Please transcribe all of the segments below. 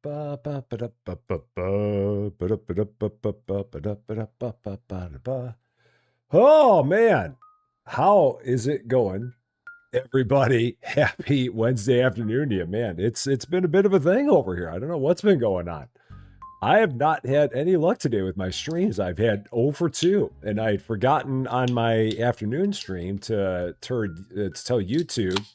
Oh man, how is it going? Everybody, happy Wednesday afternoon to you, man. It's been a bit of a thing over here. I don't know what's been going on. I have not had any luck today with my streams. I've had 0 for 2, and I had forgotten on my afternoon stream to tell YouTube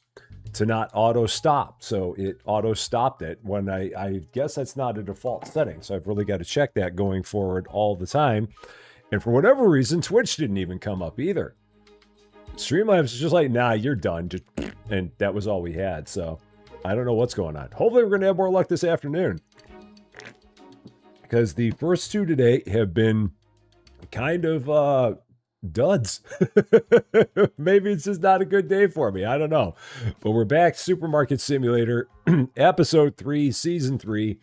to not auto stop. So it auto stopped it when I guess that's not a default setting. So I've really got to check that going forward all the time. And for whatever reason, Twitch didn't even come up either. Streamlabs is just like, nah, you're done. And that was all we had. So I don't know what's going on. Hopefully we're going to have more luck this afternoon, because the first two today have been kind of duds. Maybe it's just not a good day for me. I don't know. But we're back. Supermarket Simulator, episode 3, season 3.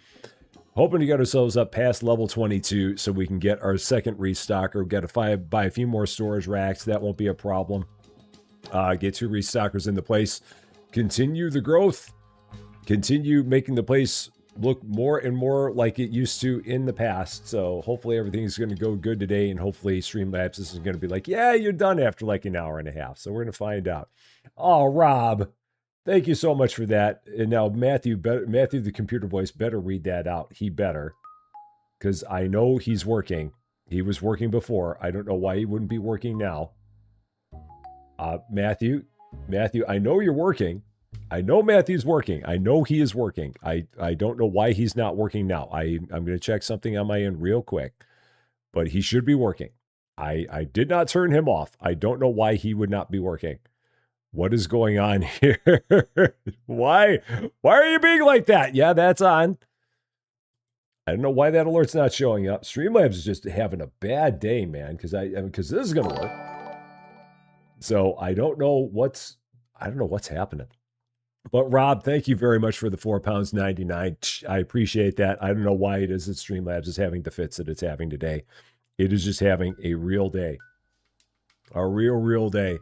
Hoping to get ourselves up past level 22 so we can get our second restocker. We've got to buy a few more storage racks. That won't be a problem. Get 2 restockers into place. Continue the growth. Continue making the place look more and more like it used to in the past. So hopefully everything's going to go good today, and hopefully Streamlabs isn't going to be like, yeah, you're done after like an hour and a half. So we're going to find out. Oh, Rob, thank you so much for that. And now Matthew, the computer voice, better read that out. He better, because I know he's working. He was working before. I don't know why he wouldn't be working now. Matthew, I know you're working. I know Matthew's working. I know he is working. I don't know why he's not working now. I'm going to check something on my end real quick, but he should be working. I did not turn him off. I don't know why he would not be working. What is going on here? Why are you being like that? Yeah, that's on. I don't know why that alert's not showing up. Streamlabs is just having a bad day, man, because this is going to work. So I don't know what's happening. But Rob, thank you very much for the £4.99. I appreciate that. I don't know why it is that Streamlabs is having the fits that it's having today. It is just having a real day. A real day.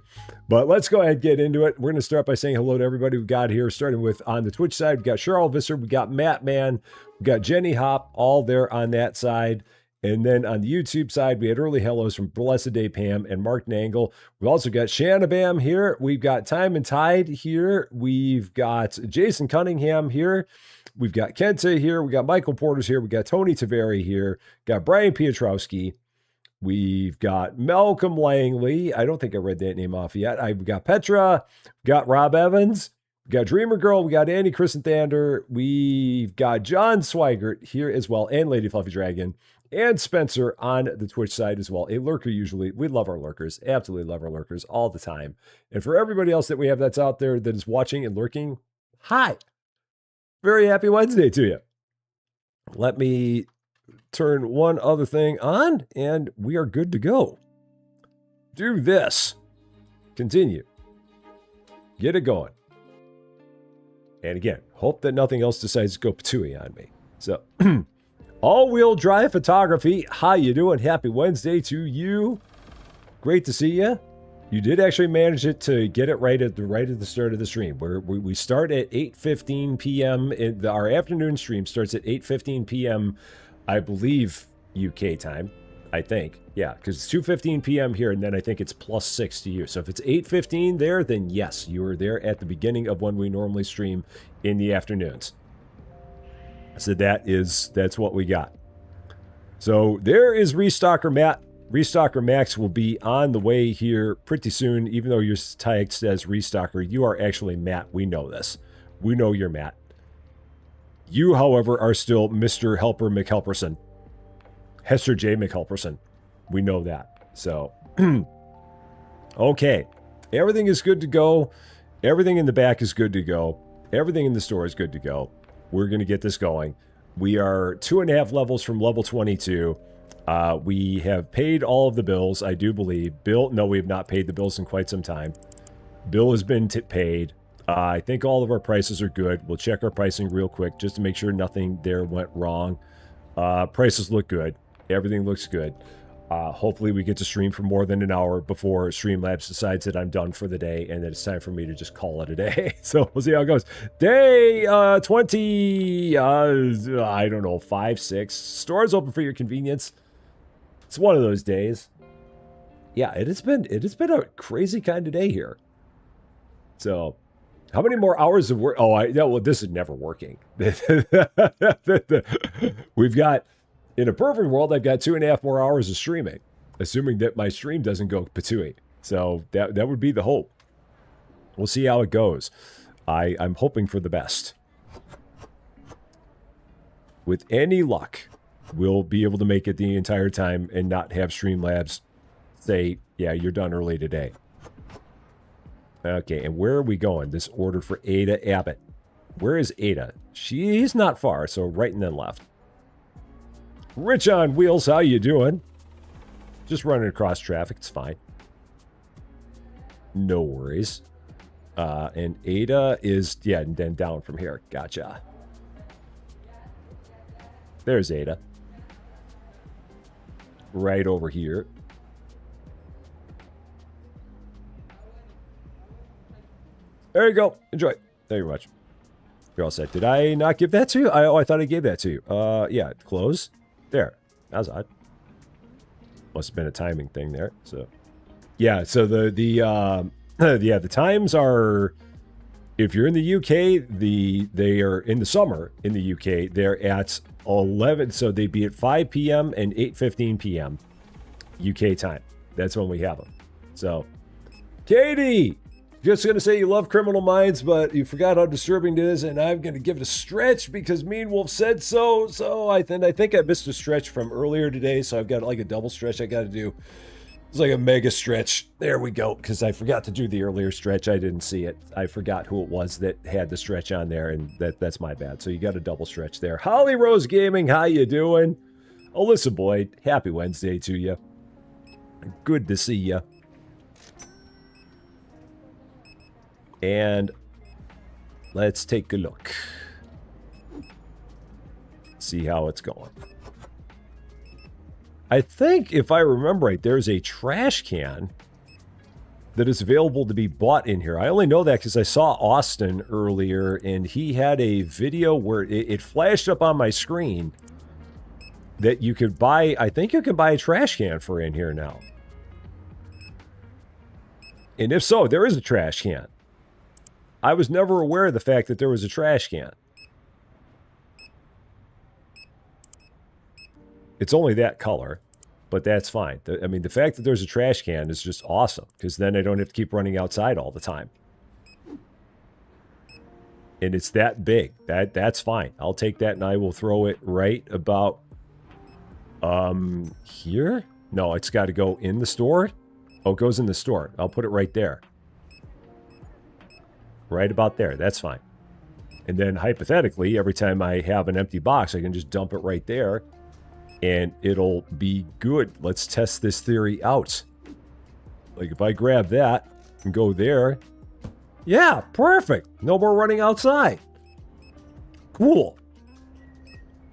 But let's go ahead and get into it. We're going to start by saying hello to everybody we've got here, starting with on the Twitch side. We've got Charles Visser, we've got Matt Man, we've got Jenny Hop, all there on that side. And then on the YouTube side, we had early hellos from Blessed Day Pam and Mark Nangle. We've also got Shanabam here. We've got Time and Tide here. We've got Jason Cunningham here. We've got Kenta here. We got Michael Porter's here. We got Tony Taveri here. Got Brian Pietrowski. We've got Malcolm Langley. I don't think I read that name off yet. We've got Petra. We've got Rob Evans. We've got Dreamer Girl. We got Andy Chrisenthander. We've got John Swigert here as well, and Lady Fluffy Dragon. And Spencer on the Twitch side as well. A lurker usually. We love our lurkers. Absolutely love our lurkers all the time. And for everybody else that we have that's out there that is watching and lurking, hi. Very happy Wednesday to you. Let me turn one other thing on, and we are good to go. Do this. Continue. Get it going. And again, hope that nothing else decides to go patooey on me. So... All-wheel drive photography. How you doing? Happy Wednesday to you. Great to see you. You did actually manage it to get it right at the start of the stream. We start at 8:15 p.m. Our afternoon stream starts at 8:15 p.m. I believe UK time. I think. Yeah, because it's 2:15 p.m. here, and then I think it's +6 to you. So if it's 8:15 there, then yes, you are there at the beginning of when we normally stream in the afternoons. So that's what we got. So there is Restocker Matt. Restocker Max will be on the way here pretty soon. Even though your tag says Restocker, you are actually Matt. We know this. We know you're Matt. You, however, are still Mr. Helper McHelperson. Hester J. McHelperson. We know that. So, okay. Everything is good to go. Everything in the back is good to go. Everything in the store is good to go. We're going to get this going. We are 2.5 levels from level 22. We have paid all of the bills, I do believe. Bill, no, we have not paid the bills in quite some time. Bill has been paid. I think all of our prices are good. We'll check our pricing real quick just to make sure nothing there went wrong. Prices look good. Everything looks good. Hopefully we get to stream for more than an hour before Streamlabs decides that I'm done for the day and that it's time for me to just call it a day. So we'll see how it goes. Day 20, I don't know, 5, 6. Stores open for your convenience. It's one of those days. Yeah, it has been a crazy kind of day here. So, how many more hours of work? Oh, well, this is never working. We've got, in a perfect world, I've got 2.5 more hours of streaming, assuming that my stream doesn't go patooey. So that would be the hope. We'll see how it goes. I'm hoping for the best. With any luck, we'll be able to make it the entire time and not have Streamlabs say, yeah, you're done early today. Okay, and where are we going? This order for Ada Abbott. Where is Ada? She's not far, so right and then left. Rich on Wheels, how you doing? Just running across traffic, it's fine. No worries. And Ada is, yeah, and then down from here. Gotcha. There's Ada. Right over here. There you go. Enjoy. Thank you very much. You're all set. Did I not give that to you? I thought I gave that to you. Yeah, close. There. That was odd. Must have been a timing thing there. So, yeah. So the times are, if you're in the UK, they are in the summer in the UK. They're at 11. So they'd be at 5 p.m. and 8:15 p.m. UK time. That's when we have them. So, Katie, just gonna say you love Criminal Minds, but you forgot how disturbing it is, and I'm gonna give it a stretch because Mean Wolf said so. So I think I missed a stretch from earlier today, so I've got like a double stretch I got to do. It's like a mega stretch. There we go, because I forgot to do the earlier stretch. I didn't see it. I forgot who it was that had the stretch on there, and that's my bad. So you got a double stretch there. Holly Rose Gaming, how you doing? Alyssa Boyd, happy Wednesday to you. Good to see you. And let's take a look. See how it's going. I think, if I remember right, there's a trash can that is available to be bought in here. I only know that because I saw Austin earlier, and he had a video where it flashed up on my screen that you could buy, I think you can buy a trash can for in here now. And if so, there is a trash can. I was never aware of the fact that there was a trash can. It's only that color, but that's fine. I mean, the fact that there's a trash can is just awesome, because then I don't have to keep running outside all the time. And it's that big. That's fine. I'll take that and I will throw it right about here? No, it's got to go in the store. Oh, it goes in the store. I'll put it right there. Right about there. That's fine. And then hypothetically, every time I have an empty box, I can just dump it right there and it'll be good. Let's test this theory out. Like if I grab that and go there. Yeah, perfect. No more running outside. Cool.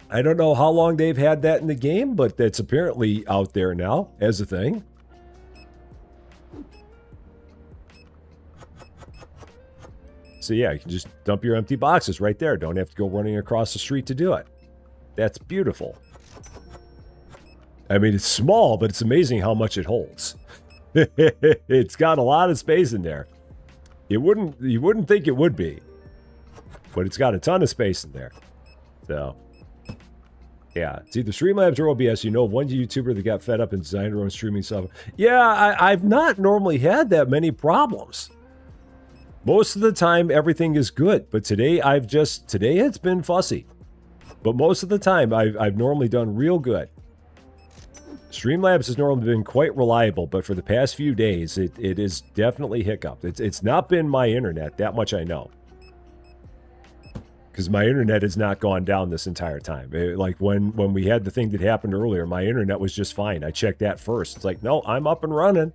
I don't know how long they've had that in the game, but that's apparently out there now as a thing. So yeah, you can just dump your empty boxes right there. Don't have to go running across the street to do it. That's beautiful. I mean, it's small, but it's amazing how much it holds. It's got a lot of space in there. You wouldn't think it would be, but it's got a ton of space in there. So, yeah, it's either Streamlabs or OBS. You know, one YouTuber that got fed up and designed her own streaming software. Yeah, I've not normally had that many problems. Most of the time, everything is good, but today it's been fussy. But most of the time, I've normally done real good. Streamlabs has normally been quite reliable, but for the past few days, it is definitely hiccuped. It's not been my internet, that much I know. Because my internet has not gone down this entire time. Like when we had the thing that happened earlier, my internet was just fine. I checked that first. It's like, no, I'm up and running.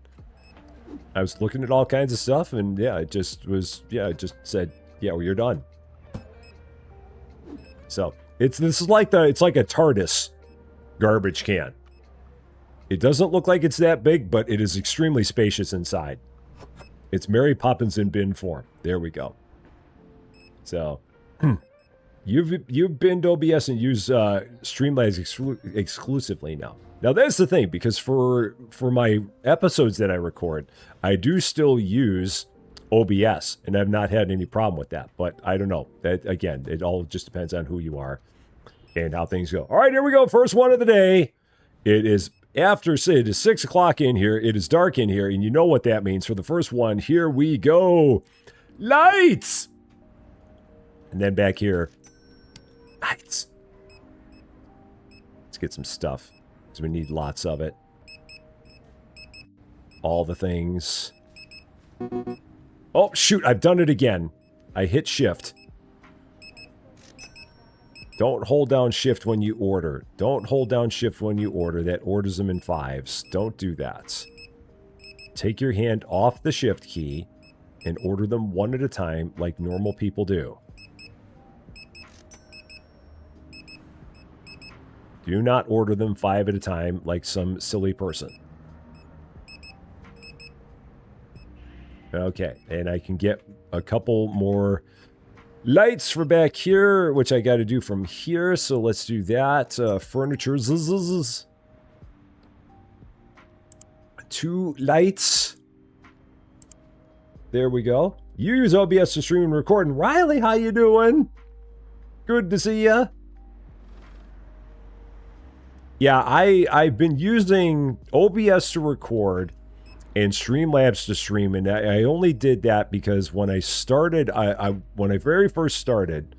I was looking at all kinds of stuff, and yeah, it just said, yeah, well, you're done. So it's like a TARDIS garbage can. It doesn't look like it's that big, but it is extremely spacious inside. It's Mary Poppins in bin form. There we go. So, you've been to OBS and use Streamlabs exclusively now. Now that's the thing, because for my episodes that I record, I do still use OBS, and I've not had any problem with that. But I don't know. That again, it all just depends on who you are and how things go. All right, here we go. First one of the day. It is it is 6 o'clock in here. It is dark in here, and you know what that means. For the first one, here we go. Lights! And then back here, lights. Let's get some stuff, because we need lots of it. All the things. Oh, shoot, I've done it again. I hit shift. Don't hold down shift when you order. Don't hold down shift when you order. That orders them in 5s. Don't do that. Take your hand off the shift key and order them one at a time like normal people do. Do not order them 5 at a time like some silly person. Okay, and I can get a couple more lights for back here, which I got to do from here, so let's do that. Furniture. 2 lights. There we go. You use OBS to stream and record. And Riley, how you doing? Good to see ya. Yeah, I've been using OBS to record and Streamlabs to stream, and I only did that because when I started, when I very first started,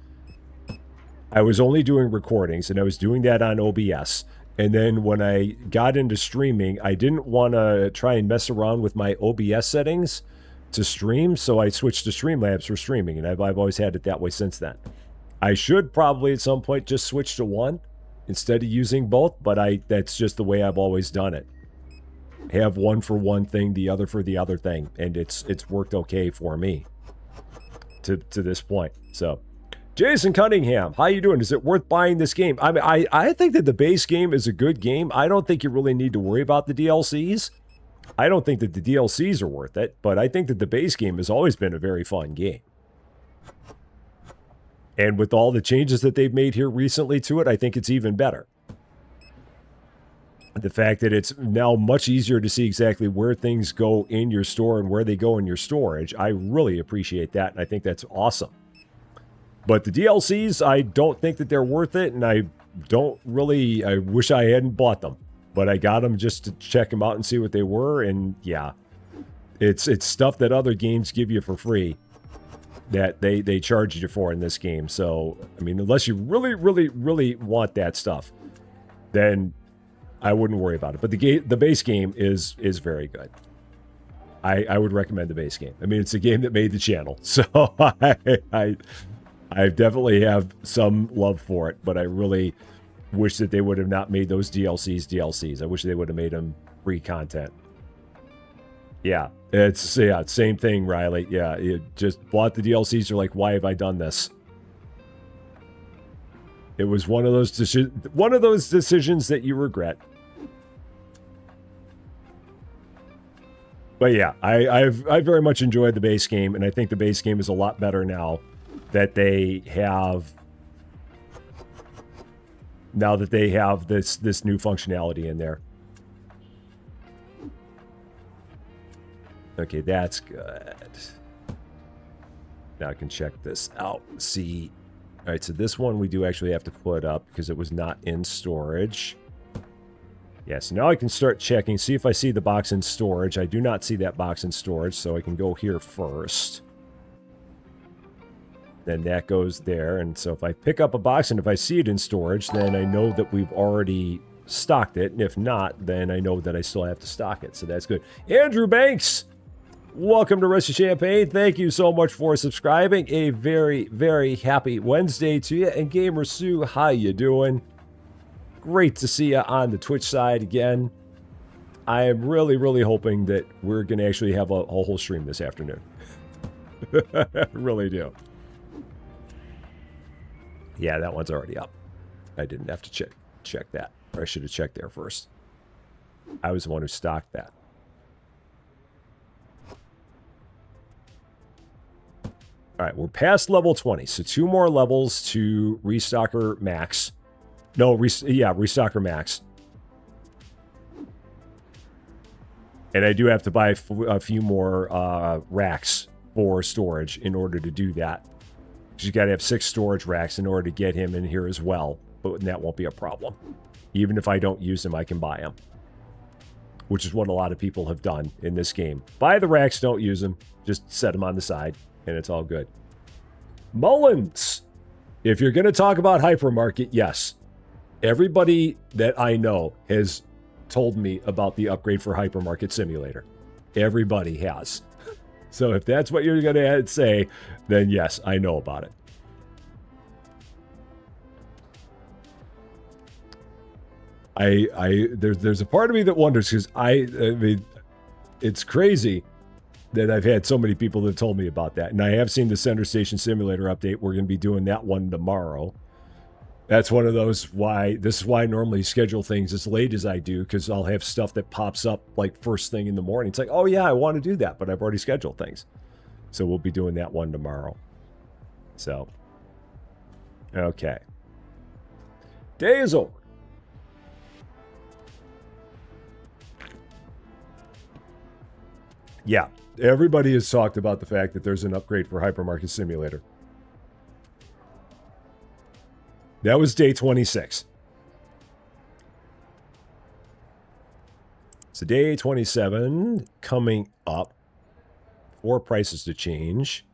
I was only doing recordings, and I was doing that on OBS. And then when I got into streaming, I didn't want to try and mess around with my OBS settings to stream, so I switched to Streamlabs for streaming, and I've always had it that way since then. I should probably at some point just switch to one instead of using both, but that's just the way I've always done it. Have one for one thing, the other for the other thing, and it's worked okay for me to this point. So, Jason Cunningham, how you doing? Is it worth buying this game? I mean, I think that the base game is a good game. I don't think you really need to worry about the DLCs. I don't think that the DLCs are worth it, but I think that the base game has always been a very fun game. And with all the changes that they've made here recently to it, I think it's even better. The fact that it's now much easier to see exactly where things go in your store and where they go in your storage, I really appreciate that, and I think that's awesome. But the DLCs, I don't think that they're worth it, and I wish I hadn't bought them. But I got them just to check them out and see what they were, and yeah. It's stuff that other games give you for free that they charge you for in this game. So, I mean, unless you really, really, really want that stuff, then I wouldn't worry about it. But the base game is very good. I would recommend the base game. I mean, it's a game that made the channel, so I definitely have some love for it. But I really wish that they would have not made those DLCs. I wish they would have made them free content. Yeah, same thing, Riley. Yeah, you just bought the DLCs. You're like, why have I done this? It was one of those decisions that you regret. But yeah, I very much enjoyed the base game, and I think the base game is a lot better now that they have this new functionality in there. Okay, that's good. Now I can check this out. See. All right, so this one we do actually have to put up because it was not in storage. Yeah, so now I can start checking, see if I see the box in storage. I do not see that box in storage, so I can go here first. Then that goes there, and so if I pick up a box and if I see it in storage, then I know that we've already stocked it, and if not, then I know that I still have to stock it, so that's good. Andrew Banks, welcome to Rest of Champaign. Thank you so much for subscribing. A very, very happy Wednesday to you. And Gamer Sue, how you doing? Great to see you on the Twitch side again. I am really, really hoping that we're going to actually have a whole stream this afternoon. I really do. Yeah, that one's already up. I didn't have to check that. Or I should have checked there first. I was the one who stocked that. All right, we're past level 20, so 2 more levels to Restocker Max. No, Restocker Max. And I do have to buy a few more racks for storage in order to do that. Because you got to have 6 storage racks in order to get him in here as well. But that won't be a problem. Even if I don't use them, I can buy them. Which is what a lot of people have done in this game. Buy the racks, don't use them. Just set them on the side, and it's all good. Mullins! If you're going to talk about hypermarket, yes. Everybody that I know has told me about the upgrade for Hypermarket Simulator. Everybody has. So if that's what you're going to say, then yes, I know about it. There's a part of me that wonders, because I mean, it's crazy that I've had so many people that have told me about that. And I have seen the Center Station Simulator update. We're going to be doing that one tomorrow. That's one of those this is why I normally schedule things as late as I do, because I'll have stuff that pops up like first thing in the morning. It's like, oh yeah, I want to do that, but I've already scheduled things. So we'll be doing that one tomorrow. So, okay. Day is over. Yeah, everybody has talked about the fact that there's an upgrade for Hypermarket Simulator. That was day 26. So day 27 coming up. 4 prices to change.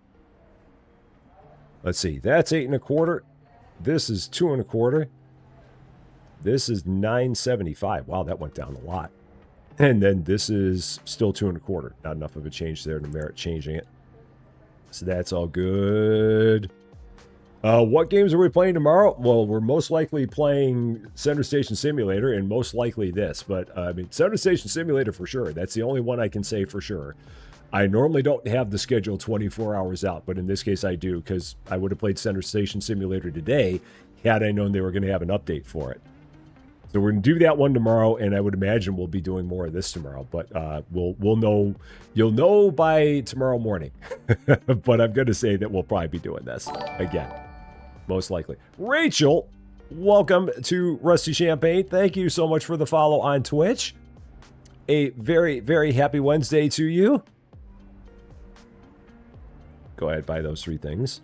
Let's see. That's 8 1/4. This is 2 1/4. This is 9.75. Wow, that went down a lot. And then this is still 2 1/4. Not enough of a change there to merit changing it. So that's all good. What games are we playing tomorrow? Well, we're most likely playing Center Station Simulator, and most likely this. But, I mean, Center Station Simulator for sure. That's the only one I can say for sure. I normally don't have the schedule 24 hours out, but in this case I do, because I would have played Center Station Simulator today had I known they were going to have an update for it. So we're going to do that one tomorrow, and I would imagine we'll be doing more of this tomorrow. But we'll know. You'll know by tomorrow morning. But I'm going to say that we'll probably be doing this again. Most likely. Rachel, welcome to Rusty Champagne. Thank you so much for the follow on Twitch. A very, very happy Wednesday to you. Go ahead, buy those 3 things.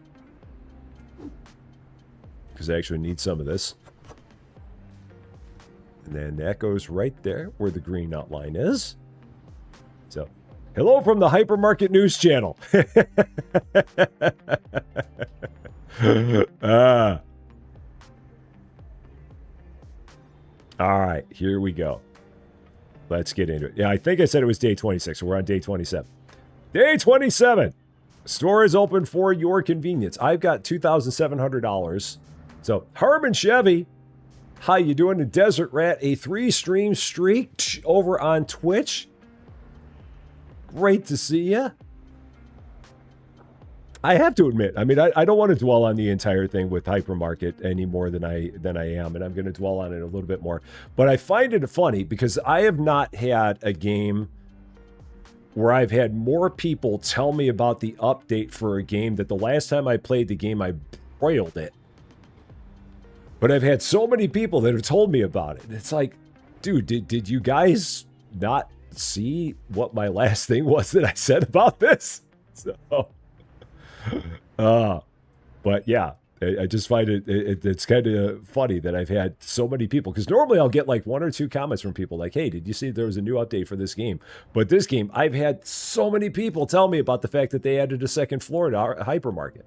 Because I actually need some of this. And then that goes right there where the green outline is. So, hello from the Hypermarket News Channel. All right, here we go. Let's get into it. Yeah, I think I said it was day 26, so we're on day 27. Day 27. Store is open for your convenience. I've got $2,700. So, Herman Chevy, how you doing? The Desert Rat, a 3-stream streak over on Twitch. Great to see you. I have to admit, I mean, I don't want to dwell on the entire thing with Hypermarket any more than I am, and I'm going to dwell on it a little bit more. But I find it funny because I have not had a game where I've had more people tell me about the update for a game that the last time I played the game, I broiled it. But I've had so many people that have told me about it. It's like, dude, did you guys not see what my last thing was that I said about this? So, but yeah, I just find it's kind of funny that I've had so many people, because normally I'll get like 1 or 2 comments from people like, hey, did you see there was a new update for this game? But this game, I've had so many people tell me about the fact that they added a second floor to our hypermarket.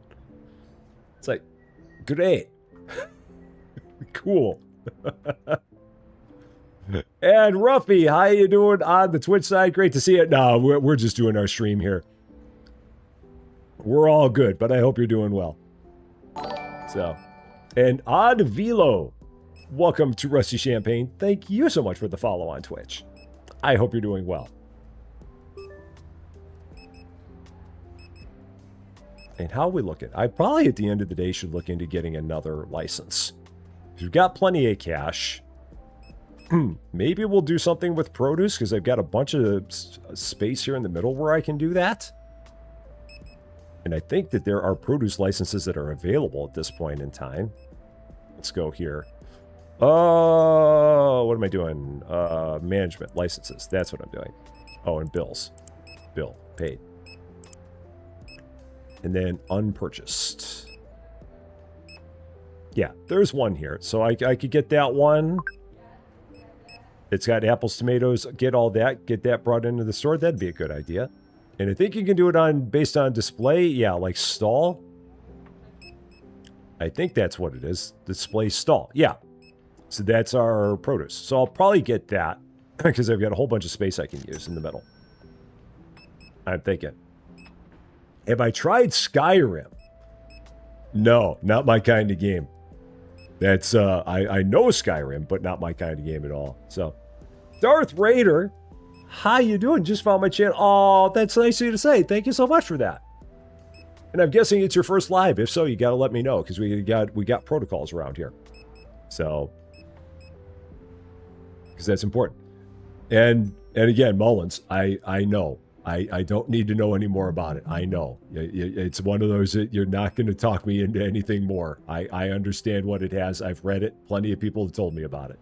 It's like, great. Cool. And Ruffy, how you doing on the Twitch side? Great to see it. No, we're just doing our stream here. We're all good, but I hope you're doing well. So, and Odd Velo, welcome to Rusty Champagne. Thank you so much for the follow on Twitch. I hope you're doing well. And how are we looking? I probably at the end of the day should look into getting another license. We've got plenty of cash. Maybe we'll do something with produce because I've got a bunch of space here in the middle where I can do that. And I think that there are produce licenses that are available at this point in time. Let's go here. Oh, what am I doing? Management licenses. That's what I'm doing. Oh, and bills. Bill. Paid. And then unpurchased. Yeah, there's one here. So I could get that one. It's got apples, tomatoes, get all that. Get that brought into the store. That'd be a good idea. And I think you can do it on based on display. Yeah, like stall. I think that's what it is. Display stall. Yeah. So that's our produce. So I'll probably get that because I've got a whole bunch of space I can use in the middle. I'm thinking. Have I tried Skyrim? No, not my kind of game. That's, I know Skyrim, but not my kind of game at all. So, Darth Raider, how you doing? Just found my channel. Oh, that's nice of you to say. Thank you so much for that. And I'm guessing it's your first live. If so, you got to let me know because we got protocols around here. So, because that's important. And again, Mullins, I know. I don't need to know any more about it. I know. It's one of those that you're not going to talk me into anything more. I understand what it has. I've read it. Plenty of people have told me about it.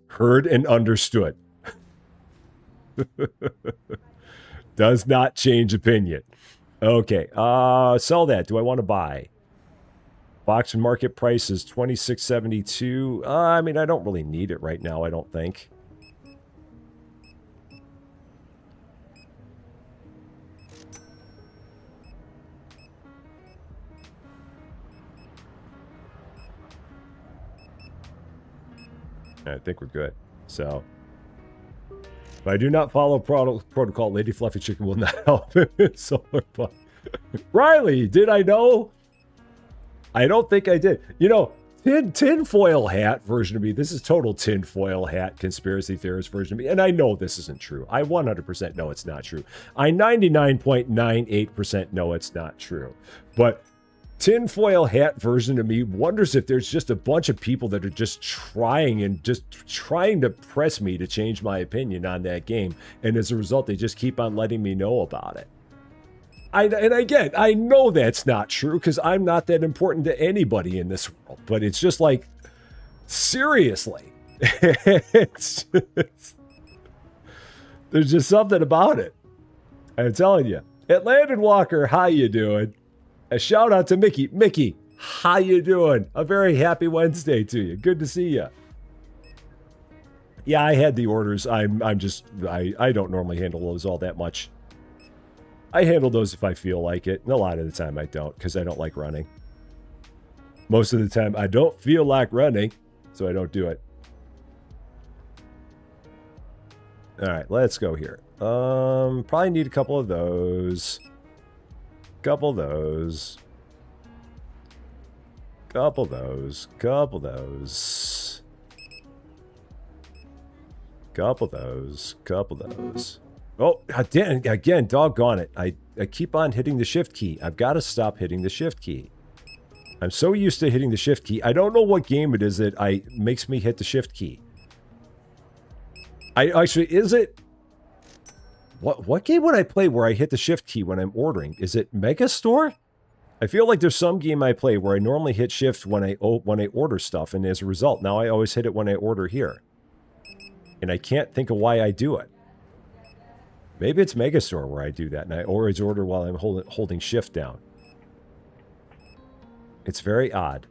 Heard and understood. Does not change opinion. Okay. Sell that. Do I want to buy? Box and market price is $26.72. I mean, I don't really need it right now, I don't think. I think we're good. So, if I do not follow protocol, Lady Fluffy Chicken will not help in solar fun. Riley, did I know? I don't think I did. You know, tinfoil hat version of me. This is total tinfoil hat conspiracy theorist version of me. And I know this isn't true. I 100% know it's not true. I 99.98% know it's not true. But tinfoil hat version of me wonders if there's just a bunch of people that are just trying to press me to change my opinion on that game. And as a result, they just keep on letting me know about it. And again, I know that's not true because I'm not that important to anybody in this world. But it's just like, seriously. There's just something about it. I'm telling you. Atlantic Walker, how you doing? A shout out to Mickey. Mickey, how you doing? A very happy Wednesday to you. Good to see you. Yeah, I had the orders. I don't normally handle those all that much. I handle those if I feel like it. And a lot of the time I don't because I don't like running. Most of the time I don't feel like running, so I don't do it. All right, let's go here. Probably need a couple of those. Couple of those. Couple of those. Couple of those. Couple of those. Couple of those. Oh, again, doggone it. I keep on hitting the shift key. I've got to stop hitting the shift key. I'm so used to hitting the shift key. I don't know what game it is that makes me hit the shift key. Is it... What game would I play where I hit the shift key when I'm ordering? Is it Megastore? I feel like there's some game I play where I normally hit shift when I order stuff, and as a result, now I always hit it when I order here. And I can't think of why I do it. Maybe it's Megastore where I do that, and I always order while I'm holding shift down. It's very odd.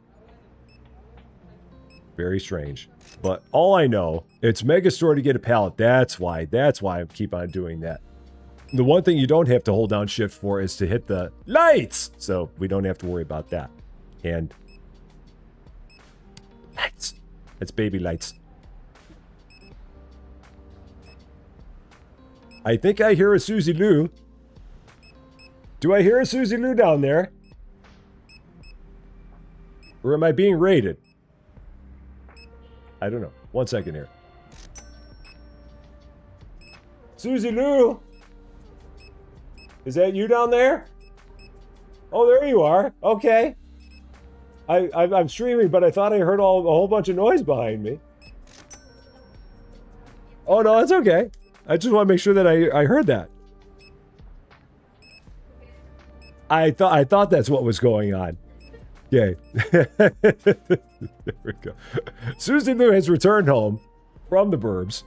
Very strange. But all I know, it's Megastore to get a pallet. That's why I keep on doing that. The one thing you don't have to hold down shift for is to hit the lights. So we don't have to worry about that. And lights. It's baby lights. I think I hear a Susie Lou. Do I hear a Susie Lou down there? Or am I being raided? I don't know. 1 second here. Susie Lou! Is that you down there? Oh, there you are. Okay. I'm streaming, but I thought I heard a whole bunch of noise behind me. Oh, no, that's okay. I just want to make sure that I heard that. I thought that's what was going on. Okay. There we go. Susie Lou has returned home from the burbs.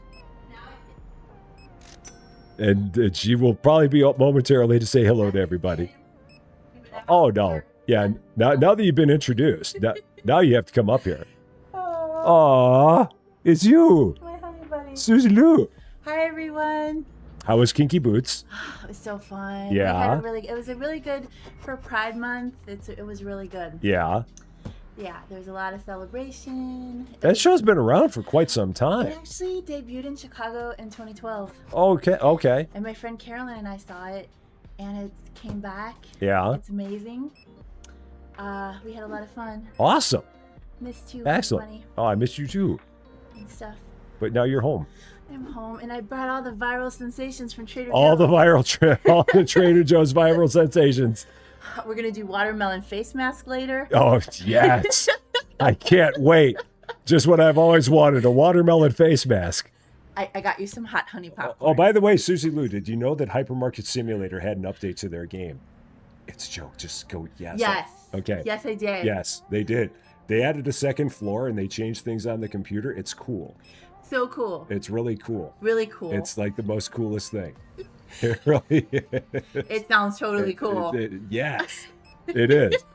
And she will probably be up momentarily to say hello to everybody. Oh, no. Yeah, now that you've been introduced, now you have to come up here. Aww, it's you. My honey bunny. Susie Lou. Hi, everyone. How was Kinky Boots? It was so fun. Yeah. It was a really good for Pride Month. It was really good. Yeah. Yeah, there was a lot of celebration. That show's been around for quite some time. It actually debuted in Chicago in 2012. Okay. And my friend Carolyn and I saw it, and it came back. Yeah. It's amazing. We had a lot of fun. Awesome. Missed you. Excellent. Honey Oh, I missed you too. and stuff. But now you're home. I'm home, and I brought all the viral sensations from Trader Joe's. All the Trader Joe's viral sensations. We're gonna do watermelon face mask later. Oh, yes. I can't wait. Just what I've always wanted, a watermelon face mask. I got you some hot honey popcorn. Oh, by the way, Susie Lou, did you know that Hypermarket Simulator had an update to their game? It's a joke. Just go, yes. Yes. Okay. Yes, I did. Yes, they did. They added a second floor and they changed things on the computer. It's cool. So cool. It's really cool. Really cool. It's like the most coolest thing. It really is. It sounds totally cool. Yes, it is.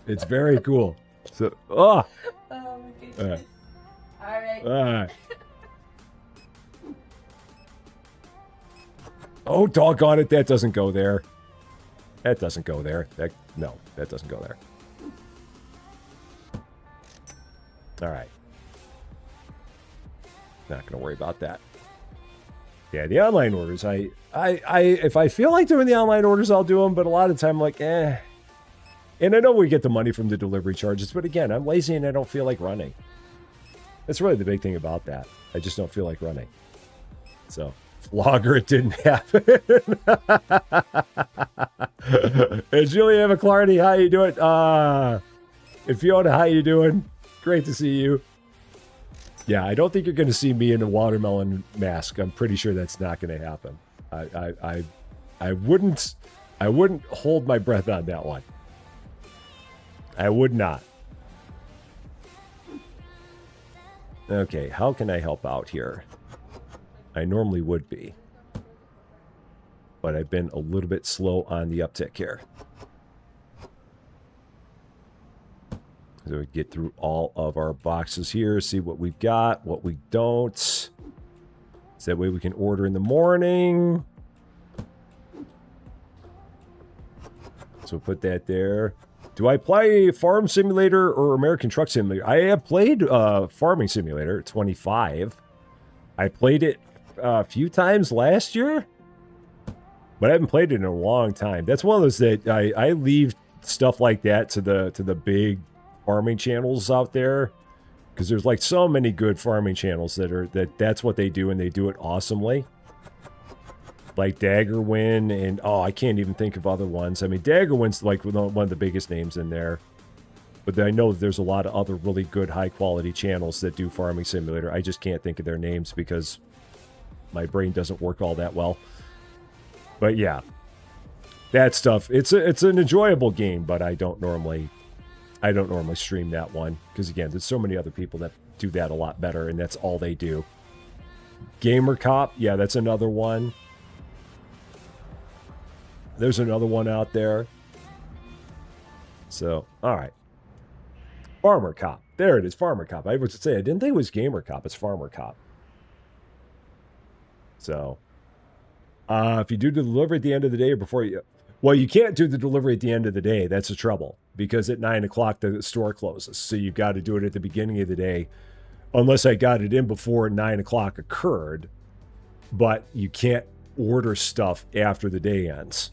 It's very cool. So, oh. Oh my goodness. All right. All right. Oh, doggone it. That doesn't go there. That doesn't go there. No, that doesn't go there. All right. Not going to worry about that. Yeah, the online orders. If I feel like doing the online orders, I'll do them. But a lot of the time, I'm like, eh. And I know we get the money from the delivery charges. But again, I'm lazy and I don't feel like running. That's really the big thing about that. I just don't feel like running. So, vlogger, it didn't happen. And Julia McClarty, how you doing? And Fiona, how you doing? Great to see you. Yeah, I don't think you're going to see me in a watermelon mask. I'm pretty sure that's not going to happen. I wouldn't hold my breath on that one. I would not. Okay, how can I help out here? I normally would be, but I've been a little bit slow on the uptick here. So we get through all of our boxes here, see what we've got, what we don't. So that way we can order in the morning. So we'll put that there. Do I play Farm Simulator or American Truck Simulator? I have played Farming Simulator 25. I played it a few times last year, but I haven't played it in a long time. That's one of those that I leave stuff like that to the big farming channels out there, because there's like so many good farming channels that's what they do, and they do it awesomely. Like Daggerwin, and I can't even think of other ones. I mean, Daggerwin's like one of the biggest names in there. But I know there's a lot of other really good, high-quality channels that do Farming Simulator. I just can't think of their names because my brain doesn't work all that well. But yeah, that stuff. It's an enjoyable game, but I don't normally stream that one because again, there's so many other people that do that a lot better, and that's all they do. Gamer Cop, yeah, that's another one. There's another one out there. So, all right. Farmer Cop. There it is, Farmer Cop. I was to say, I didn't think it was Gamer Cop. It's Farmer Cop. So, if you do the delivery at the end of the day or before you... Well, you can't do the delivery at the end of the day. That's the trouble. Because at 9 o'clock, the store closes. So you've got to do it at the beginning of the day. Unless I got it in before 9 o'clock occurred. But you can't order stuff after the day ends.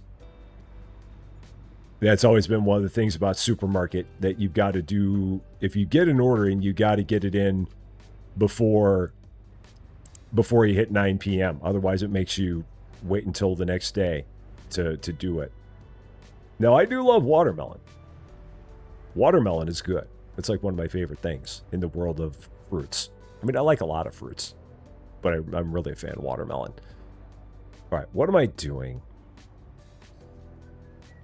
That's always been one of the things about supermarket that you've got to do. If you get an order in, you got to get it in before you hit 9 p.m. Otherwise, it makes you wait until the next day to do it. Now, I do love watermelon. Watermelon is good. It's like one of my favorite things in the world of fruits. I mean, I like a lot of fruits. but I'm really a fan of watermelon. All right, what am I doing?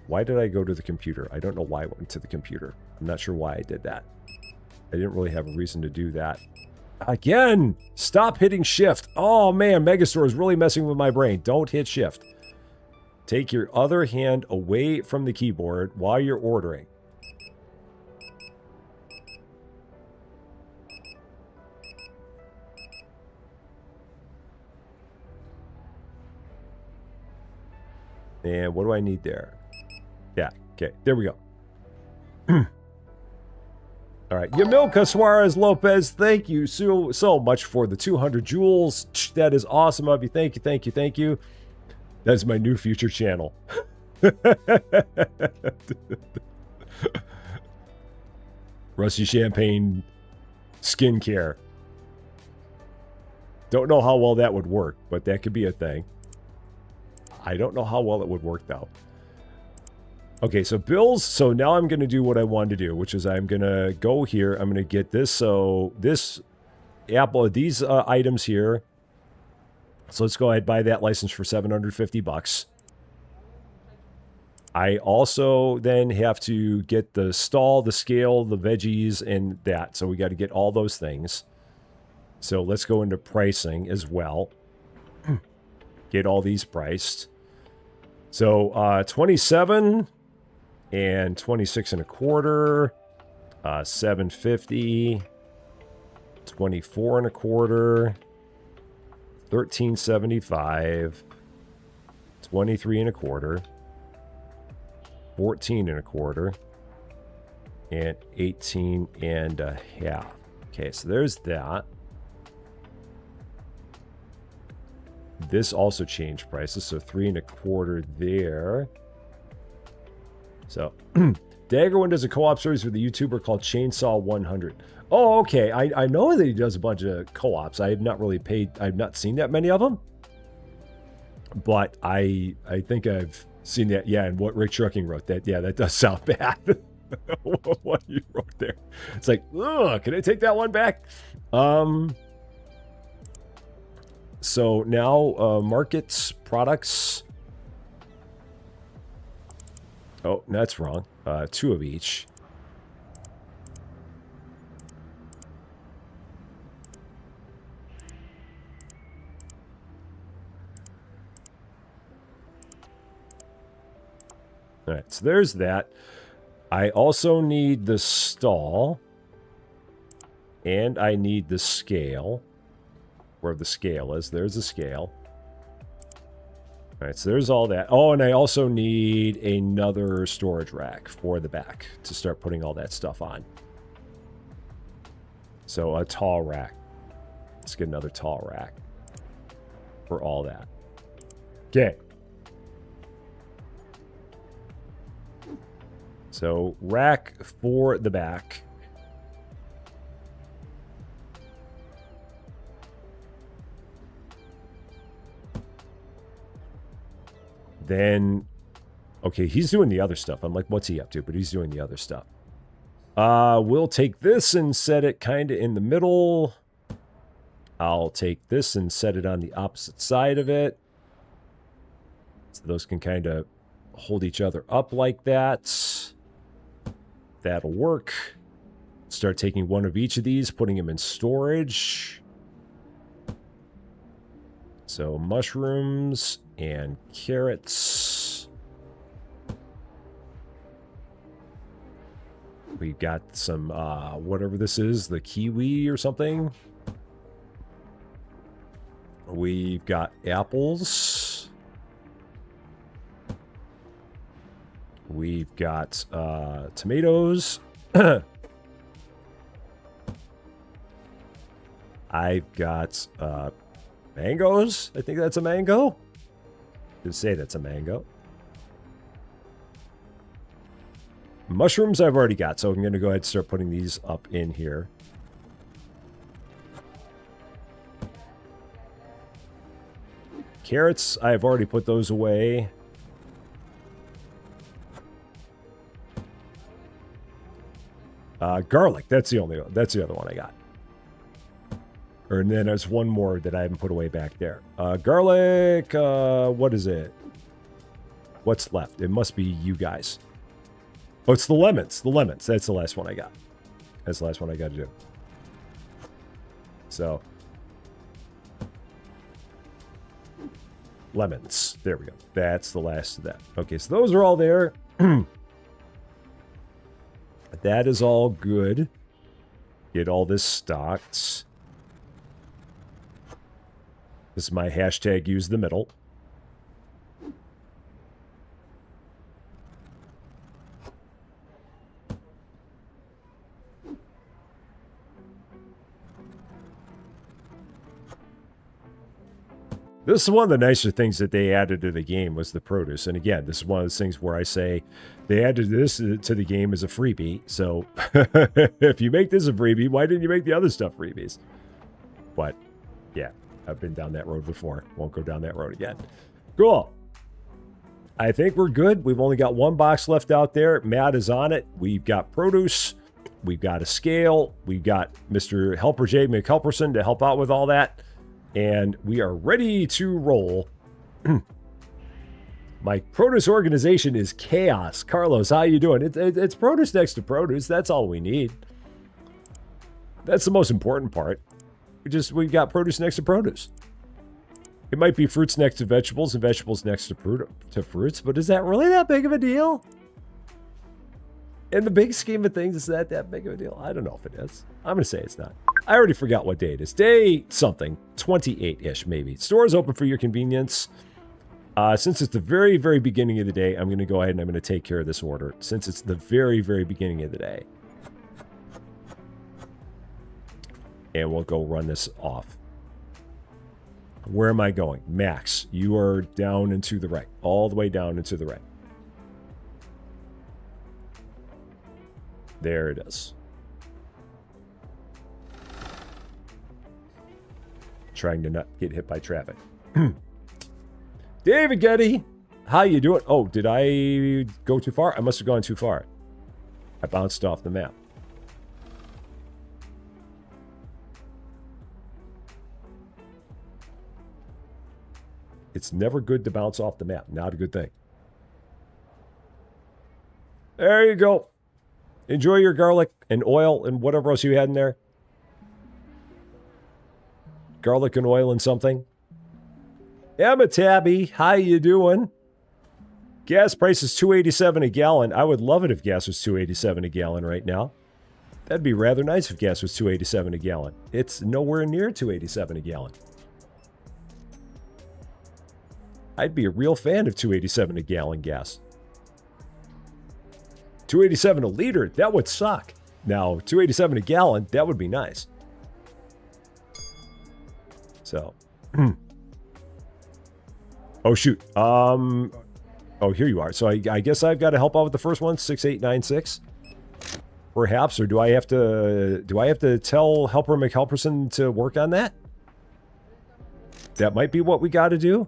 Why did I go to the computer? I don't know why I went to the computer. I'm not sure why I did that. I didn't really have a reason to do that. Again, stop hitting shift. Oh man, Megastore is really messing with my brain. Don't hit shift. Take your other hand away from the keyboard while you're ordering. And what do I need there? Yeah, okay, there we go. All right, Yamilka Suarez Lopez, thank you so much for the 200 jewels. That is awesome of you. Thank you, thank you, thank you. That is my new future channel. Rusty Champaign skincare. Don't know how well that would work, but that could be a thing. I don't know how well it would work, though. Okay, so bills. So now I'm going to do what I wanted to do, which is I'm going to go here. I'm going to get this. So this Apple, these items here. So let's go ahead and buy that license for $750. I also then have to get the stall, the scale, the veggies, and that. So we got to get all those things. So let's go into pricing as well. Get all these priced. So 27 and 26 and a quarter, 750, 24 and a quarter, 1375, 23 and a quarter, 14 and a quarter, and 18 and a half. Okay, so there's that. This also changed prices, so 3 and a quarter there. So, Daggerwind does a co-op series with a YouTuber called Chainsaw 100. Oh, okay. I know that he does a bunch of co-ops. I have not really I've not seen that many of them. But I think I've seen that. Yeah, and what Rick Trucking wrote that. Yeah, that does sound bad. What you wrote there. It's like, ugh, can I take that one back? So now, markets, products. Oh, that's wrong. 2 of each. All right, so there's that. I also need the stall. And I need the scale. Where the scale is. There's the scale. All right, so there's all that. Oh, and I also need another storage rack for the back to start putting all that stuff on. So a tall rack. Let's get another tall rack for all that. Okay. So rack for the back. Then, okay, he's doing the other stuff. I'm like, what's he up to? But he's doing the other stuff. We'll take this and set it kind of in the middle. I'll take this and set it on the opposite side of it. So those can kind of hold each other up like that. That'll work. Start taking one of each of these, putting them in storage. So mushrooms and carrots. We've got some, whatever this is, the kiwi or something. We've got apples. We've got tomatoes. I've got mangoes. I think that's a mango. Did say that's a mango. Mushrooms I've already got, so I'm going to go ahead and start putting these up in here. Carrots, I've already put those away. Garlic, that's the other one I got. And then there's one more that I haven't put away back there. Garlic, what is it? What's left? It must be you guys. Oh, it's the lemons. The lemons. That's the last one I got. That's the last one I got to do. So. Lemons. There we go. That's the last of that. Okay, so those are all there. That is all good. Get all this stocked. This is my hashtag use the middle. This is one of the nicer things that they added to the game was the produce. And again, this is one of those things where I say they added this to the game as a freebie. So if you make this a freebie, why didn't you make the other stuff freebies? But yeah, I've been down that road before. Won't go down that road again. Cool. I think we're good. We've only got one box left out there. Matt is on it. We've got produce. We've got a scale. We've got Mr. Helper J. McHelperson to help out with all that. And we are ready to roll. My produce organization is chaos. Carlos, how you doing? It's produce next to produce. That's all we need. That's the most important part. We've got produce next to produce. It might be fruits next to vegetables and vegetables next to fruits, but is that really that big of a deal? In the big scheme of things, is that big of a deal? I don't know if it is. I'm going to say it's not. I already forgot what day it is. Day something. 28-ish, maybe. Store is open for your convenience. Since it's the very, very beginning of the day, I'm going to go ahead and I'm going to take care of this order. Since it's the very, very beginning of the day. And we'll go run this off. Where am I going? Max, you are down and to the right. All the way down and to the right. There it is. Trying to not get hit by traffic. David Getty, how you doing? Oh, did I go too far? I must have gone too far. I bounced off the map. It's never good to bounce off the map. Not a good thing. There you go. Enjoy your garlic and oil and whatever else you had in there. Garlic and oil and something. Emma Tabby, how you doing? Gas price is $2.87 a gallon. I would love it if gas was $2.87 a gallon right now. That'd be rather nice if gas was $2.87 a gallon. It's nowhere near $2.87 a gallon. I'd be a real fan of $2.87 a gallon gas. $2.87 a liter, that would suck. Now, $2.87 a gallon, that would be nice. So, oh shoot. Oh, here you are. So I guess I've got to help out with the first one, 6896. Perhaps, or do I have to tell Helper McHelperson to work on that? That might be what we got to do.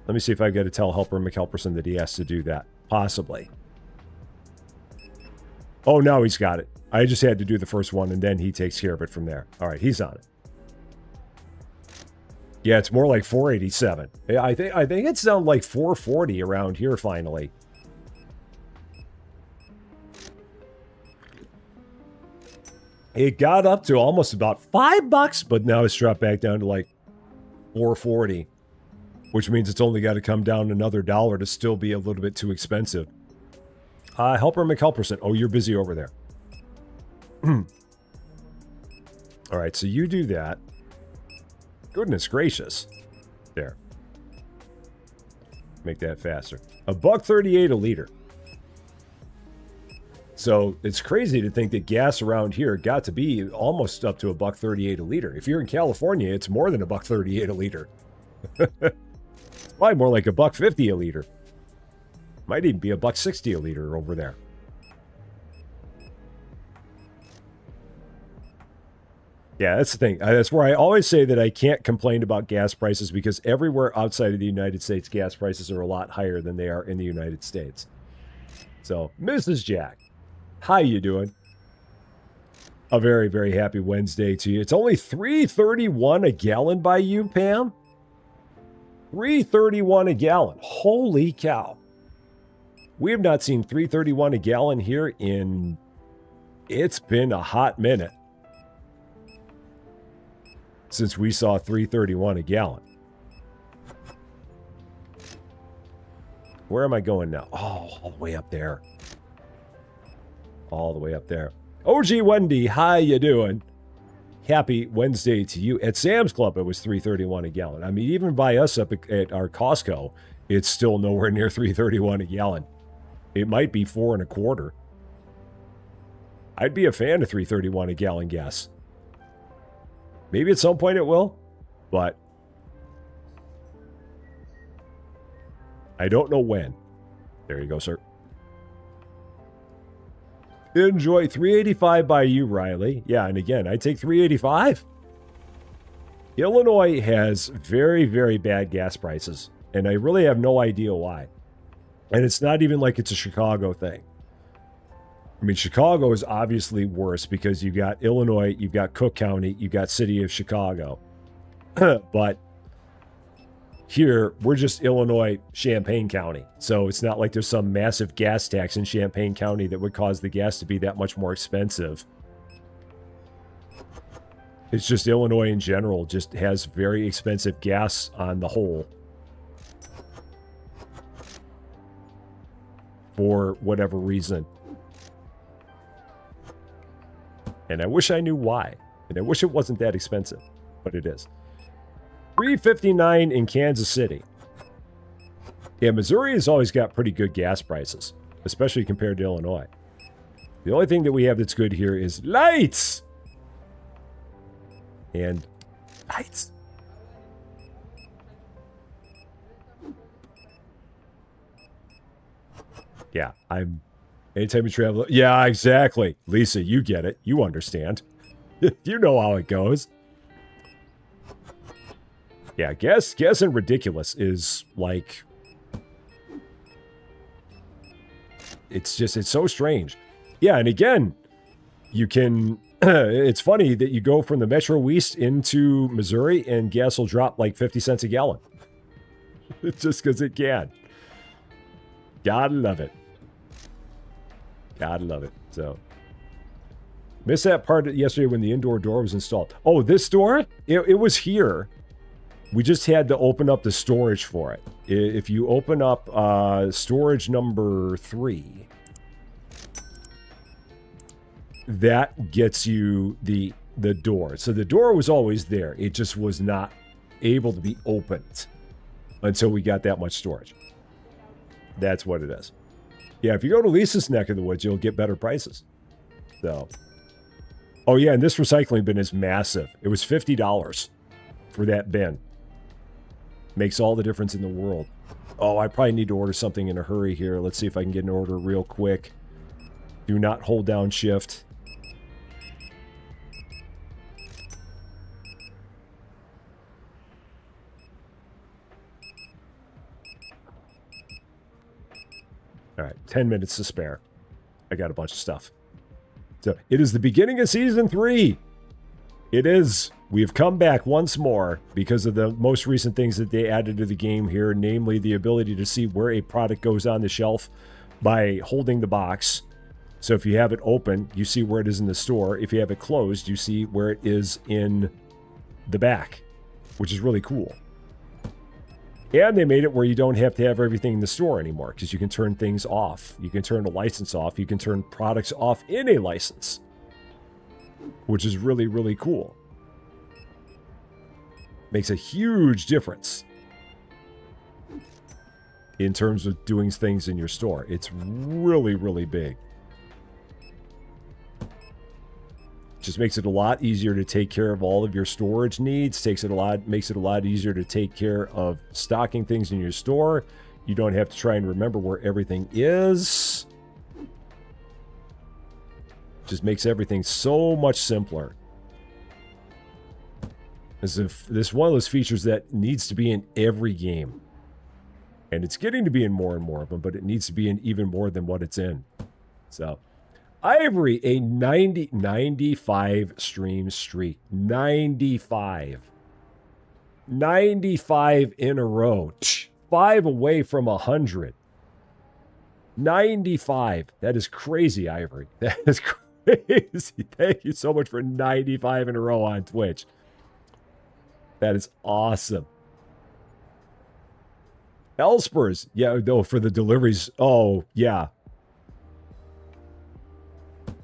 Let me see if I've got to tell Helper McHelperson that he has to do that. Possibly. Oh, no, he's got it. I just had to do the first one, and then he takes care of it from there. All right, he's on it. Yeah, it's more like 487. Yeah, I think it's down like 440 around here finally. It got up to almost about $5, but now it's dropped back down to like 440, which means it's only got to come down another $1 to still be a little bit too expensive. Helper McHelperson. Oh, you're busy over there. All right, so you do that. Goodness gracious. There. Make that faster. $1.38 a liter. So it's crazy to think that gas around here got to be almost up to $1.38 a liter. If you're in California, it's more than $1.38 a liter. It's probably more like $1.50 a liter. Might even be $1.60 a liter over there. Yeah, that's the thing. That's where I always say that I can't complain about gas prices because everywhere outside of the United States, gas prices are a lot higher than they are in the United States. So, Mrs. Jack, how you doing? A very, very happy Wednesday to you. It's only $3.31 a gallon by you, Pam. $3.31 a gallon. Holy cow. We have not seen $3.31 a gallon here in... It's been a hot minute since we saw $3.31 a gallon. Where am I going now? Oh, all the way up there. All the way up there. OG Wendy, how you doing? Happy Wednesday to you. At Sam's Club, it was $3.31 a gallon. I mean, even by us up at our Costco, it's still nowhere near $3.31 a gallon. It might be $4.25. I'd be a fan of $3.31 a gallon gas. Maybe at some point it will, but I don't know when. There you go, sir. Enjoy. $3.85 by you, Riley. Yeah, and again, I take $3.85. Illinois has very, very bad gas prices, and I really have no idea why. And it's not even like it's a Chicago thing. I mean, Chicago is obviously worse because you've got Illinois, you've got Cook County, you've got City of Chicago. But here, we're just Illinois, Champaign County. So it's not like there's some massive gas tax in Champaign County that would cause the gas to be that much more expensive. It's just Illinois in general just has very expensive gas on the whole. For whatever reason. And I wish I knew why. And I wish it wasn't that expensive. But it is. $3.59 in Kansas City. Yeah, Missouri has always got pretty good gas prices, especially compared to Illinois. The only thing that we have that's good here is lights! And lights. Yeah, anytime you travel... Yeah, exactly. Lisa, you get it. You understand. You know how it goes. Yeah, guess and ridiculous is like... It's so strange. Yeah, and again, you can... It's funny that you go from the Metro East into Missouri and gas will drop like 50 cents a gallon. Just because it can. Gotta love it. Gotta love it. So... Missed that part yesterday when the indoor door was installed. Oh, this door? It was here. We just had to open up the storage for it. If you open up storage number 3, that gets you the door. So the door was always there. It just was not able to be opened until we got that much storage. That's what it is. Yeah, if you go to Lisa's neck of the woods, you'll get better prices. So, oh yeah, and this recycling bin is massive. It was $50 for that bin. Makes all the difference in the world. Oh, I probably need to order something in a hurry here. Let's see if I can get an order real quick. Do not hold down shift. All right, 10 minutes to spare. I got a bunch of stuff. So, it is the beginning of Season 3. It is. We've come back once more because of the most recent things that they added to the game here, namely the ability to see where a product goes on the shelf by holding the box. So if you have it open, you see where it is in the store. If you have it closed, you see where it is in the back, which is really cool. And they made it where you don't have to have everything in the store anymore because you can turn things off. You can turn a license off. You can turn products off in a license, which is really, really cool. Makes a huge difference in terms of doing things in your store. It's really, really big. Just makes it a lot easier to take care of all of your storage needs. Makes it a lot easier to take care of stocking things in your store. You don't have to try and remember where everything is. Just makes everything so much simpler. As if this is one of those features that needs to be in every game. And it's getting to be in more and more of them, but it needs to be in even more than what it's in. So, Ivory, a 95 stream streak. 95. 95 in a row. 5 away from 100. 95. That is crazy, Ivory. That is crazy. Thank you so much for 95 in a row on Twitch. That is awesome. Elspers. Yeah, no, for the deliveries. Oh, yeah.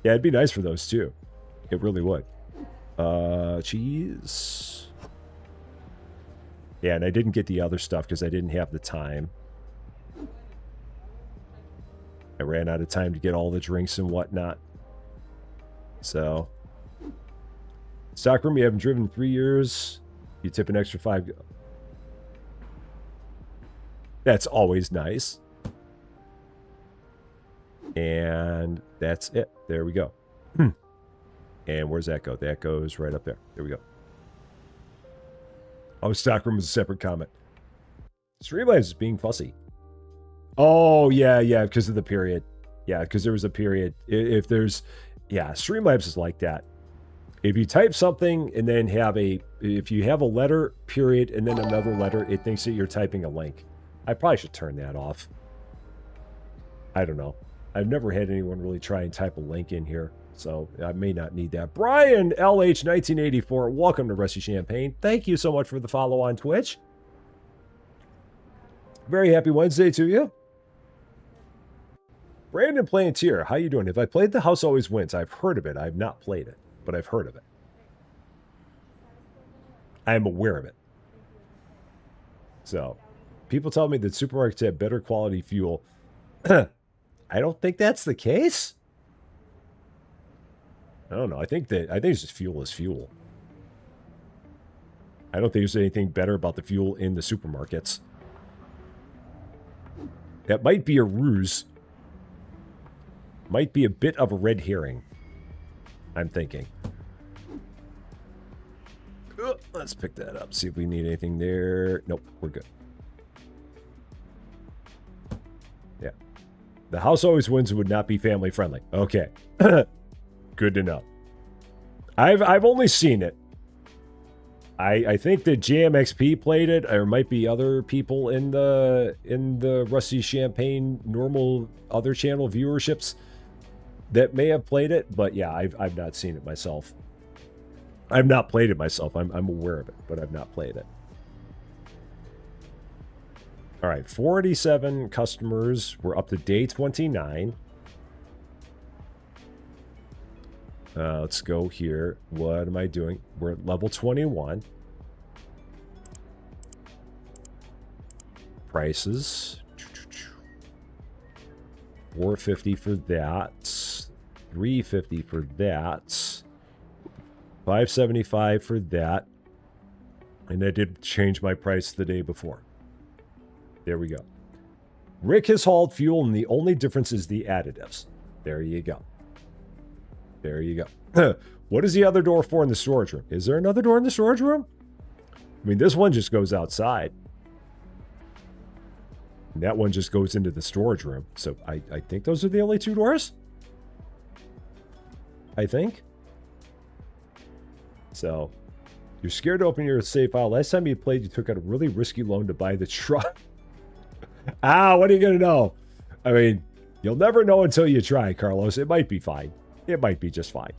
Yeah, it'd be nice for those too. It really would. Cheese. Yeah, and I didn't get the other stuff because I didn't have the time. I ran out of time to get all the drinks and whatnot. So. Stockroom, you haven't driven in 3 years. You tip an extra 5. That's always nice. And that's it. There we go. And where's that go? That goes right up there. There we go. Oh, Stockroom is a separate comment. Streamlabs is being fussy. Oh, yeah, because of the period. Yeah, because there was a period. If there's... Yeah, Streamlabs is like that. If you type something and then have a... If you have a letter, period, and then another letter, it thinks that you're typing a link. I probably should turn that off. I don't know. I've never had anyone really try and type a link in here, so I may not need that. Brian LH1984, welcome to Rusty Champagne. Thank you so much for the follow on Twitch. Very happy Wednesday to you. Brandon Plantier, how you doing? If I played The House Always Wins, I've heard of it. I've not played it, but I've heard of it. I am aware of it. So, people tell me that supermarkets have better quality fuel. I don't think that's the case. I don't know. I think it's just fuel is fuel. I don't think there's anything better about the fuel in the supermarkets. That might be a ruse. Might be a bit of a red herring. I'm thinking. Let's pick that up. See if we need anything there. Nope, we're good. Yeah. The House Always Wins would not be family friendly. Okay. Good to know. I've only seen it. I think that JMXP played it. There might be other people in the Rusty Champagne normal other channel viewerships that may have played it, but yeah, I've not seen it myself. I've not played it myself. I'm aware of it, but I've not played it. All right, 47 customers. We're up to day 29. Let's go here. What am I doing? We're at level 21. Prices. $450 for that. $350 for that. $575 for that. And I did change my price the day before. There we go. Rick has hauled fuel, and the only difference is the additives. There you go. There you go. What is the other door for in the storage room? Is there another door in the storage room? I mean, this one just goes outside. And that one just goes into the storage room. So I think those are the only two doors. I think. So, you're scared to open your save file. Last time you played, you took out a really risky loan to buy the truck. What are you going to know? I mean, you'll never know until you try, Carlos. It might be fine. It might be just fine.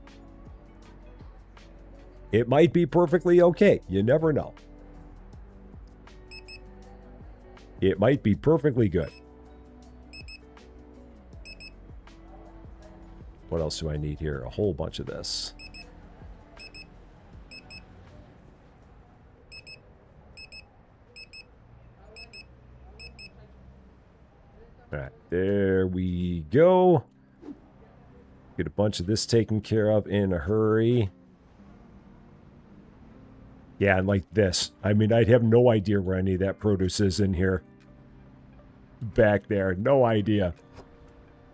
It might be perfectly okay. You never know. It might be perfectly good. What else do I need here? A whole bunch of this. All right, there we go. Get a bunch of this taken care of in a hurry. Yeah, and like this. I mean, I'd have no idea where any of that produce is in here. Back there. No idea.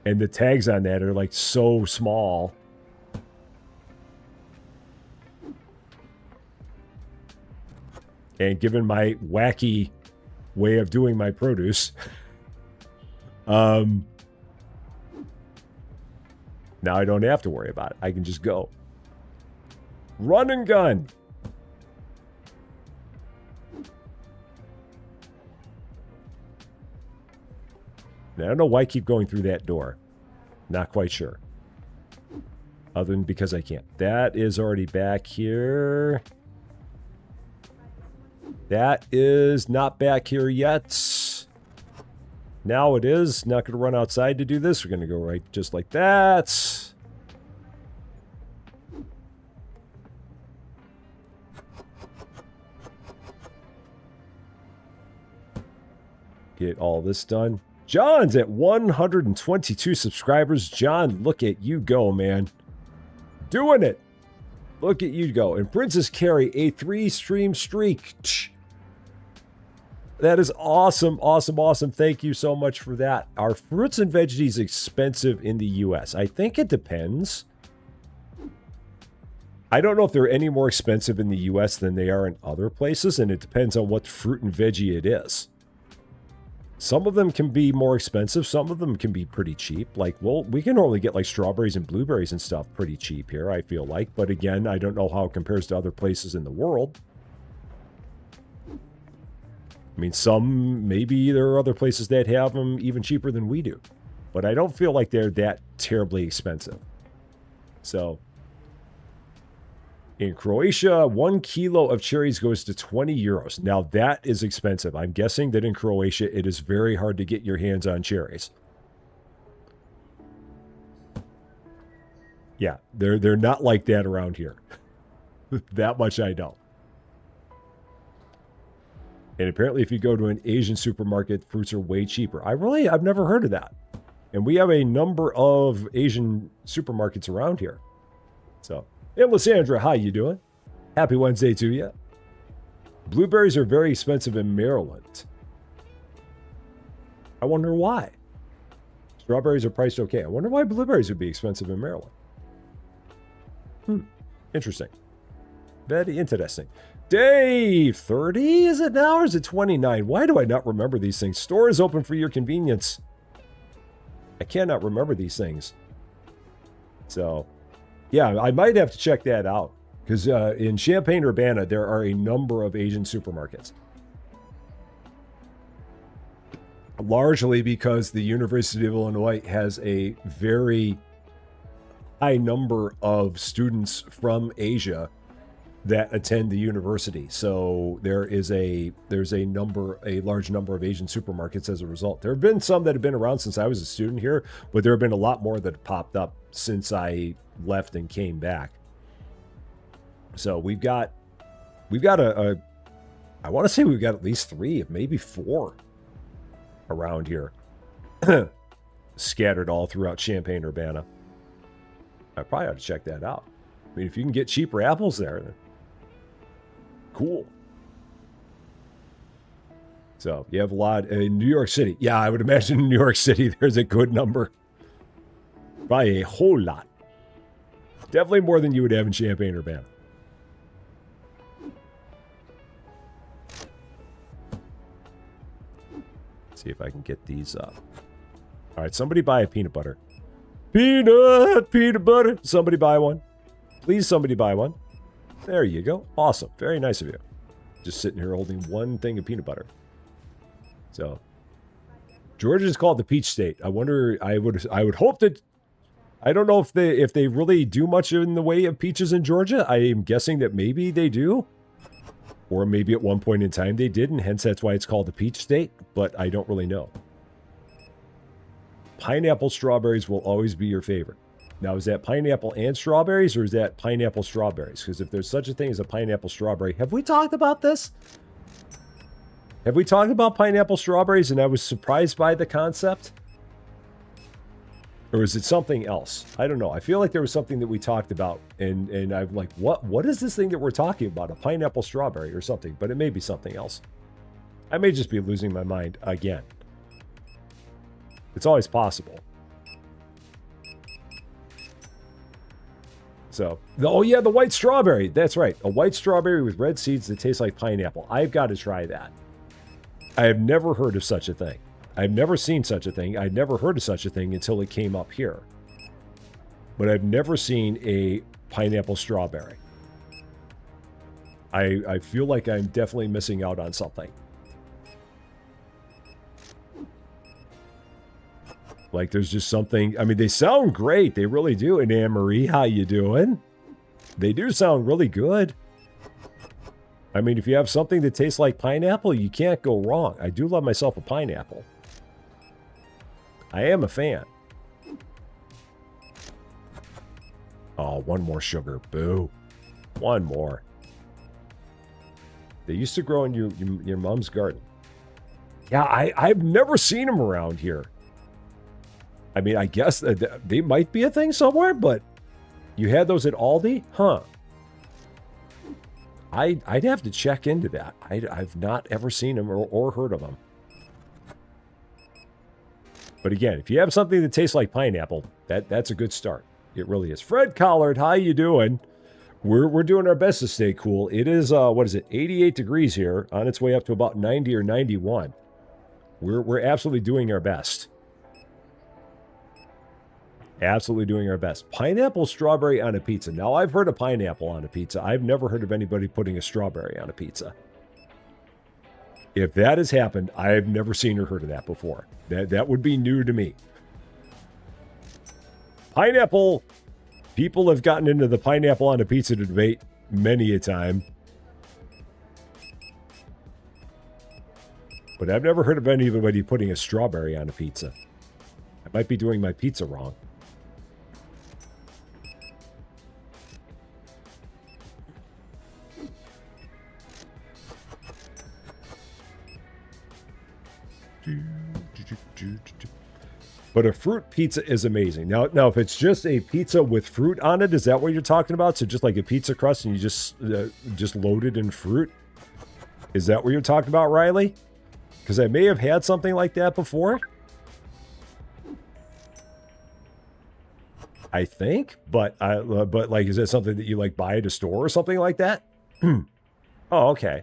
And the tags on that are like so small. And given my wacky way of doing my produce, Now I don't have to worry about it. I can just go. Run and gun. Now, I don't know why I keep going through that door. Not quite sure. Other than because I can't. That is already back here. That is not back here yet. Now it is. Not going to run outside to do this. We're going to go right just like that. Get all this done. John's at 122 subscribers. John, look at you go, man. Doing it. Look at you go. And Princess Carrie, a 3-stream streak. That is awesome, awesome, awesome. Thank you so much for that. Are fruits and veggies expensive in the U.S.? I think it depends. I don't know if they're any more expensive in the U.S. than they are in other places, and it depends on what fruit and veggie it is. Some of them can be more expensive. Some of them can be pretty cheap. Like, well, we can only get like strawberries and blueberries and stuff pretty cheap here, I feel like. But again, I don't know how it compares to other places in the world. I mean, maybe there are other places that have them even cheaper than we do. But I don't feel like they're that terribly expensive. So, in Croatia, 1 kilo of cherries goes to 20 euros. Now, that is expensive. I'm guessing that in Croatia, it is very hard to get your hands on cherries. Yeah, they're not like that around here. That much I know. And apparently, if you go to an Asian supermarket, fruits are way cheaper. I've never heard of that. And we have a number of Asian supermarkets around here. So... Hey, Lysandra, how you doing? Happy Wednesday to you. Blueberries are very expensive in Maryland. I wonder why. Strawberries are priced okay. I wonder why blueberries would be expensive in Maryland. Interesting. Very interesting. Day 30, is it now, or is it 29? Why do I not remember these things? Store is open for your convenience. I cannot remember these things. So... yeah, I might have to check that out. Because in Champaign, Urbana, there are a number of Asian supermarkets. Largely because the University of Illinois has a very high number of students from Asia that attend the university. So there's a large number of Asian supermarkets as a result. There have been some that have been around since I was a student here, but there have been a lot more that have popped up since I left and came back. So we've got I want to say we've got at least 3, maybe 4 around here. Scattered all throughout Champaign, Urbana. I probably ought to check that out. I mean, if you can get cheaper apples there, then cool. So you have a lot in New York City. Yeah, I would imagine in New York City there's a good number. Probably a whole lot. Definitely more than you would have in Champaign, Urbana. See if I can get these up. All right, somebody buy a peanut butter. Peanut butter. Somebody buy one. Please, somebody buy one. There you go. Awesome. Very nice of you. Just sitting here holding one thing of peanut butter. So, Georgia is called the peach state. I wonder. I would hope that. I don't know if they really do much in the way of peaches in Georgia. I am guessing that maybe they do, or maybe at one point in time they did, and hence that's why it's called the peach state. But I don't really know. Pineapple strawberries will always be your favorite. Now, is that pineapple and strawberries, or is that pineapple strawberries? Because if there's such a thing as a pineapple strawberry, have we talked about this? Have we talked about pineapple strawberries and I was surprised by the concept? Or is it something else? I don't know. I feel like there was something that we talked about, and I'm like, what is this thing that we're talking about? A pineapple strawberry or something, but it may be something else. I may just be losing my mind again. It's always possible. So, oh yeah, the white strawberry. That's right. A white strawberry with red seeds that tastes like pineapple. I've got to try that. I have never heard of such a thing. I've never seen such a thing. I'd never heard of such a thing until it came up here. but I've never seen a pineapple strawberry. I feel like I'm definitely missing out on something. Like there's just something. I mean, they sound great. They really do. And Anne-Marie, how you doing? They do sound really good. I mean, if you have something that tastes like pineapple, you can't go wrong. I do love myself a pineapple. I am a fan. Oh, one more sugar. Boo. One more. They used to grow in your mom's garden. Yeah, I've never seen them around here. I mean, I guess they might be a thing somewhere, but you had those at Aldi? Huh. I'd have to check into that. I've not ever seen them or heard of them. But again, if you have something that tastes like pineapple, that's a good start. It really is. Fred Collard, how you doing? We're doing our best to stay cool. It is, what is it, 88 degrees here, on its way up to about 90 or 91. We're absolutely doing our best. Absolutely doing our best. Pineapple strawberry on a pizza. Now, I've heard of pineapple on a pizza. I've never heard of anybody putting a strawberry on a pizza. If that has happened, I've never seen or heard of that before. That would be new to me. Pineapple. People have gotten into the pineapple on a pizza debate many a time. But I've never heard of anybody putting a strawberry on a pizza. I might be doing my pizza wrong. But a fruit pizza is amazing. Now, if it's just a pizza with fruit on it, is that what you're talking about? So just like a pizza crust and you just load it in fruit? Is that what you're talking about, Riley? Because I may have had something like that before. I think, but like, is that something that you like buy at a store or something like that? Oh, okay.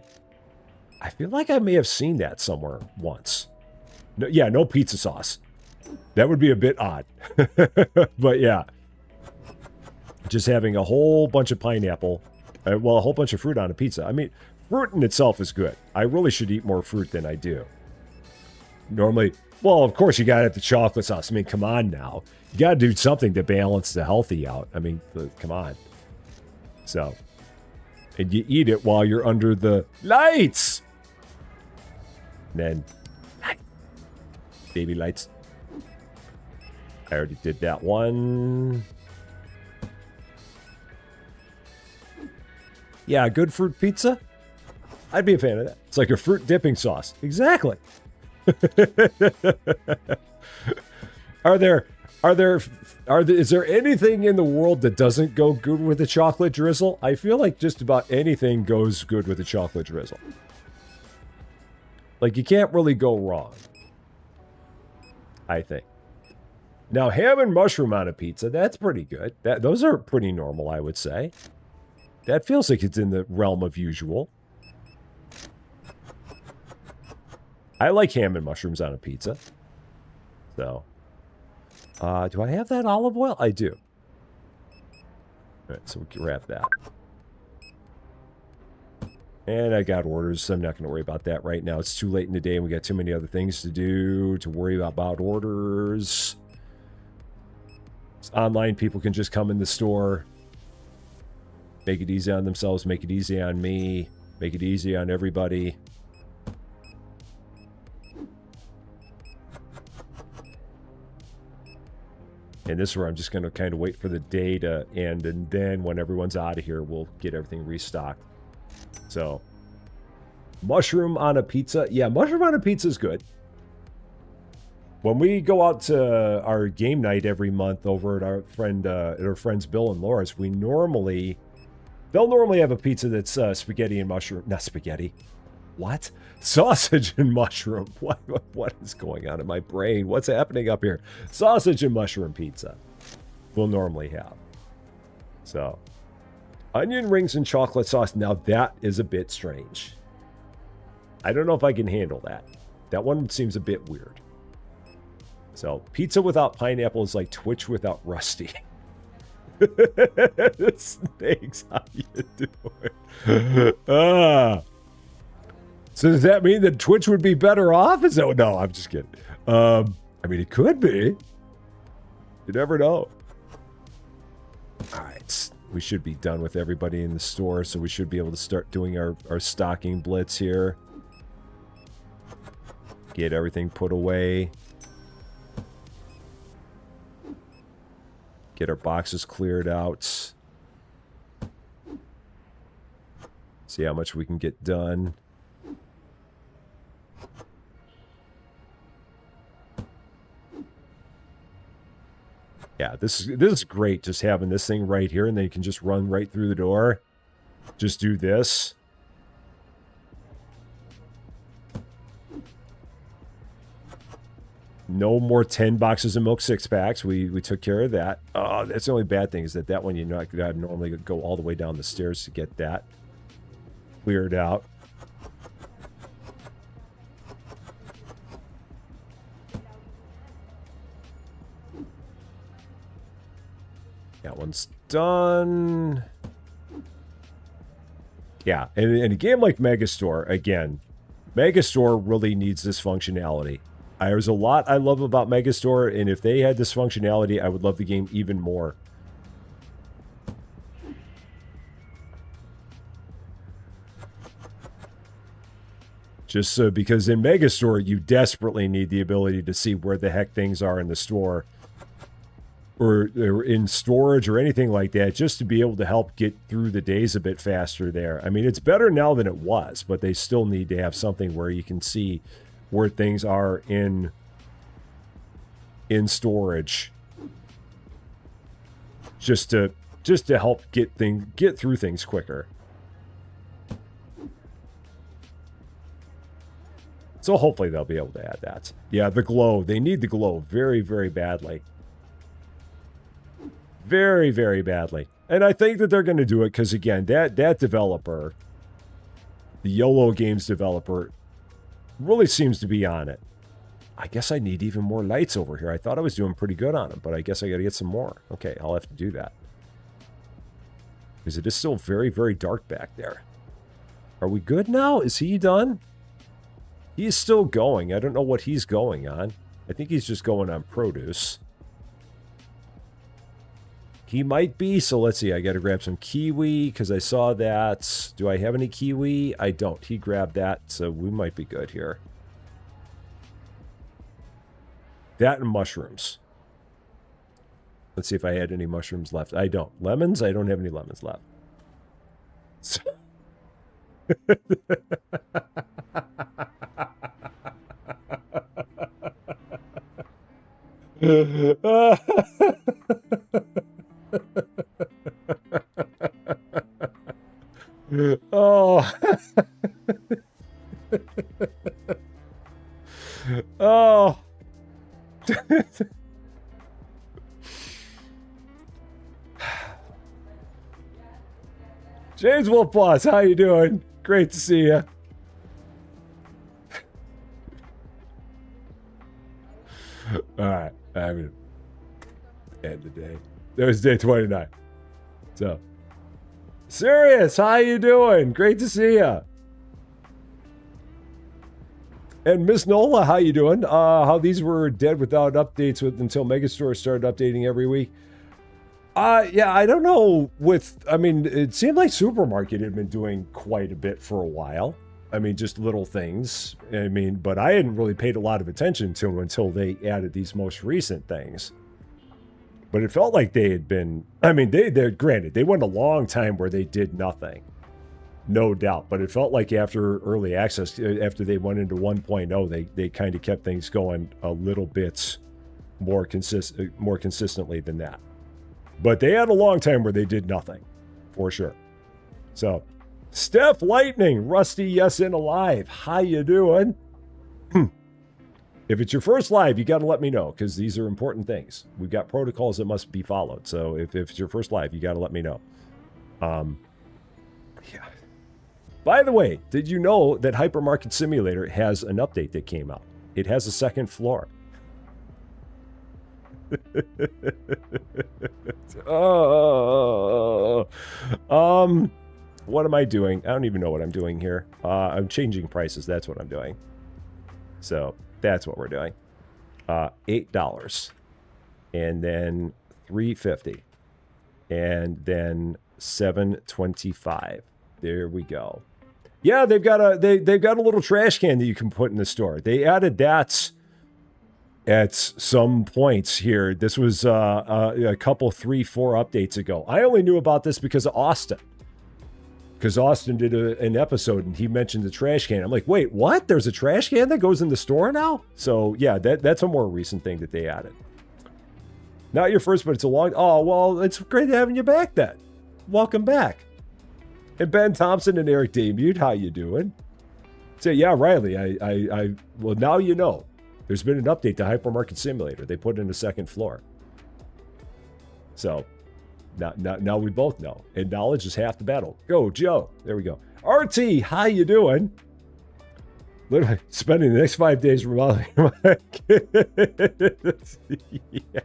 I feel like I may have seen that somewhere once. No, yeah, no pizza sauce. That would be a bit odd. But yeah. Just having a whole bunch of pineapple. Well, a whole bunch of fruit on a pizza. I mean, fruit in itself is good. I really should eat more fruit than I do. Normally, well, of course, you got to have the chocolate sauce. I mean, come on now. You got to do something to balance the healthy out. I mean, come on. So, and you eat it while you're under the lights. And then, baby lights. I already did that one. Yeah, good fruit pizza. I'd be a fan of that. It's like a fruit dipping sauce. Exactly. Is there anything in the world that doesn't go good with a chocolate drizzle? I feel like just about anything goes good with a chocolate drizzle. Like, you can't really go wrong, I think. Now, ham and mushroom on a pizza, that's pretty good. Those are pretty normal, I would say. That feels like it's in the realm of usual. I like ham and mushrooms on a pizza. So, do I have that olive oil? I do. All right, so we can wrap that. And I got orders, so I'm not going to worry about that right now. It's too late in the day, and we got too many other things to do to worry about orders. Online people can just come in the store, make it easy on themselves, make it easy on me, make it easy on everybody. And this is where I'm just going to kind of wait for the day to end, and then when everyone's out of here, we'll get everything restocked. So, mushroom on a pizza. Yeah, mushroom on a pizza is good. When we go out to our game night every month over at our friends Bill and Laura's, they'll normally have a pizza that's spaghetti and mushroom. Not spaghetti. What? Sausage and mushroom. What is going on in my brain? What's happening up here? Sausage and mushroom pizza. We'll normally have. So, onion rings and chocolate sauce. Now that is a bit strange. I don't know if I can handle that. That one seems a bit weird. So, pizza without pineapple is like Twitch without Rusty. Snakes, how you doing? So does that mean that Twitch would be better off? No, I'm just kidding. I mean, it could be. You never know. All right, we should be done with everybody in the store, so we should be able to start doing our stocking blitz here. Get everything put away. Get our boxes cleared out. See how much we can get done. Yeah, this is great, just having this thing right here, and then you can just run right through the door. Just do this. No more 10 boxes of milk 6-packs. We took care of that. Oh, that's the only bad thing is that one you know I could normally go all the way down the stairs to get that cleared out. That one's done. Yeah, and in a game like Megastore, again, Megastore really needs this functionality. There's a lot I love about Megastore, and if they had this functionality, I would love the game even more. Just so, because in Megastore, you desperately need the ability to see where the heck things are in the store. Or in storage or anything like that, just to be able to help get through the days a bit faster there. I mean, it's better now than it was, but they still need to have something where you can see where things are in storage. Just to help get through things quicker. So hopefully they'll be able to add that. Yeah, the glow. They need the glow very, very badly. Very, very badly. And I think that they're going to do it because, again, that developer, the YOLO Games developer, really seems to be on it. I guess I need even more lights over here. I thought I was doing pretty good on them, but I guess I got to get some more. Okay, I'll have to do that. Because it is still very, very dark back there. Are we good now? Is he done? He's still going. I don't know what he's going on. I think he's just going on produce. He might be, so let's see. I got to grab some kiwi because I saw that. Do I have any kiwi? I don't. He grabbed that, so we might be good here. That and mushrooms. Let's see if I had any mushrooms left. I don't. Lemons? I don't have any lemons left. Oh. Oh. James Wolf Boss, how you doing? Great to see you. All right, I'm gonna end the day. That was day 29. So, Sirius, how you doing? Great to see you. And Miss Nola, how you doing? How these were dead without updates until Megastore started updating every week. Yeah, I don't know. I mean, it seemed like Supermarket had been doing quite a bit for a while. I mean, just little things. I mean, but I hadn't really paid a lot of attention to them until they added these most recent things. But it felt like they had been, I mean, they're granted, they went a long time where they did nothing. No doubt. But it felt like after early access, after they went into 1.0, they kind of kept things going a little bit more consistently than that. But they had a long time where they did nothing, for sure. So, Steph Lightning, Rusty, yes and alive. How you doing? If it's your first live, you got to let me know, because these are important things. We've got protocols that must be followed. So if it's your first live, you got to let me know. Yeah. By the way, did you know that Hypermarket Simulator has an update that came out? It has a second floor. What am I doing? I don't even know what I'm doing here. I'm changing prices. That's what I'm doing. So that's what we're doing. $8, and then $3.50, and then $7.25. There we go. Yeah, they've got a little trash can that you can put in the store. They added that at some points here. This was a couple, 3, 4 updates ago. I only knew about this because of Austin. Because Austin did an episode and he mentioned the trash can. I'm like, wait, what? There's a trash can that goes in the store now? So yeah, that's a more recent thing that they added. Not your first, but it's a long... Oh, well, it's great having you back then. Welcome back. And Ben Thompson and Eric Damute, how you doing? So yeah, Riley, well, now you know. There's been an update to Hypermarket Simulator. They put in a second floor. So... Now we both know. And knowledge is half the battle. Go, Joe. There we go. RT, how you doing? Literally spending the next 5 days remodeling my kids. Yeah.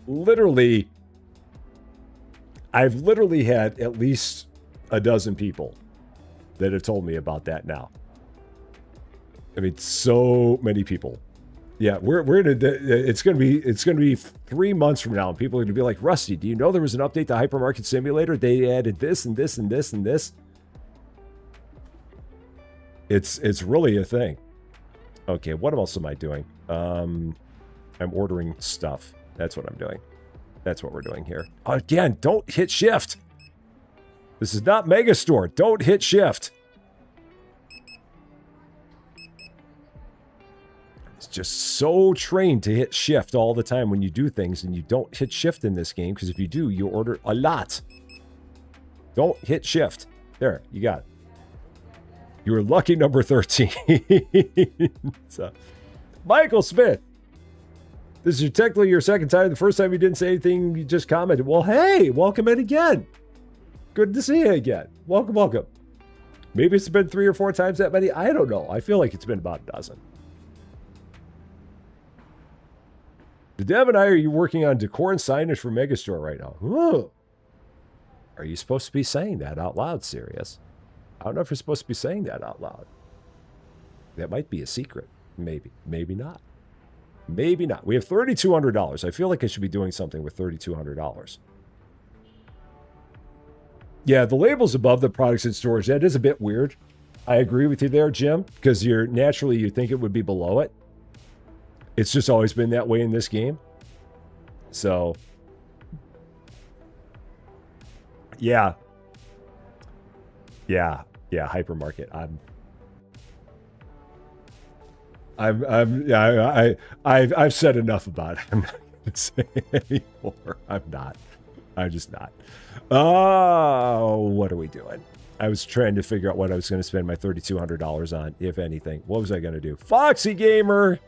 Literally, I've literally had at least a dozen people that have told me about that now. I mean, so many people. Yeah, we're gonna. It's gonna be 3 months from now, and people are gonna be like, Rusty, do you know there was an update to Hypermarket Simulator? They added this and this and this and this. It's really a thing. Okay, what else am I doing? I'm ordering stuff. That's what I'm doing. That's what we're doing here. Again, don't hit shift. This is not Megastore. Don't hit shift. Just so trained to hit shift all the time when you do things, and you don't hit shift in this game, because if you do, you order a lot. Don't hit shift. There, you got it. You were lucky number 13. So, Michael Smith. This is technically your second time. The first time you didn't say anything, you just commented. Well, hey, welcome in again. Good to see you again. Welcome, welcome. Maybe it's been 3 or 4 times that many. I don't know. I feel like it's been about a dozen. Dev and I, are you working on decor and signage for Megastore right now? Ooh. Are you supposed to be saying that out loud, Sirius? I don't know if you're supposed to be saying that out loud. That might be a secret. Maybe. Maybe not. Maybe not. We have $3,200. I feel like I should be doing something with $3,200. Yeah, the labels above the products in storage, that is a bit weird. I agree with you there, Jim, because you think it would be below it. It's just always been that way in this game. So, yeah. Yeah, hypermarket. I've said enough about it. I'm not going to say anymore. I'm just not. Oh, what are we doing? I was trying to figure out what I was going to spend my $3,200 on, if anything. What was I going to do? Foxy Gamer!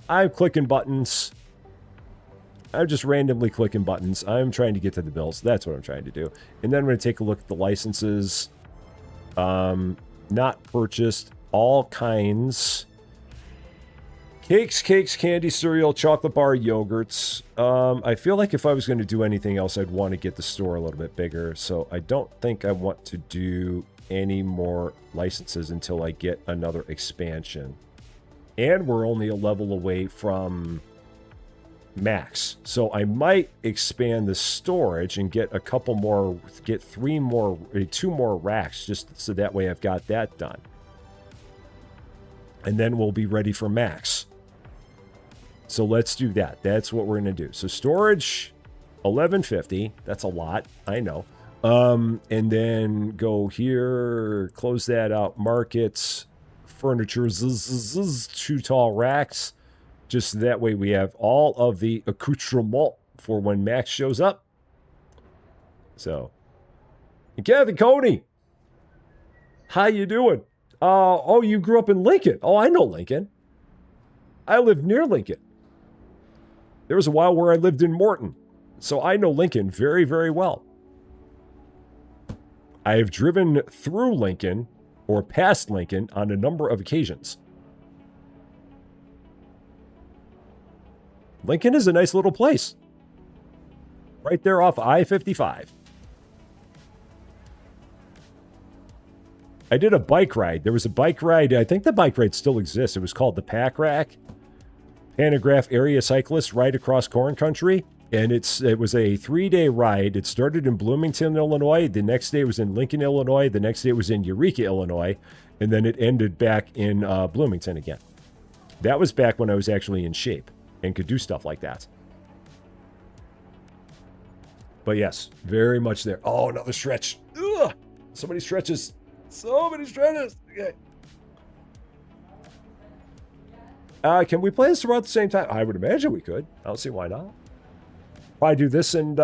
I'm clicking buttons. I'm just randomly clicking buttons. I'm trying to get to the bills. That's what I'm trying to do. And then I'm going to take a look at the licenses. Not purchased. All kinds. Cakes, candy, cereal, chocolate bar, yogurts. I feel like if I was going to do anything else, I'd want to get the store a little bit bigger. So I don't think I want to do any more licenses until I get another expansion. And we're only a level away from max. So I might expand the storage and get a couple more, get 2 more racks, just so that way I've got that done. And then we'll be ready for max. So let's do that. That's what we're going to do. So storage, $1,150. That's a lot. I know. And then go here, close that out. Markets. Furniture, 2 tall racks. Just that way we have all of the accoutrement for when Max shows up. So, and Kathy Coney, how you doing? Oh, you grew up in Lincoln. Oh, I know Lincoln. I lived near Lincoln. There was a while where I lived in Morton. So I know Lincoln very, very well. I have driven through Lincoln or past Lincoln on a number of occasions. Lincoln is a nice little place. Right there off I-55. I did a bike ride. There was a bike ride. I think the bike ride still exists. It was called the Pack Rack. Pantograph Area Cyclist Ride Across Corn Country. And it was a 3-day ride. It started in Bloomington, Illinois. The next day was in Lincoln, Illinois. The next day was in Eureka, Illinois. And then it ended back in Bloomington again. That was back when I was actually in shape and could do stuff like that. But yes, very much there. Oh, another stretch. Ugh! So many stretches. So many stretches. Okay. Can we play this around at the same time? I would imagine we could. I don't see why not. Probably do this and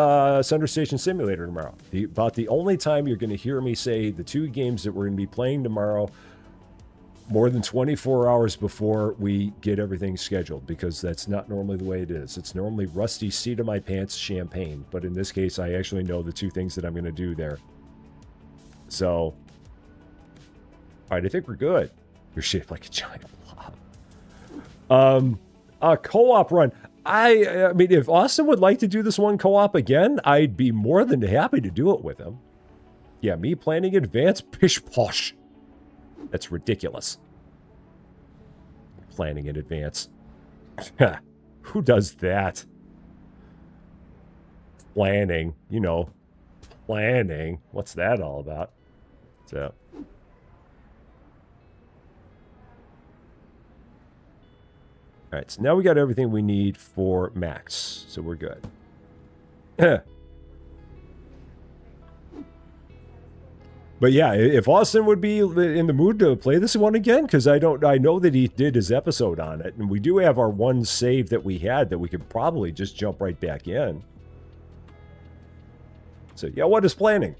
Center Station Simulator tomorrow. About the only time you're going to hear me say the two games that we're going to be playing tomorrow more than 24 hours before we get everything scheduled, because that's not normally the way it is. It's normally Rusty Seat of My Pants Champaign, but in this case, I actually know the two things that I'm going to do there. So, all right, I think we're good. You're shaped like a giant blob. A co-op run. I mean, if Austin would like to do this one co-op again, I'd be more than happy to do it with him. Yeah, me planning advanced pish posh. That's ridiculous. Planning in advance. Who does that? Planning, you know, planning. What's that all about? So. All right, so now we got everything we need for Max, so we're good. But yeah, if Austin would be in the mood to play this one again, because I know that he did his episode on it, and we do have our one save that we had that we could probably just jump right back in. So yeah, what is planning?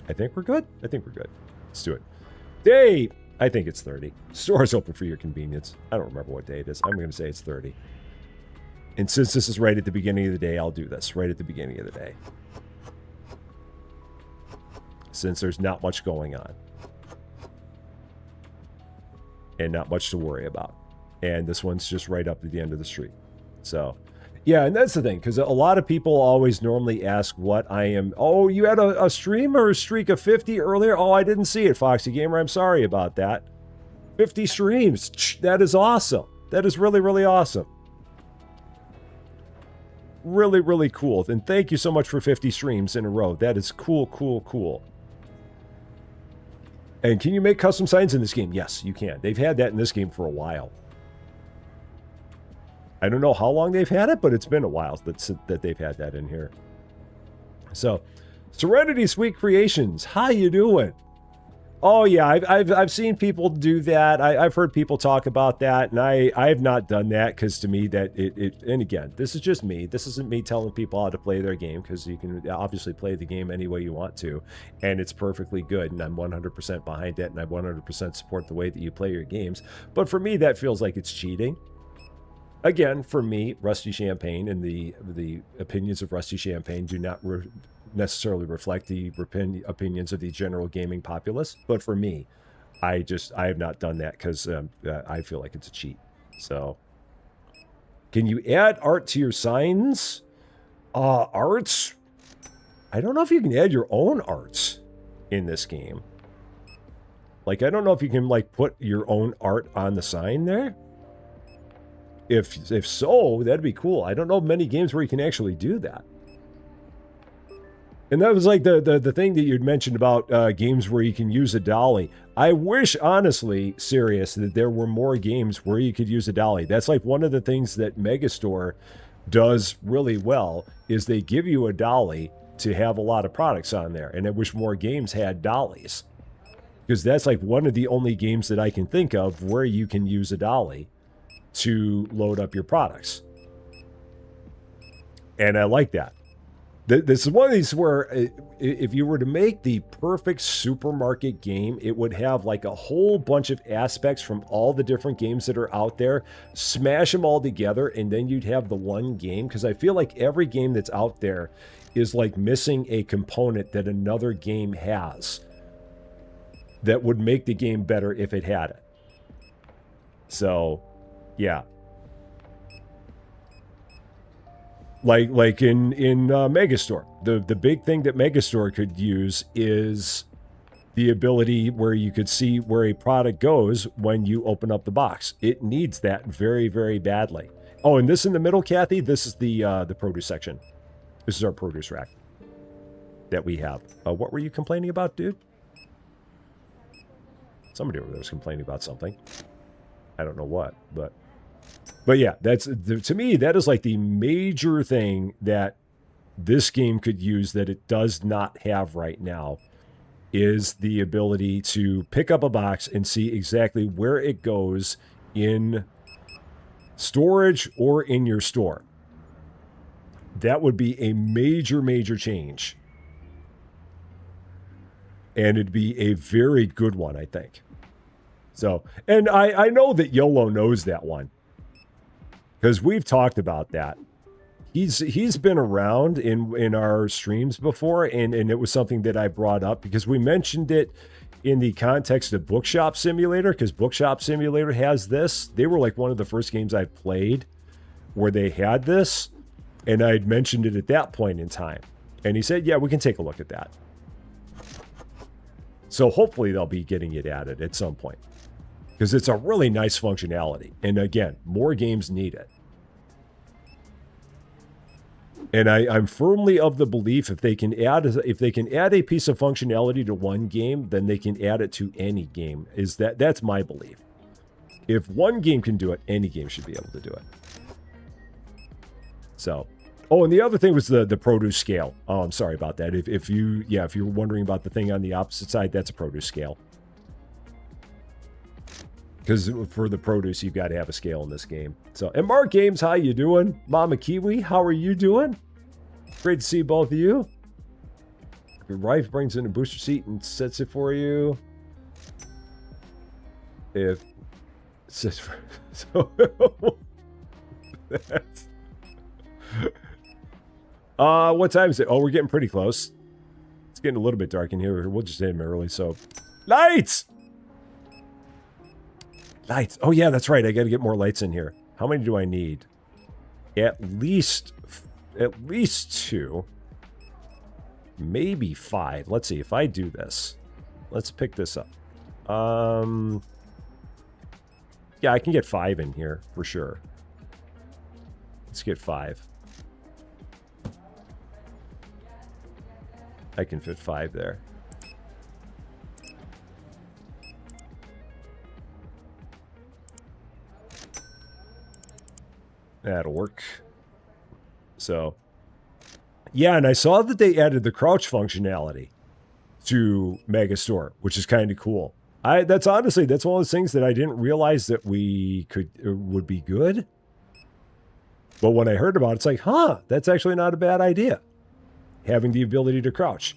I think we're good. I think we're good. Let's do it. Day, I think it's 30. Store's open for your convenience. I don't remember what day it is. I'm going to say it's 30. And since this is right at the beginning of the day, I'll do this right at the beginning of the day. Since there's not much going on. And not much to worry about. And this one's just right up at the end of the street. So, yeah, and that's the thing, because a lot of people always normally ask what I am. Oh, you had a stream or a streak of 50 earlier? Oh, I didn't see it, Foxy Gamer. I'm sorry about that. 50 streams. That is awesome. That is really, really awesome. Really, really cool. And thank you so much for 50 streams in a row. That is cool, cool, cool. And can you make custom signs in this game? Yes, you can. They've had that in this game for a while. I don't know how long they've had it, but it's been a while that they've had that in here. So, Serenity Sweet Creations, how you doing? Oh yeah, I've seen people do that. I've heard people talk about that, and I've not done that, because to me that and again, this is just me. This isn't me telling people how to play their game, because you can obviously play the game any way you want to, and it's perfectly good, and I'm 100% behind it, and I 100% support the way that you play your games. But for me, that feels like it's cheating. Again, for me, Rusty Champaign and the opinions of Rusty Champaign do not necessarily reflect the opinions of the general gaming populace. But for me, I have not done that, because I feel like it's a cheat. So, can you add art to your signs? Arts? I don't know if you can add your own arts in this game. Like, I don't know if you can, like, put your own art on the sign there. If so, that'd be cool. I don't know many games where you can actually do that. And that was like the thing that you'd mentioned about games where you can use a dolly. I wish, honestly, serious, that there were more games where you could use a dolly. That's like one of the things that Megastore does really well, is they give you a dolly to have a lot of products on there. And I wish more games had dollies. Because that's like one of the only games that I can think of where you can use a dolly to load up your products. And I like that. This is one of these where if you were to make the perfect supermarket game, it would have like a whole bunch of aspects from all the different games that are out there, smash them all together, and then you'd have the one game. Because I feel like every game that's out there is like missing a component that another game has that would make the game better if it had it. So, yeah. Like in Megastore. The big thing that Megastore could use is the ability where you could see where a product goes when you open up the box. It needs that very, very badly. Oh, and this in the middle, Kathy, this is the produce section. This is our produce rack that we have. What were you complaining about, dude? Somebody over there was complaining about something. I don't know what, but yeah, that's, to me, that is like the major thing that this game could use that it does not have right now, is the ability to pick up a box and see exactly where it goes in storage or in your store. That would be a major, major change. And it'd be a very good one, I think. So, and I know that YOLO knows that one, because we've talked about that. He's been around in our streams before, and it was something that I brought up because we mentioned it in the context of Bookshop Simulator, because Bookshop Simulator has this. They were like one of the first games I played where they had this, and I'd mentioned it at that point in time. And he said, yeah, we can take a look at that. So hopefully they'll be getting it added at some point, because it's a really nice functionality. And again, more games need it. And I'm firmly of the belief if they can add a piece of functionality to one game, then they can add it to any game. That's my belief. If one game can do it, any game should be able to do it. So, oh, and the other thing was the produce scale. Oh, I'm sorry about that. If you're wondering about the thing on the opposite side, that's a produce scale. Because for the produce, you've got to have a scale in this game. So, and Mark Games, how you doing? Mama Kiwi, how are you doing? Great to see both of you. Your wife brings in a booster seat and sets it for you. If so, that's what time is it? Oh, we're getting pretty close. It's getting a little bit dark in here. We'll just end early. So, lights. Lights. Oh, yeah, that's right. I got to get more lights in here. How many do I need? At least 2. Maybe 5. Let's see. If I do this, let's pick this up. Yeah, I can get 5 in here for sure. Let's get 5. I can fit 5 there. That'll work. So, yeah, and I saw that they added the crouch functionality to Megastore, which is kind of cool. That's one of those things that I didn't realize that would be good. But when I heard about it, it's like, huh, that's actually not a bad idea. Having the ability to crouch.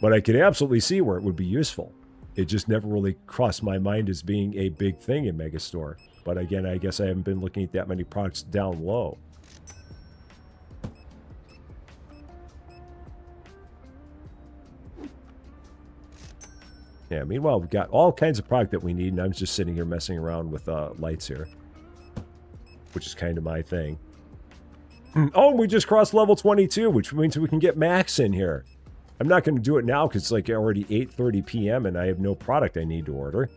But I could absolutely see where it would be useful. It just never really crossed my mind as being a big thing in Megastore. But again, I guess I haven't been looking at that many products down low. Yeah, meanwhile, we've got all kinds of product that we need, and I'm just sitting here messing around with lights here. Which is kind of my thing. Oh, we just crossed level 22, which means we can get Max in here. I'm not going to do it now because it's like already 8:30 p.m. and I have no product I need to order.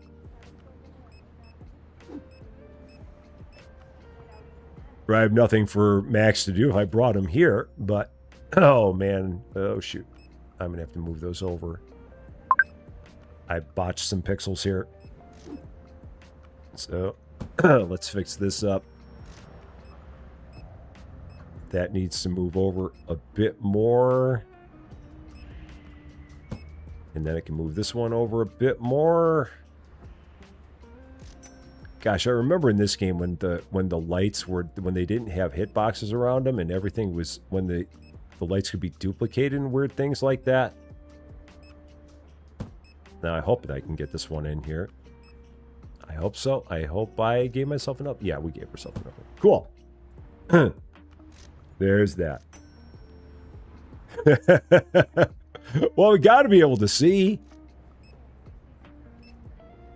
I have nothing for Max to do if I brought him here, but... Oh, man. Oh, shoot. I'm going to have to move those over. I botched some pixels here. So, let's fix this up. That needs to move over a bit more. And then I can move this one over a bit more. Gosh, I remember in this game when the lights were, when they didn't have hitboxes around them and everything was, when the lights could be duplicated and weird things like that. Now I hope that I can get this one in here. I hope so. I hope I gave myself enough. Yeah, we gave ourselves enough. Cool. There's that. Well, we got to be able to see.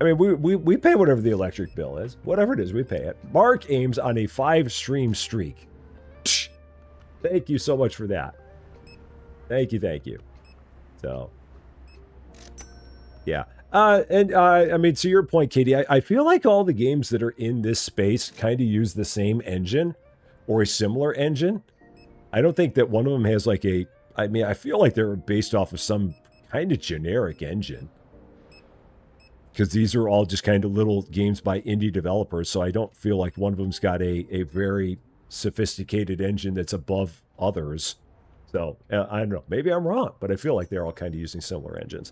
I mean, we pay whatever the electric bill is. Whatever it is, we pay it. Mark aims on a 5-stream streak. Psh, thank you so much for that. Thank you, thank you. So, yeah. I mean, to your point, Katie, I feel like all the games that are in this space kind of use the same engine or a similar engine. I don't think that one of them has like a... I mean, I feel like they're based off of some kind of generic engine. Because these are all just kind of little games by indie developers, so I don't feel like one of them's got a very sophisticated engine that's above others. So, I don't know. Maybe I'm wrong, but I feel like they're all kind of using similar engines.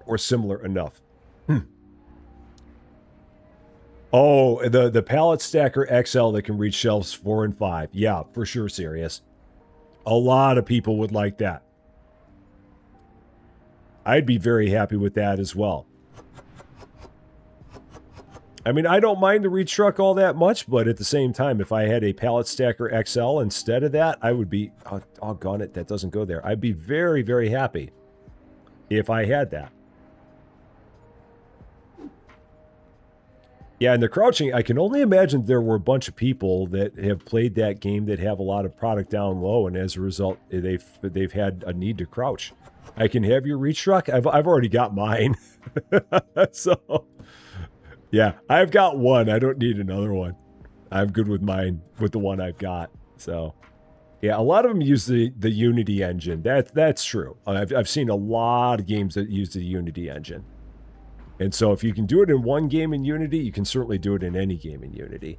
Or similar enough. Oh, the Pallet Stacker XL that can reach shelves 4 and 5. Yeah, for sure, serious. A lot of people would like that. I'd be very happy with that as well. I mean, I don't mind the reach truck all that much, but at the same time, if I had a Pallet Stacker XL instead of that, I would be... Oh, doggone it, that doesn't go there. I'd be very, very happy if I had that. Yeah, and the crouching, I can only imagine there were a bunch of people that have played that game that have a lot of product down low, and as a result, they've had a need to crouch. I can have your reach truck. I've already got mine. So, yeah, I've got one. I don't need another one. I'm good with mine, with the one I've got. So, yeah, a lot of them use the Unity engine. That's true. I've seen a lot of games that use the Unity engine. And so if you can do it in one game in Unity, you can certainly do it in any game in Unity.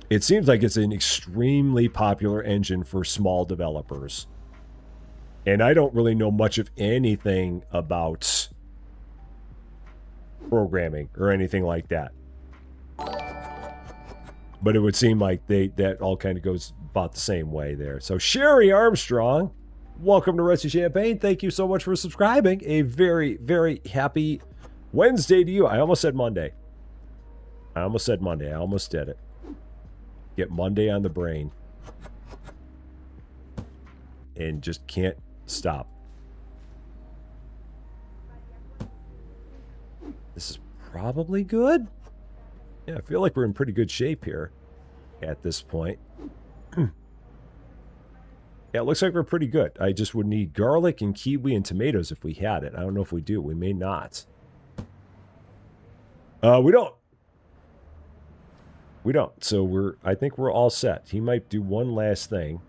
It seems like it's an extremely popular engine for small developers. And I don't really know much of anything about programming or anything like that. But it would seem like that all kind of goes about the same way there. So Sherry Armstrong, welcome to Rusty Champagne. Thank you so much for subscribing. A very, very happy Wednesday to you. I almost said Monday. I almost did it. Get Monday on the brain. And just can't stop. This is probably good. Yeah, I feel like we're in pretty good shape here at this point. Yeah, it looks like we're pretty good. I just would need garlic and kiwi and tomatoes if we had it. I don't know if we do. We may not. We don't. We don't. So I think we're all set. He might do one last thing.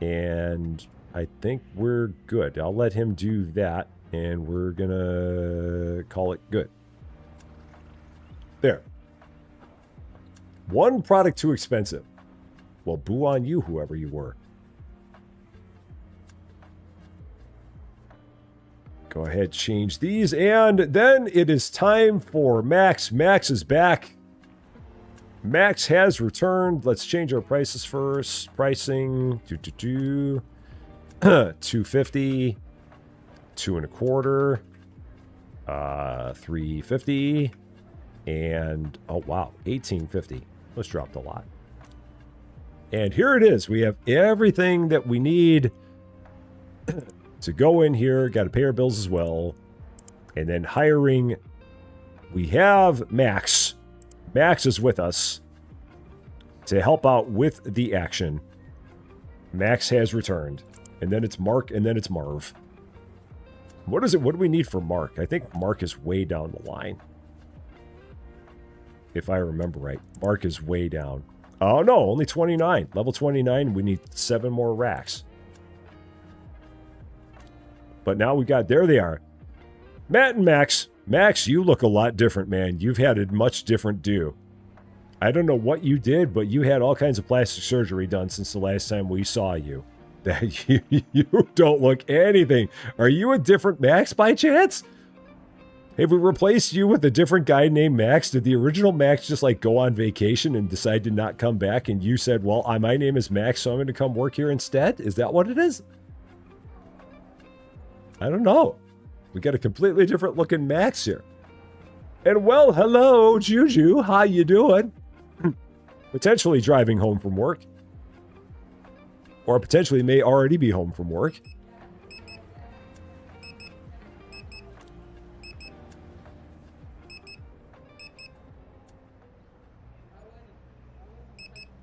And I think we're good. I'll let him do that. And we're going to call it good. There. One product too expensive. Well, boo on you, whoever you were. Go ahead, change these. And then it is time for Max. Max is back. Max has returned. Let's change our prices first. Pricing. 250. 2 1/4. 350. And, oh, wow, 1850. Let's drop a lot. And here it is. We have everything that we need to go in here. Got to pay our bills as well. And then hiring. We have Max. Max is with us to help out with the action. Max has returned. And then it's Mark, and then it's Marv. What is it? What do we need for Mark? I think Mark is way down the line. If I remember right. Mark is way down. Oh, no, only 29. Level 29, we need 7 more racks. But now we got, there they are. Matt and Max. Max, you look a lot different, man. You've had a much different do. I don't know what you did, but you had all kinds of plastic surgery done since the last time we saw you. That you don't look anything. Are you a different Max by chance? Have we replaced you with a different guy named Max? Did the original Max just like go on vacation and decide to not come back and you said, well, my name is Max, so I'm going to come work here instead? Is that what it is? I don't know. We got a completely different looking Max here. And well, hello, Juju. How you doing? Potentially driving home from work. Or potentially may already be home from work.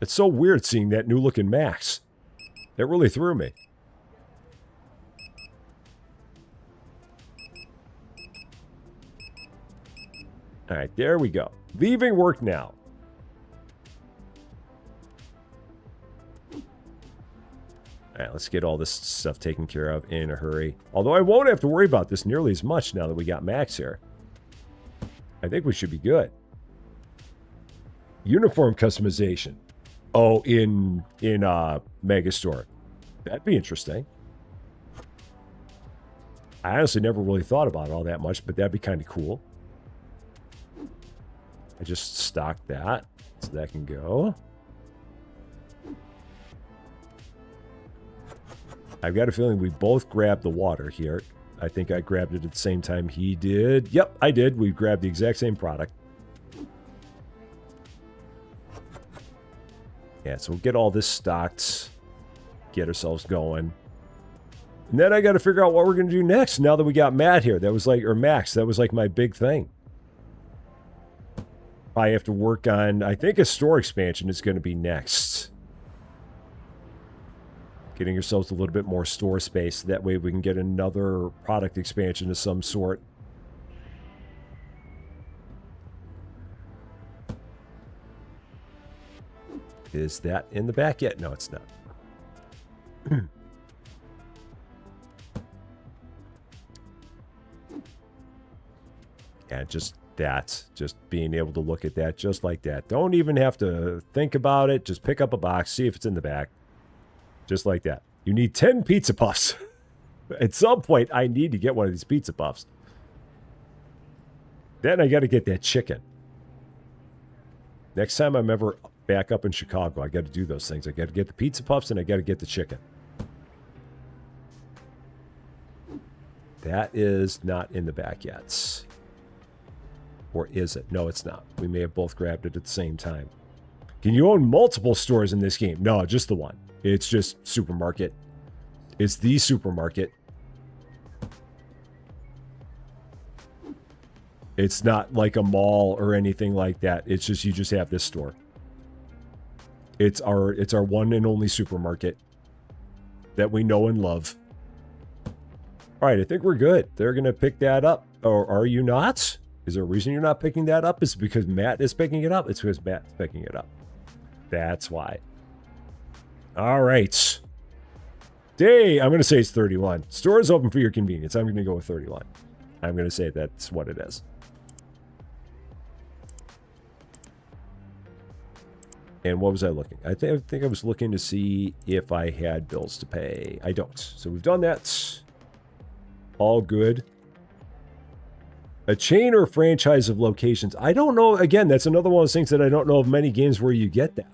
It's so weird seeing that new looking Max. That really threw me. All right, there we go. Leaving work now. All right, let's get all this stuff taken care of in a hurry. Although I won't have to worry about this nearly as much now that we got Max here. I think we should be good. Uniform customization. Oh, in Megastore. That'd be interesting. I honestly never really thought about it all that much, but that'd be kind of cool. I just stocked that, so that can go. I've got a feeling we both grabbed the water here. I think I grabbed it at the same time he did. Yep, I did. We grabbed the exact same product. Yeah, so we'll get all this stocked. Get ourselves going. And then I got to figure out what we're going to do next now that we got Matt here. That was like, or Max, that was like my big thing. I have to work on, I think a store expansion is going to be next. Getting ourselves a little bit more store space. That way we can get another product expansion of some sort. Is that in the back yet? No, it's not. Yeah, just that. Just being able to look at that just like that. Don't even have to think about it. Just pick up a box, see if it's in the back. Just like that. You need 10 pizza puffs. At some point, I need to get one of these pizza puffs. Then I got to get that chicken. Next time I'm ever back up in Chicago, I got to do those things. I got to get the pizza puffs and I got to get the chicken. That is not in the back yet. Or is it? No, it's not. We may have both grabbed it at the same time. Can you own multiple stores in this game? No, just the one. It's just supermarket. It's the supermarket. It's not like a mall or anything like that. It's just, you just have this store. It's our one and only supermarket that we know and love. All right, I think we're good. They're going to pick that up. Or are you not? Is there a reason you're not picking that up? Is it because Matt is picking it up? It's because Matt's picking it up. That's why. All right. Day, I'm going to say it's 31. Store is open for your convenience. I'm going to go with 31. I'm going to say that's what it is. And what was I looking? I think I was looking to see if I had bills to pay. I don't. So we've done that. All good. A chain or franchise of locations. I don't know. Again, that's another one of those things that I don't know of many games where you get that.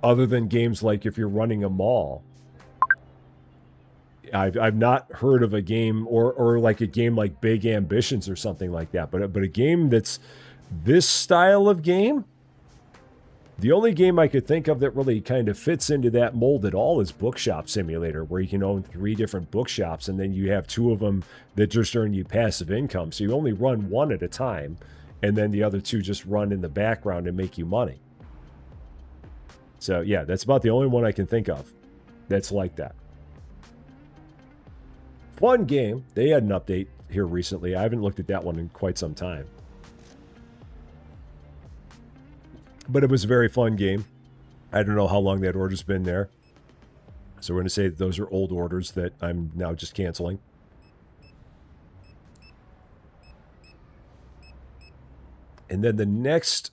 Other than games like if you're running a mall. I've not heard of a game or like a game like Big Ambitions or something like that. But a game that's this style of game, the only game I could think of that really kind of fits into that mold at all is Bookshop Simulator, where you can own 3 different bookshops and then you have 2 of them that just earn you passive income. So you only run 1 at a time, and then the other 2 just run in the background and make you money. So yeah, that's about the only one I can think of that's like that. Fun game. They had an update here recently. I haven't looked at that one in quite some time. But it was a very fun game. I don't know how long that order's been there. So we're going to say that those are old orders that I'm now just canceling. And then the next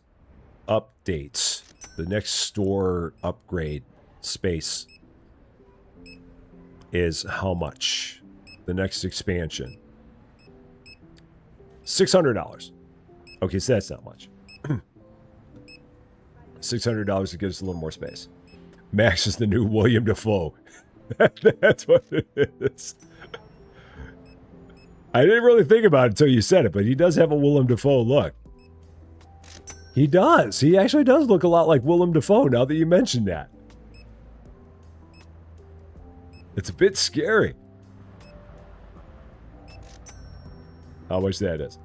updates, the next store upgrade space is how much? The next expansion. $600. Okay, so that's not much. $600 to get us a little more space. Max is the new William Dafoe. That's what it is. I didn't really think about it until you said it, but he does have a Willem Dafoe look. He does. He actually does look a lot like Willem Dafoe now that you mentioned that. It's a bit scary. How much that is.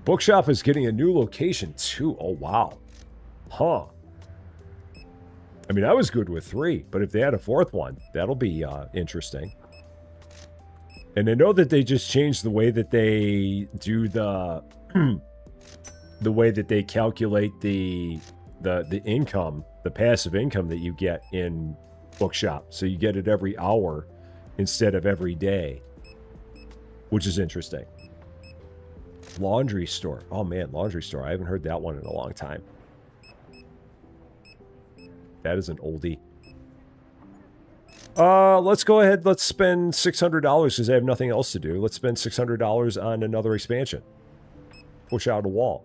Bookshop is getting a new location too. Oh, wow. Huh. I mean, I was good with 3, but if they had a 4th one, that'll be interesting. And I know that they just changed the way that they do the the way that they calculate the income, the passive income that you get in Bookshop. So you get it every hour instead of every day, which is interesting. Laundry store. Oh man, laundry store. I haven't heard that one in a long time. That is an oldie. Let's go ahead. Let's spend $600 because I have nothing else to do. Let's spend $600 on another expansion. Push out a wall.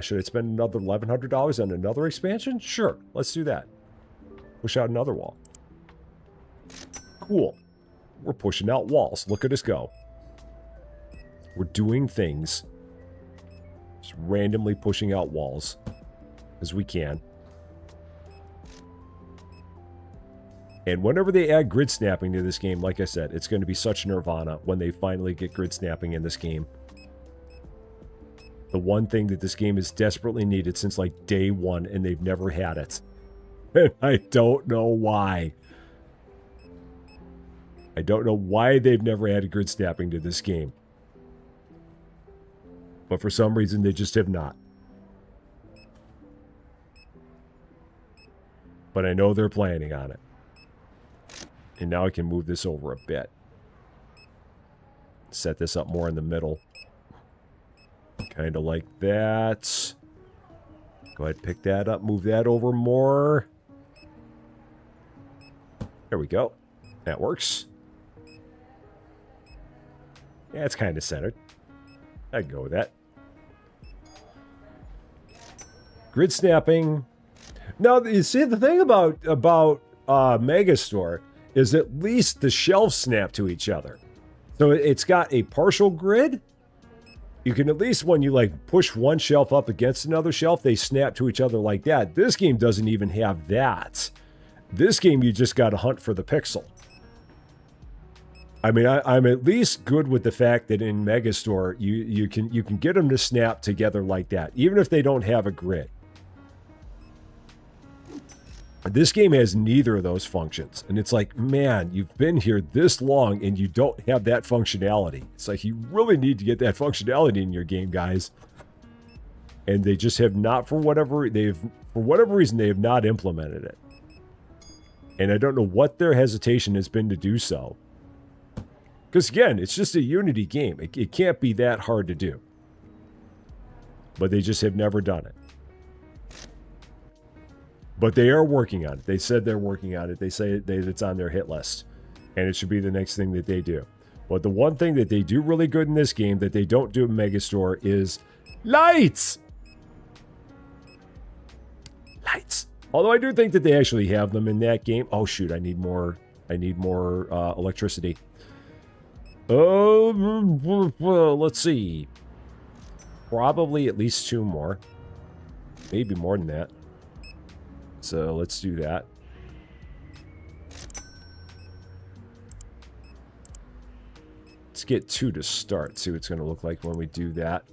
Should I spend another $1,100 on another expansion? Sure. Let's do that. Push out another wall. Cool. We're pushing out walls. Look at us go. We're doing things. Just randomly pushing out walls as we can. And whenever they add grid snapping to this game, like I said, it's going to be such nirvana when they finally get grid snapping in this game. The one thing that this game has desperately needed since like day one, and they've never had it. And I don't know why. I don't know why they've never added grid snapping to this game. But for some reason, they just have not. But I know they're planning on it. And now I can move this over a bit. Set this up more in the middle. Kind of like that. Go ahead, pick that up, move that over more. There we go. That works. Yeah, it's kind of centered. I'd go with that. Grid snapping. Now, you see, the thing about Megastore is at least the shelves snap to each other. So it's got a partial grid. You can at least, when you like push one shelf up against another shelf, they snap to each other like that. This game doesn't even have that. This game, you just got to hunt for the pixel. I mean, I'm at least good with the fact that in Megastore, you can get them to snap together like that, even if they don't have a grid. This game has neither of those functions. And it's like, man, you've been here this long and you don't have that functionality. It's like, you really need to get that functionality in your game, guys. And they just have not, for whatever reason, they have not implemented it. And I don't know what their hesitation has been to do so. Because again, it's just a Unity game. It can't be that hard to do. But they just have never done it. But they are working on it. They said they're working on it. They say that it's on their hit list. And it should be the next thing that they do. But the one thing that they do really good in this game that they don't do in Megastore is lights! Lights. Although I do think that they actually have them in that game. Oh shoot, I need more electricity. Let's see. Probably at least 2 more. Maybe more than that. So let's do that. Let's get 2 to start. See what it's going to look like when we do that.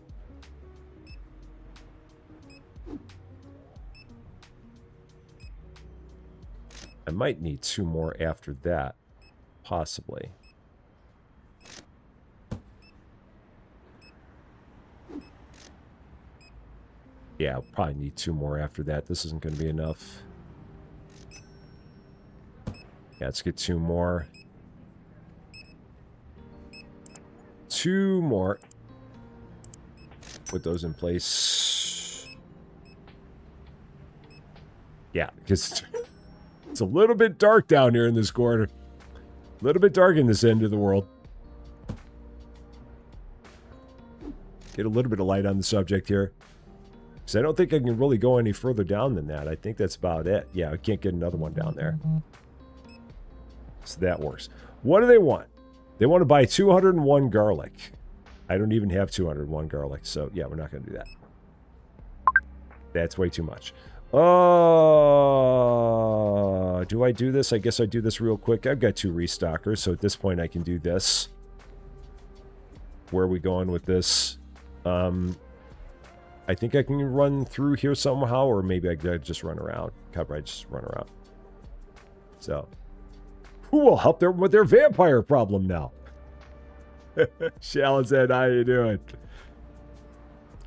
I might need 2 more after that. Possibly. Yeah, I'll probably need 2 more after that. This isn't going to be enough. Yeah, let's get 2 more. 2 more. Put those in place. Yeah, because it's a little bit dark down here in this corner. A little bit dark in this end of the world. Get a little bit of light on the subject here. Because I don't think I can really go any further down than that. I think that's about it. Yeah, I can't get another one down there. So that works. What do they want? They want to buy 201 garlic. I don't even have 201 garlic. So, yeah, we're not going to do that. That's way too much. Do I do this? I guess I do this real quick. I've got 2 restockers. So at this point, I can do this. Where are we going with this? I think I can run through here somehow, or maybe I could just run around. Cover, I just run around. So, who will help them with their vampire problem now? Shallon said, how you doing?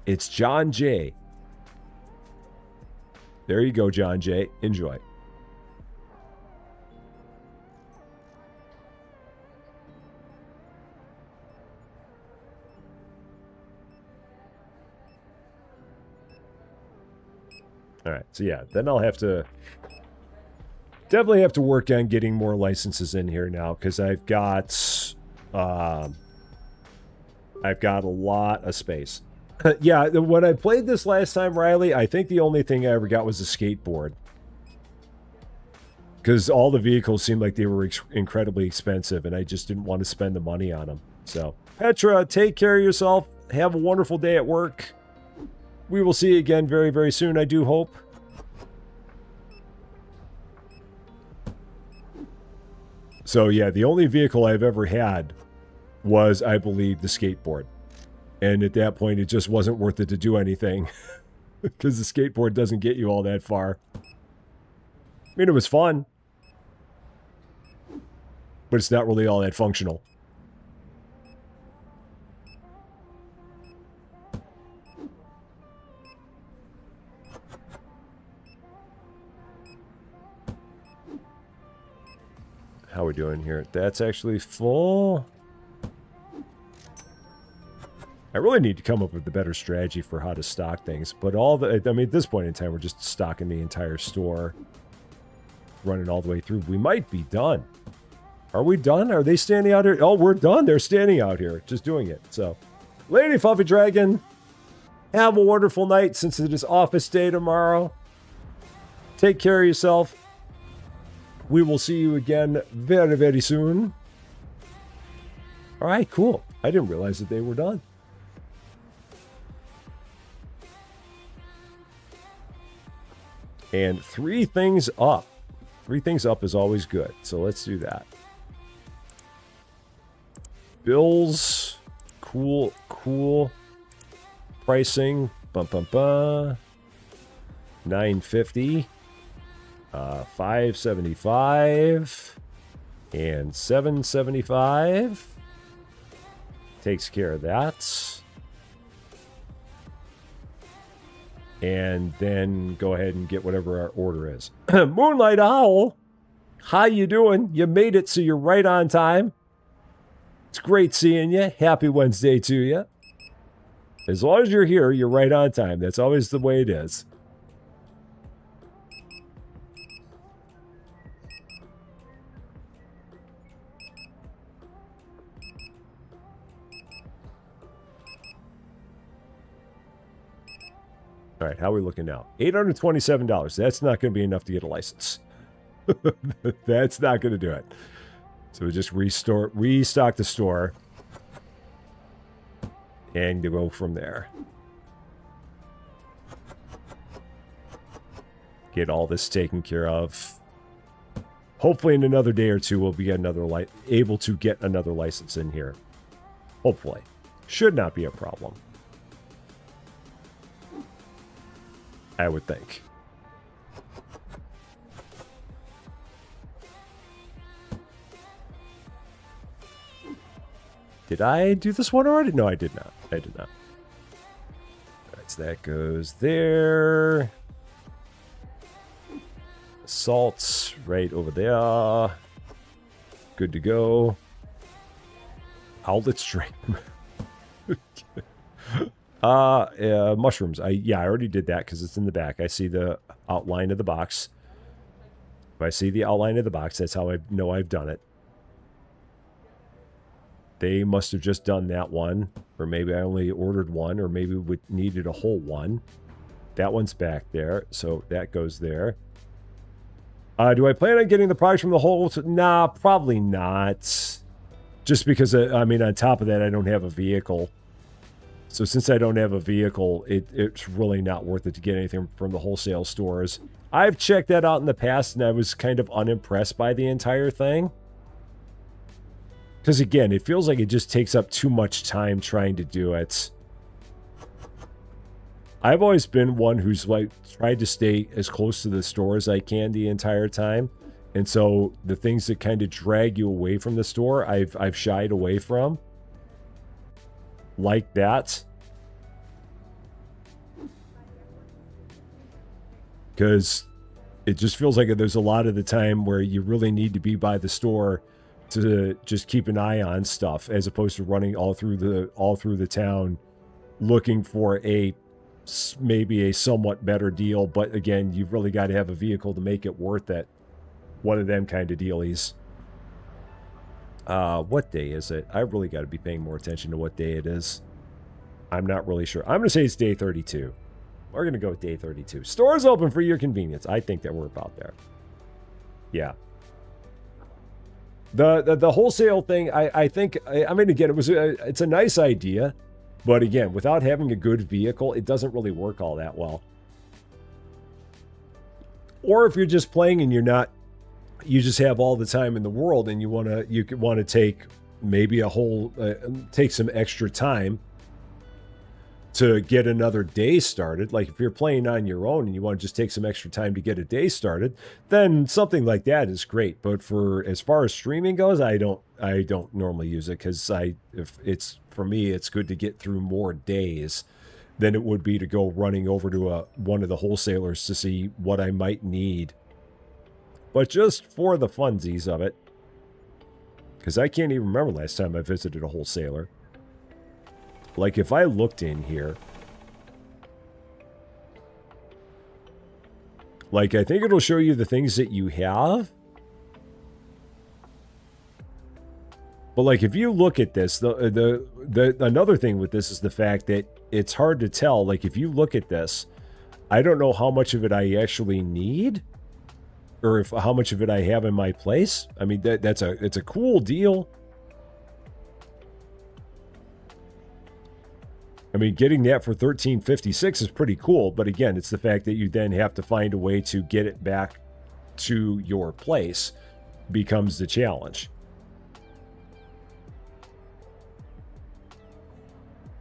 It's John J. There you go, John J. Enjoy. All right, so yeah, then I'll have to definitely have to work on getting more licenses in here now, because I've got a lot of space. Yeah, when I played this last time, Riley, I think the only thing I ever got was a skateboard, because all the vehicles seemed like they were incredibly expensive, and I just didn't want to spend the money on them. So, Petra, take care of yourself. Have a wonderful day at work. We will see you again very, very soon, I do hope. So, yeah, the only vehicle I've ever had was, I believe, the skateboard. And at that point, it just wasn't worth it to do anything. Because the skateboard doesn't get you all that far. I mean, it was fun. But it's not really all that functional. How are we doing here? That's actually full. I really need to come up with a better strategy for how to stock things. But all the, I mean, at this point in time, we're just stocking the entire store. Running all the way through. We might be done. Are we done? Are they standing out here? Oh, we're done. They're standing out here. Just doing it. So, Lady Fluffy Dragon, have a wonderful night since it is office day tomorrow. Take care of yourself. We will see you again very, very soon. All right, cool. I didn't realize that they were done. And 3 things up. 3 things up is always good. So let's do that. Bills. Cool. Pricing. Bum, bum, bum. $9.50. $5.75 and $7.75 takes care of that. And then go ahead and get whatever our order is. Moonlight Owl, how you doing? You made it, so you're right on time. It's great seeing you. Happy Wednesday to you. As long as you're here, you're right on time. That's always the way it is. All right, how are we looking now? $827. That's not going to be enough to get a license. That's not going to do it. So we just restock the store and go from there. Get all this taken care of. Hopefully in another day or two we'll be able to get another license in here. Hopefully. Should not be a problem. I would think. Did I do this one already? No, I did not. I did not. Alright, so that goes there. Salts right over there. Good to go. Outlet string. Mushrooms. I already did that because it's in the back. I see the outline of the box. If I see the outline of the box, that's how I know I've done it. They must have just done that one, or maybe I only ordered one, or maybe we needed a whole one. That one's back there, so that goes there. Do I plan on getting the price from the whole? Nah, probably not. Just because, I mean, on top of that, I don't have a vehicle. So since I don't have a vehicle, it's really not worth it to get anything from the wholesale stores. I've checked that out in the past, and I was kind of unimpressed by the entire thing. Because again, it feels like it just takes up too much time trying to do it. I've always been one who's like tried to stay as close to the store as I can the entire time. And so the things that kind of drag you away from the store, I've shied away from. Like that. Because it just feels like there's a lot of the time where you really need to be by the store to just keep an eye on stuff, as opposed to running all through the town looking for maybe a somewhat better deal. But again, you've really got to have a vehicle to make it worth it. One of them kind of dealies. What day is it? I really got to be paying more attention to what day it is. I'm not really sure. I'm going to say it's day 32. We're going to go with day 32. Stores open for your convenience. I think that we're about there. Yeah. The wholesale thing, I think, I mean, again, it's a nice idea. But again, without having a good vehicle, it doesn't really work all that well. Or if you're just playing and you just have all the time in the world and you want to take maybe take some extra time to get another day started. Like if you're playing on your own and you want to just take some extra time to get a day started, then something like that is great. But as far as streaming goes, I don't normally use it, because for me, it's good to get through more days than it would be to go running over to one of the wholesalers to see what I might need. But just for the funsies of it, because I can't even remember last time I visited a wholesaler. Like if I looked in here, like I think it'll show you the things that you have. But like if you look at this, another thing with this is the fact that it's hard to tell. Like if you look at this, I don't know how much of it I actually need, or how much of it I have in my place. I mean, it's a cool deal. I mean, getting that for $13.56 is pretty cool, but again, it's the fact that you then have to find a way to get it back to your place becomes the challenge.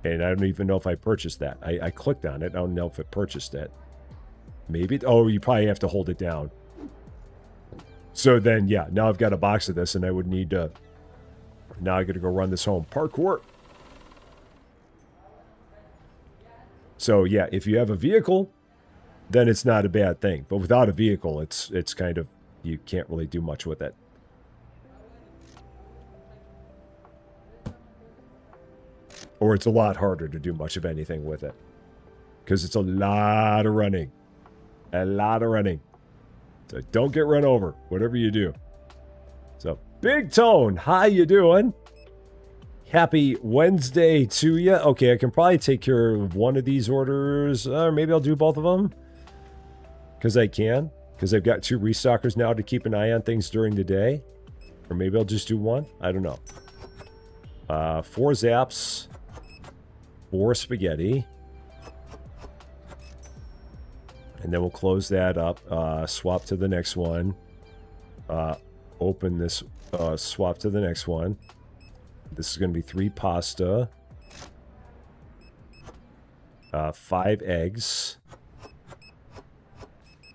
And I don't even know if I purchased that. I clicked on it. I don't know if it purchased it. Maybe. Oh, you probably have to hold it down. So then, yeah, now I've got a box of this, and I would need to... Now I got to go run this home. Parkour. So, yeah, if you have a vehicle, then it's not a bad thing. But without a vehicle, it's kind of... You can't really do much with it. Or it's a lot harder to do much of anything with it. Because it's a lot of running. A lot of running. So don't get run over, whatever you do. So, Big Tone, how you doing? Happy Wednesday to you. Okay, I can probably take care of one of these orders. Or maybe I'll do both of them. Because I can. Because I've got 2 restockers now to keep an eye on things during the day. Or maybe I'll just do one. I don't know. 4 zaps. 4 spaghetti. And then we'll close that up. Swap to the next one. Open this. Swap to the next one. This is going to be 3 pasta. 5 eggs.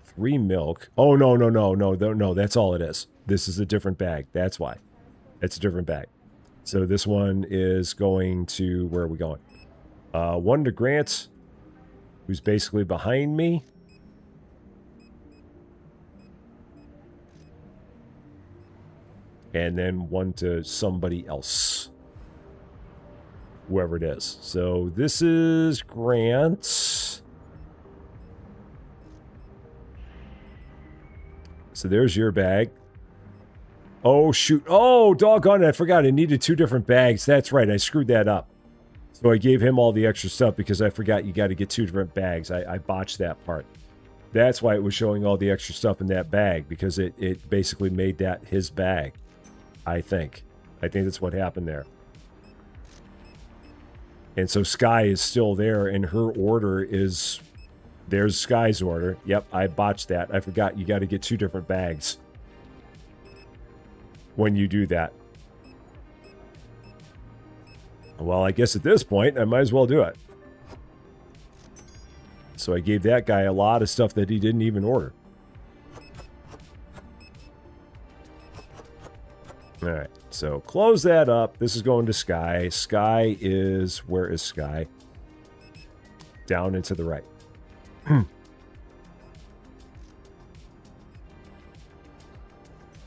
3 milk. Oh, no. That's all it is. This is a different bag. That's why. It's a different bag. So this one is going to... Where are we going? 1 to Grant, who's basically behind me. And then 1 to somebody else. Whoever it is. So this is Grant. So there's your bag. Oh, shoot. Oh, doggone it. I forgot. I needed 2 different bags. That's right. I screwed that up. So I gave him all the extra stuff because I forgot you got to get 2 different bags. I botched that part. That's why it was showing all the extra stuff in that bag, because it basically made that his bag, I think. I think that's what happened there. And so Sky is still there, and her order is... There's Sky's order. Yep, I botched that. I forgot you got to get 2 different bags when you do that. Well, I guess at this point, I might as well do it. So I gave that guy a lot of stuff that he didn't even order. All right, so close that up. This is going to Sky. Sky is, where is Sky? Down and to the right.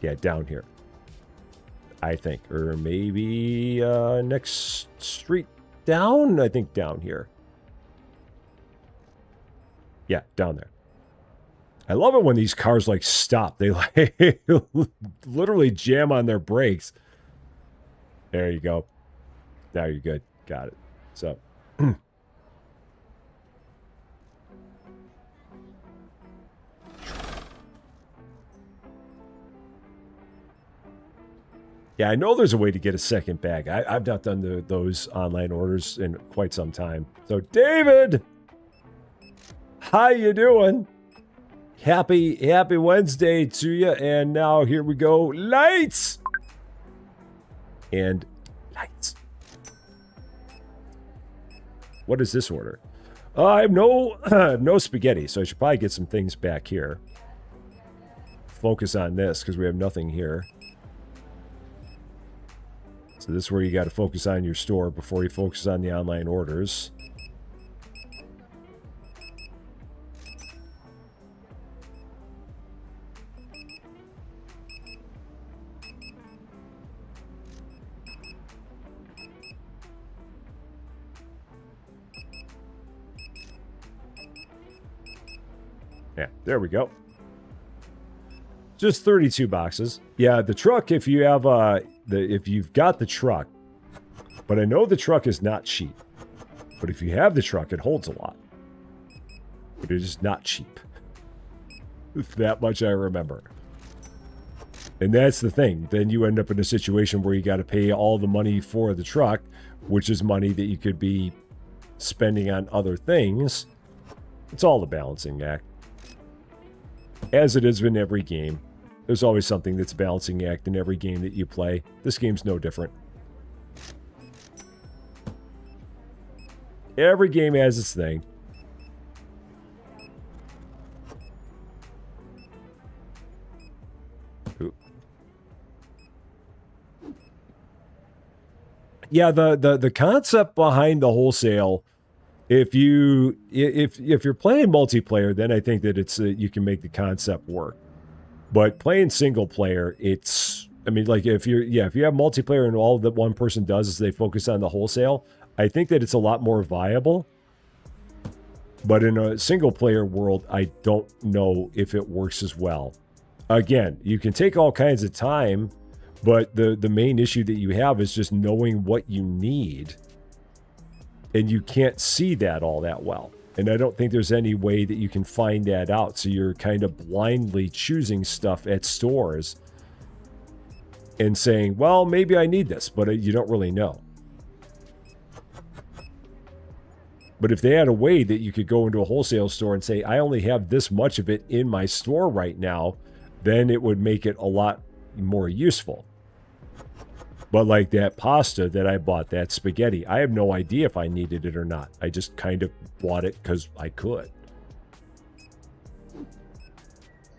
Yeah, down here. I think. Or maybe next street down? I think down here. Yeah, down there. I love it when these cars, like, stop. They, like, literally jam on their brakes. There you go. Now you're good. Got it. So. Yeah, I know there's a way to get a second bag. I've not done those online orders in quite some time. So, David! How you doing? Happy Wednesday to you. And now here we go. Lights! And lights. What is this order? I have no spaghetti, so I should probably get some things back here. Focus on this, because we have nothing here. So this is where you got to focus on your store before you focus on the online orders. Yeah, there we go. Just 32 boxes. Yeah, the truck, if you have if you've got the truck, but I know the truck is not cheap. But if you have the truck, it holds a lot. But it is not cheap. That much I remember. And that's the thing. Then you end up in a situation where you got to pay all the money for the truck, which is money that you could be spending on other things. It's all a balancing act. As it is in every game. There's always something that's a balancing act in every game that you play. This game's no different. Every game has its thing. Ooh. Yeah, the concept behind the wholesale, if you're playing multiplayer, then I think that it's you can make the concept work. But playing single player, it's, I mean, like if you have multiplayer and all that one person does is they focus on the wholesale, I think that it's a lot more viable. But in a single player world, I don't know if it works as well. Again, you can take all kinds of time, but the main issue that you have is just knowing what you need. And you can't see that all that well. And I don't think there's any way that you can find that out. So you're kind of blindly choosing stuff at stores and saying, well, maybe I need this, but you don't really know. But if they had a way that you could go into a wholesale store and say, I only have this much of it in my store right now, then it would make it a lot more useful. But like that pasta that I bought, that spaghetti, I have no idea if I needed it or not. I just kind of bought it because I could.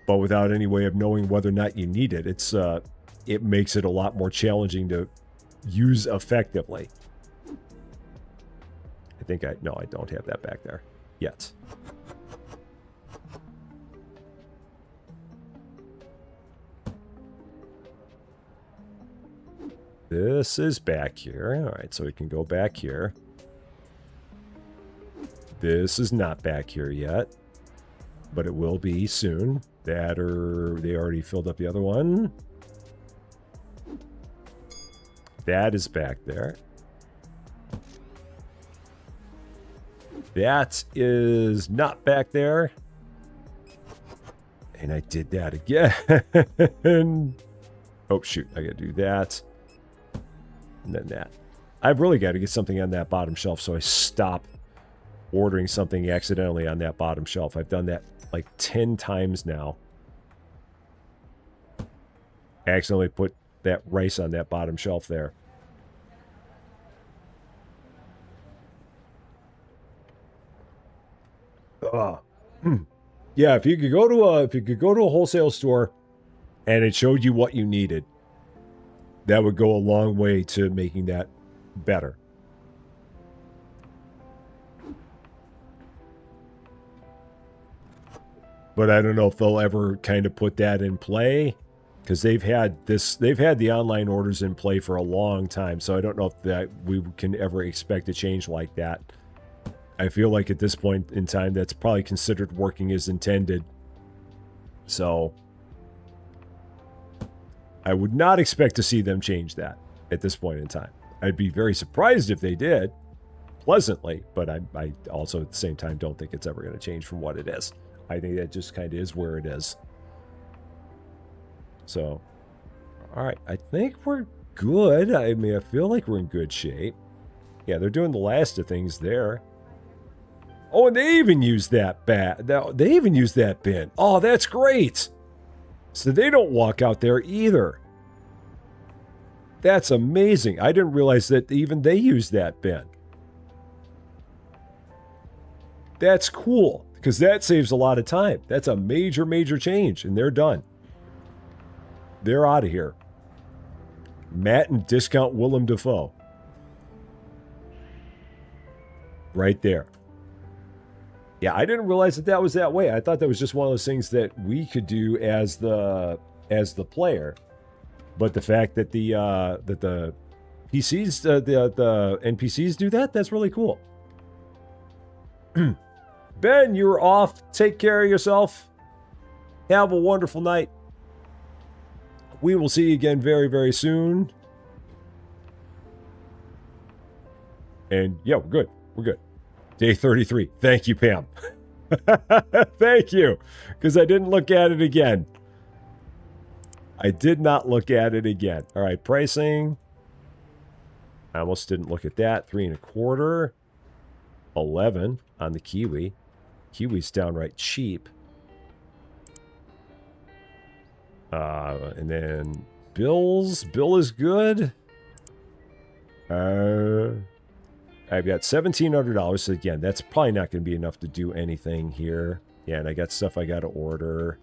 But without any way of knowing whether or not you need it, it makes it a lot more challenging to use effectively. I think I don't have that back there yet. This is back here. All right, so we can go back here. This is not back here yet, but it will be soon. That, or they already filled up the other one. That is back there. That is not back there. And I did that again. Oh, shoot. I got to do that. And then that. I've really got to get something on that bottom shelf, so I stop ordering something accidentally on that bottom shelf. I've done that like 10 times now. I accidentally put that rice on that bottom shelf there. Yeah, if you could go to a wholesale store and it showed you what you needed, that would go a long way to making that better. But I don't know if they'll ever kind of put that in play, because they've had the online orders in play for a long time, so I don't know if that we can ever expect a change like that. I feel like at this point in time, that's probably considered working as intended. So I would not expect to see them change that at this point in time. I'd be very surprised if they did, pleasantly, but I also at the same time don't think it's ever going to change from what it is. I think that just kind of is where it is. So, all right, I think we're good. I mean, I feel like we're in good shape. Yeah, they're doing the last of things there. Oh, and they even use that they even use that bin. Oh, that's great. So they don't walk out there either. That's amazing. I didn't realize that even they use that bin. That's cool, because that saves a lot of time. That's a major, major change, and they're done. They're out of here. Matt and discount Willem Dafoe. Right there. Yeah, I didn't realize that was that way. I thought that was just one of those things that we could do as the player. But the fact that the PCs, the NPCs do that, that's really cool. Ben, you're off. Take care of yourself. Have a wonderful night. We will see you again very, very soon. And yeah, we're good. We're good. Day 33. Thank you, Pam. Thank you. Because I didn't look at it again. I did not look at it again. All right, pricing. I almost didn't look at that. 3 1/4. 11 on the Kiwi. Kiwi's downright cheap. And then Bill's. Bill is good. I've got $1,700. So again, that's probably not going to be enough to do anything here. Yeah, and I got stuff I got to order.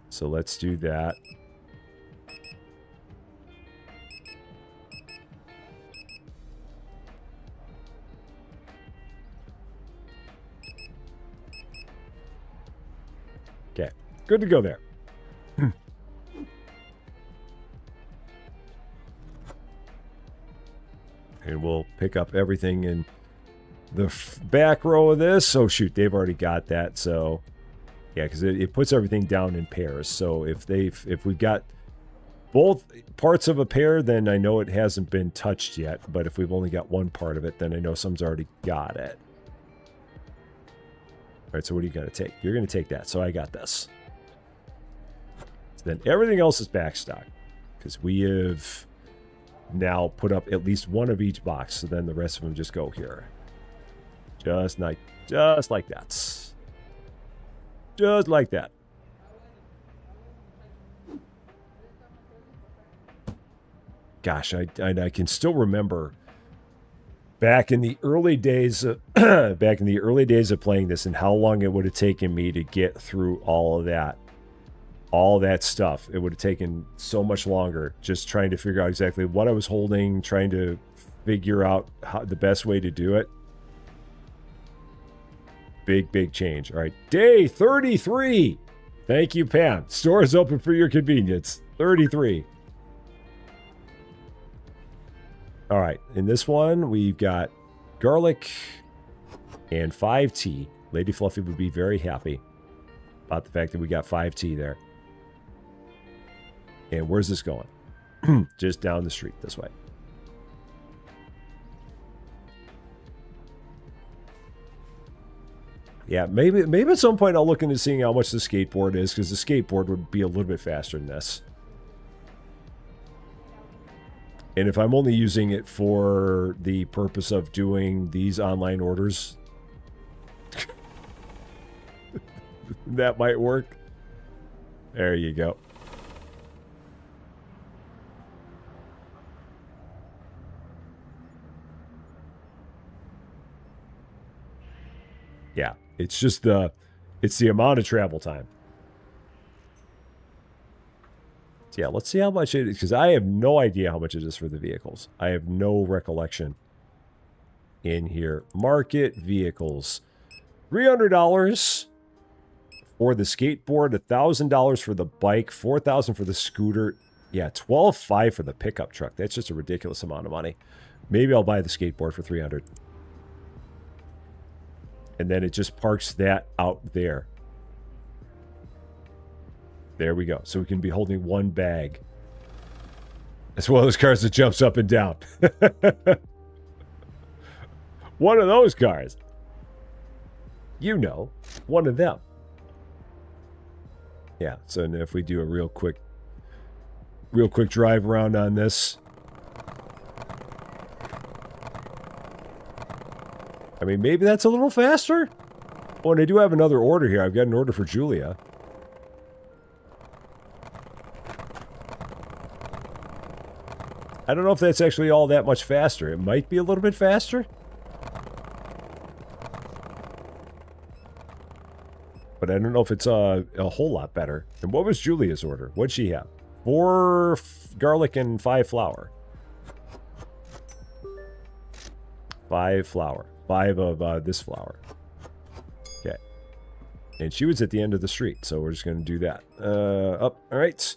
So let's do that. Okay, good to go there. And we'll pick up everything in the back row of this. Oh, shoot, they've already got that. So, yeah, because it puts everything down in pairs. So if we've got both parts of a pair, then I know it hasn't been touched yet. But if we've only got one part of it, then I know someone's already got it. All right, so what are you going to take? You're going to take that. So I got this. So then everything else is back stock, because we have now put up at least one of each box. So then the rest of them just go here. Just like that. Just like that. Gosh, I can still remember back in the early days of, playing this, and how long it would have taken me to get through all of that stuff. It would have taken so much longer, just trying to figure out exactly what I was holding, trying to figure out the best way to do it. Big change. All right, day 33. Thank you, Pam. Store is open for your convenience. 33. All right, in this one, we've got garlic and 5 tea. Lady Fluffy would be very happy about the fact that we got 5 tea there. And where's this going? Just down the street this way. Yeah, maybe at some point I'll look into seeing how much the skateboard is, because the skateboard would be a little bit faster than this. And if I'm only using it for the purpose of doing these online orders, that might work. There you go. Yeah, it's just it's the amount of travel time. So yeah, let's see how much it is, because I have no idea how much it is for the vehicles. I have no recollection in here. Market vehicles. $300 for the skateboard, $1,000 for the bike, $4,000 for the scooter. Yeah, $12,500 for the pickup truck. That's just a ridiculous amount of money. Maybe I'll buy the skateboard for $300. And then it just parks that out there. There we go. So we can be holding one bag. It's one of those cars that jumps up and down. One of those cars. You know, one of them. Yeah, so if we do a real quick drive around on this. I mean, maybe that's a little faster. Oh, and I do have another order here. I've got an order for Julia. I don't know if that's actually all that much faster. It might be a little bit faster. But I don't know if it's a whole lot better. And what was Julia's order? What'd she have? 4 garlic and 5 flour. 5 flour. 5 of this flour. Okay. And she was at the end of the street, so we're just going to do that. Up. All right.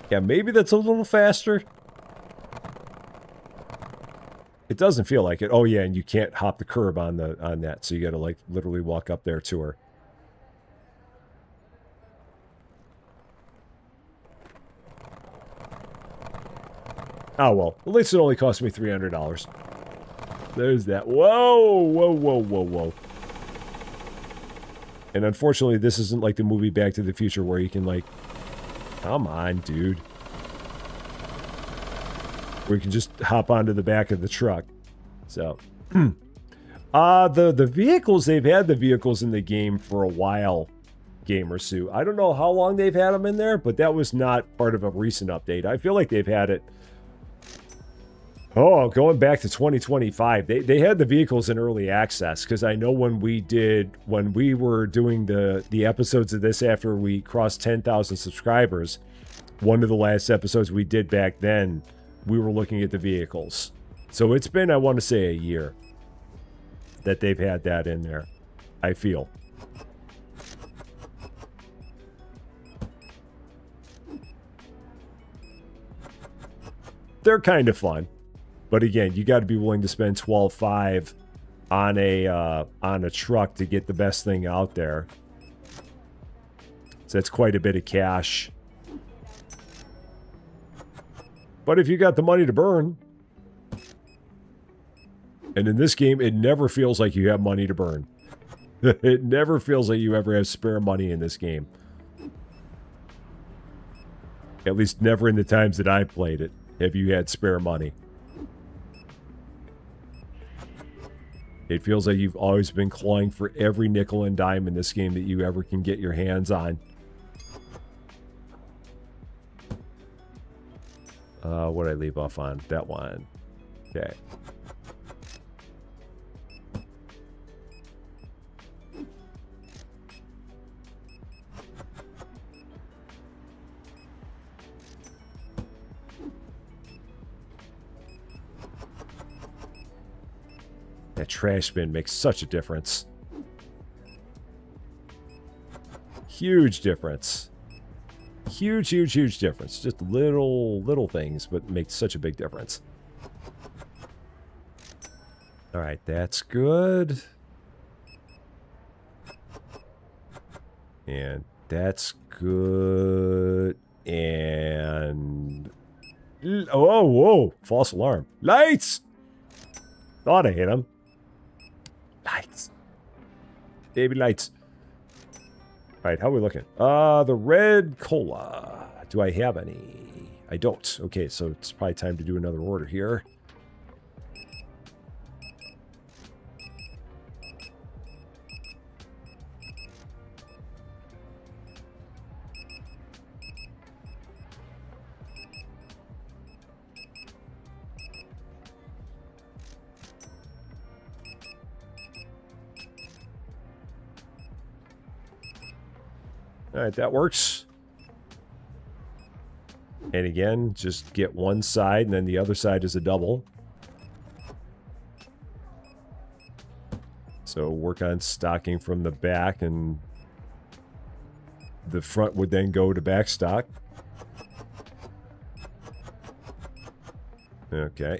Yeah, maybe that's a little faster. It doesn't feel like it. Oh yeah, and you can't hop the curb on that, so you got to like literally walk up there to her. Oh well, at least it only cost me $300. There's that. Whoa, whoa, whoa, whoa, whoa. And unfortunately, this isn't like the movie Back to the Future where you can like, come on, dude. Where you can just hop onto the back of the truck. So, the vehicles, they've had the vehicles in the game for a while, Gamer Sue. I don't know how long they've had them in there, but that was not part of a recent update. I feel like they've had it. Oh, going back to 2025, they had the vehicles in early access, because I know when we were doing the episodes of this after we crossed 10,000 subscribers, one of the last episodes we did back then, we were looking at the vehicles. So it's been, I want to say, a year that they've had that in there, I feel. They're kind of fun. But again, you got to be willing to spend $12,500 on a truck to get the best thing out there. So that's quite a bit of cash. But if you got the money to burn, and in this game, it never feels like you have money to burn. It never feels like you ever have spare money in this game. At least never in the times that I played it have you had spare money. It feels like you've always been clawing for every nickel and dime in this game that you ever can get your hands on. What did I leave off on? That one. Okay. That trash bin makes such a difference. Huge difference. Huge, huge, huge difference. Just little things, but makes such a big difference. All right, that's good. And that's good. And... oh, whoa. False alarm. Lights! Thought I hit him. Lights. Baby lights. All right, how are we looking? The red cola. Do I have any? I don't. Okay, so it's probably time to do another order here. All right, that works. And again, just get one side, and then the other side is a double. So work on stocking from the back, and the front would then go to back stock. Okay.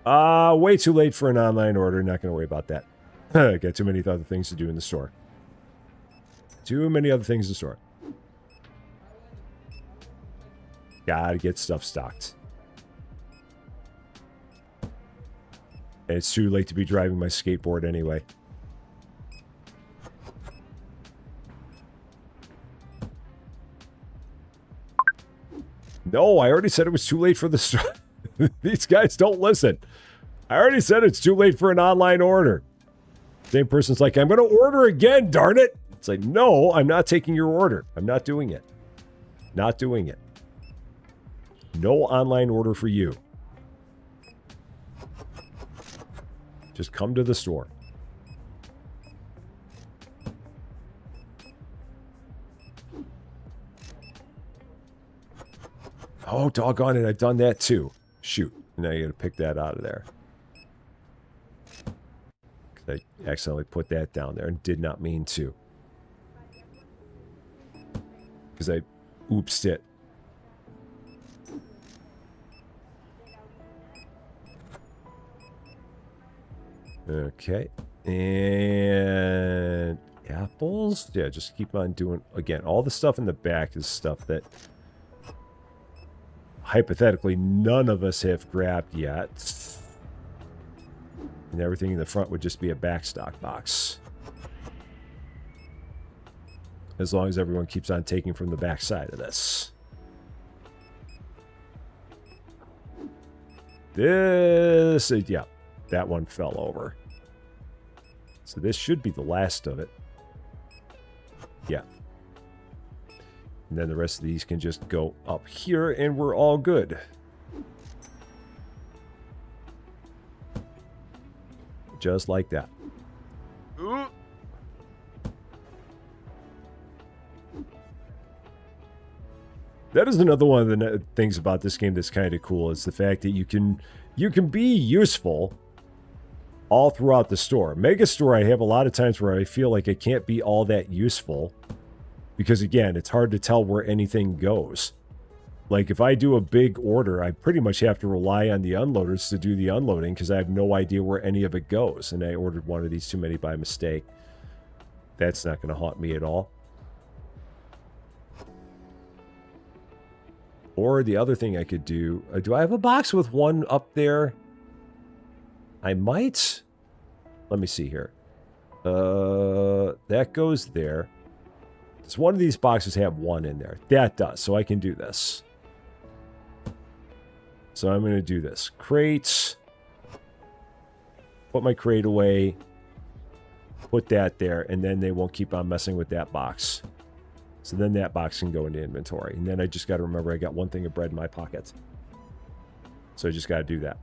Way too late for an online order. Not going to worry about that. Got too many other things to do in the store. Too many other things in the store. Gotta get stuff stocked. And it's too late to be driving my skateboard anyway. No, I already said it was too late for the store. These guys don't listen. I already said it's too late for an online order. Same person's like, I'm going to order again, darn it. It's like, no, I'm not taking your order. I'm not doing it. Not doing it. No online order for you. Just come to the store. Oh, doggone it. I've done that too. Shoot. Now you got to pick that out of there. I accidentally put that down there and did not mean to. Because I oopsed it. Okay. And apples? Yeah, just keep on doing... Again, all the stuff in the back is stuff that hypothetically none of us have grabbed yet. And everything in the front would just be a backstock box. As long as everyone keeps on taking from the back side of this. This... yeah, that one fell over. So this should be the last of it. Yeah. And then the rest of these can just go up here and we're all good. Just like that. That is another one of the things about this game that's kind of cool, is the fact that you can be useful all throughout the store. Mega Store, I have a lot of times where I feel like I can't be all that useful because, again, it's hard to tell where anything goes. Like, if I do a big order, I pretty much have to rely on the unloaders to do the unloading because I have no idea where any of it goes. And I ordered one of these too many by mistake. That's not going to haunt me at all. Or the other thing I could do... do I have a box with one up there? I might. Let me see here. That goes there. Does one of these boxes have one in there? That does, so I can do this. So I'm going to do this. Crates. Put my crate away. Put that there, and then they won't keep on messing with that box. So then that box can go into inventory. And then I just got to remember I got one thing of bread in my pocket. So I just got to do that.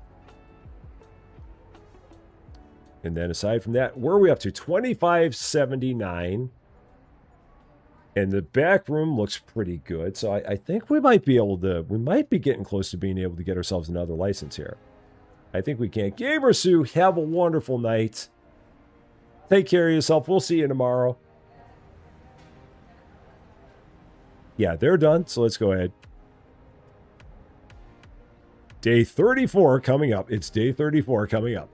And then aside from that, where are we up to? $25.79. And the back room looks pretty good. So I think we might be able to... We might be getting close to being able to get ourselves another license here. I think we can. Gamer Sue, have a wonderful night. Take care of yourself. We'll see you tomorrow. Yeah, they're done. So let's go ahead. Day 34 coming up. It's day 34 coming up.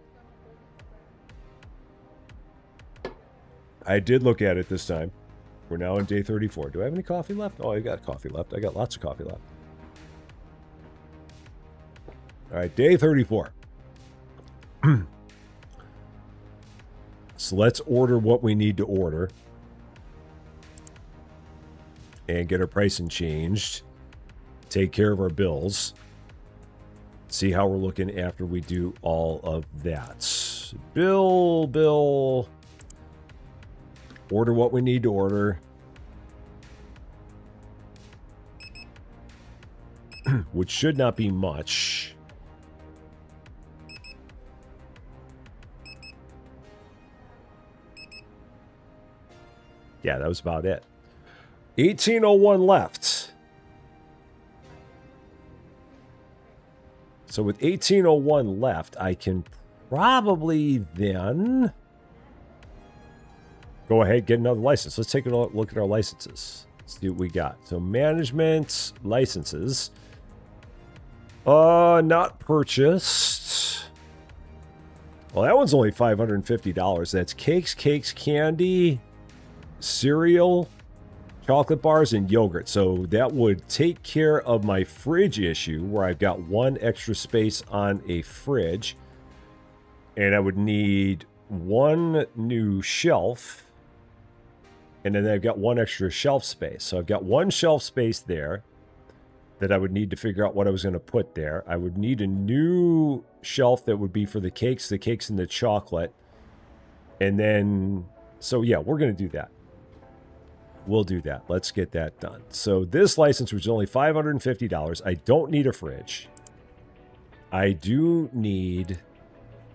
I did look at it this time. We're now on day 34. Do I have any coffee left? Oh, I got coffee left. I got lots of coffee left. All right, day 34. So let's order what we need to order. And get our pricing changed. Take care of our bills. See how we're looking after we do all of that. Bill. Order what we need to order. Which should not be much. Yeah, that was about it. 1801 left. So with 1801 left, I can probably then go ahead, get another license. Let's take a look at our licenses. Let's see what we got. So management licenses. Not purchased. Well, that one's only $550. That's cakes, candy, cereal, chocolate bars, and yogurt. So that would take care of my fridge issue where I've got one extra space on a fridge. And I would need one new shelf. And then I've got one extra shelf space. So I've got one shelf space there that I would need to figure out what I was going to put there. I would need a new shelf that would be for the cakes and the chocolate. And then, so yeah, we're going to do that. We'll do that. Let's get that done. So this license was only $550. I don't need a fridge. I do need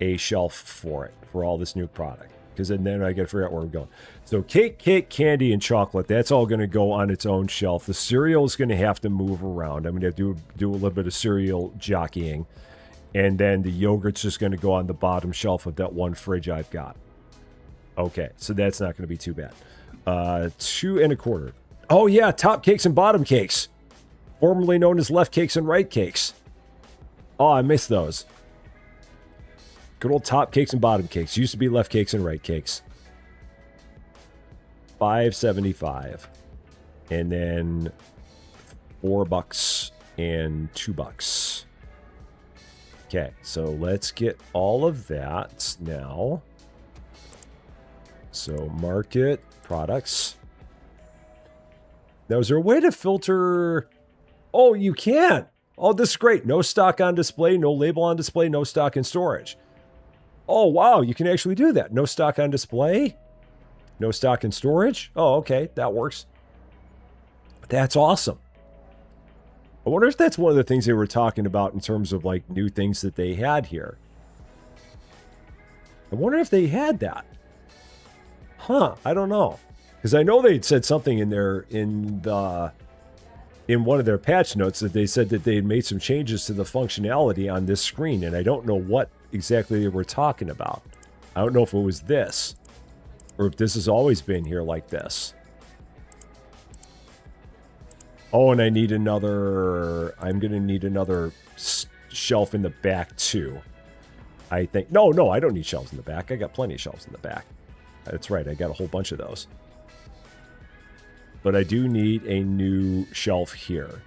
a shelf for it, for all this new product. Because then I got to figure out where we're going. So cake, candy, and chocolate, that's all going to go on its own shelf. The cereal is going to have to move around. I'm going to do a little bit of cereal jockeying. And then the yogurt's just going to go on the bottom shelf of that one fridge I've got. Okay, so that's not going to be too bad. 2 1/4. Oh yeah, top cakes and bottom cakes. Formerly known as left cakes and right cakes. Oh, I missed those. Good old top cakes and bottom cakes. Used to be left cakes and right cakes. $5.75. And then $4 and $2. Okay, so let's get all of that now. So market products. Now, is there a way to filter? Oh, you can. Oh, this is great. No stock on display, no label on display, no stock in storage. Oh, wow, you can actually do that. No stock on display, no stock in storage. Oh, okay, that works. That's awesome. I wonder if that's one of the things they were talking about in terms of like new things that they had here. I wonder if they had that. Huh, I don't know. Because I know they'd said something in there in one of their patch notes that they said that they had made some changes to the functionality on this screen, and I don't know what exactly they were talking about. I don't know if it was this, or if this has always been here like this. Oh, and I need another... I'm going to need another shelf in the back, too. I think... No, I don't need shelves in the back. I got plenty of shelves in the back. That's right, I got a whole bunch of those. But I do need a new shelf here.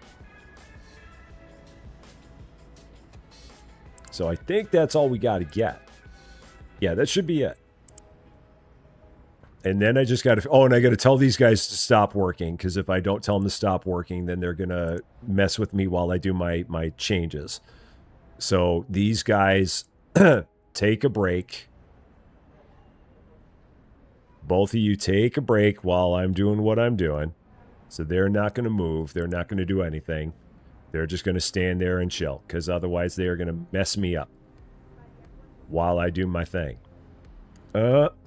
So I think that's all we got to get. Yeah, that should be it. And then I just got to... Oh, and I got to tell these guys to stop working, because if I don't tell them to stop working, then they're going to mess with me while I do my changes. So these guys take a break. Both of you take a break while I'm doing what I'm doing. So they're not going to move. They're not going to do anything. They're just going to stand there and chill, because otherwise they are going to mess me up while I do my thing.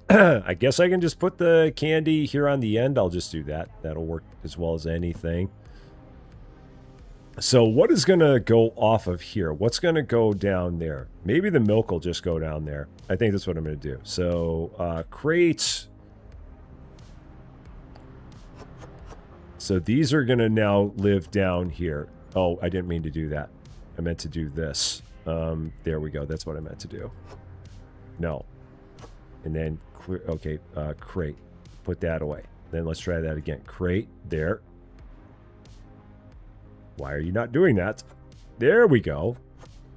I guess I can just put the candy here on the end. I'll just do that. That'll work as well as anything. So what is going to go off of here? What's going to go down there? Maybe the milk will just go down there. I think that's what I'm going to do. So crates. So these are going to now live down here. Oh, I didn't mean to do that. I meant to do this. There we go. That's what I meant to do. No. And then, okay, crate. Put that away. Then let's try that again. Crate, there. Why are you not doing that? There we go.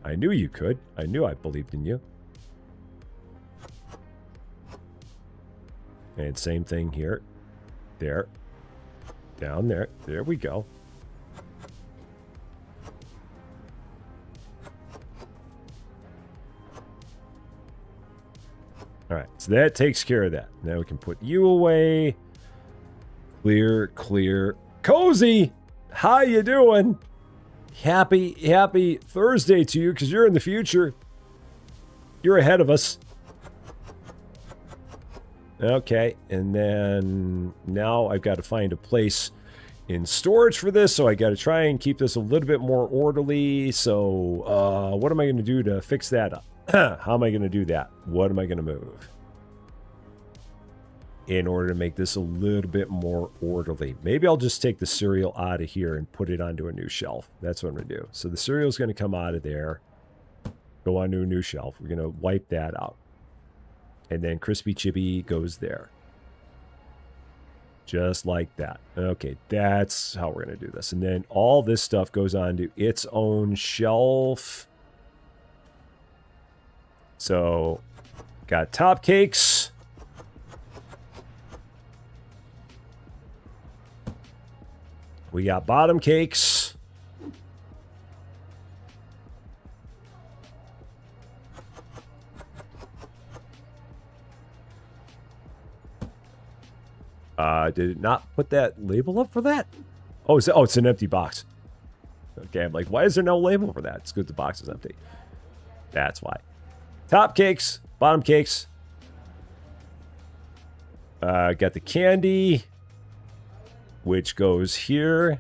I knew you could. I knew I believed in you. And same thing here. There. Down there. There we go. All right, so that takes care of that. Now we can put you away. Clear, clear. Cozy! How you doing? Happy Thursday to you, because you're in the future. You're ahead of us. Okay, and then now I've got to find a place in storage for this, so I got to try and keep this a little bit more orderly. So what am I going to do to fix that up? How am I going to do that? What am I going to move in order to make this a little bit more orderly? Maybe I'll just take the cereal out of here and put it onto a new shelf. That's what I'm going to do. So the cereal is going to come out of there, go onto a new shelf. We're going to wipe that out. And then Crispy Chippy goes there. Just like that. Okay, that's how we're going to do this. And then all this stuff goes onto its own shelf. So, got top cakes. We got bottom cakes. Did it not put that label up for that? Oh, it's an empty box. Okay, I'm like, why is there no label for that? It's because the box is empty. That's why. Top cakes, bottom cakes. Got the candy, which goes here.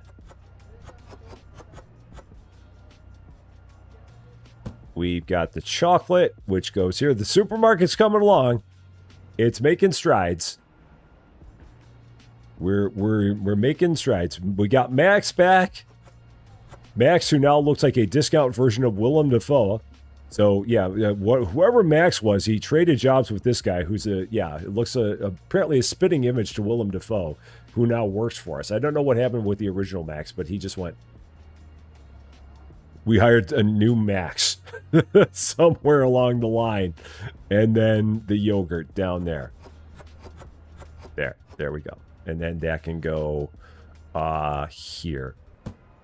We've got the chocolate, which goes here. The supermarket's coming along. It's making strides. We're making strides. We got Max back. Max, who now looks like a discount version of Willem Dafoe. So yeah, whoever Max was, he traded jobs with this guy, who's it looks apparently a spitting image to Willem Dafoe, who now works for us. I don't know what happened with the original Max, but he just went. We hired a new Max somewhere along the line, and then the yogurt down there. There we go. And then that can go here.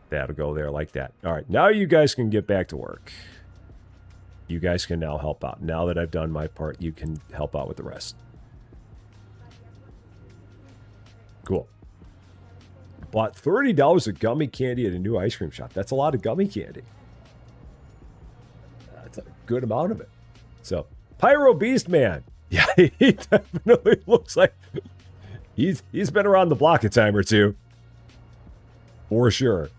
That'll go there like that. All right, now you guys can get back to work. You guys can now help out. Now that I've done my part, you can help out with the rest. Cool. Bought $30 of gummy candy at a new ice cream shop. That's a lot of gummy candy. That's a good amount of it. So, Pyro Beast Man. Yeah, he definitely looks like... He's been around the block a time or two. For sure.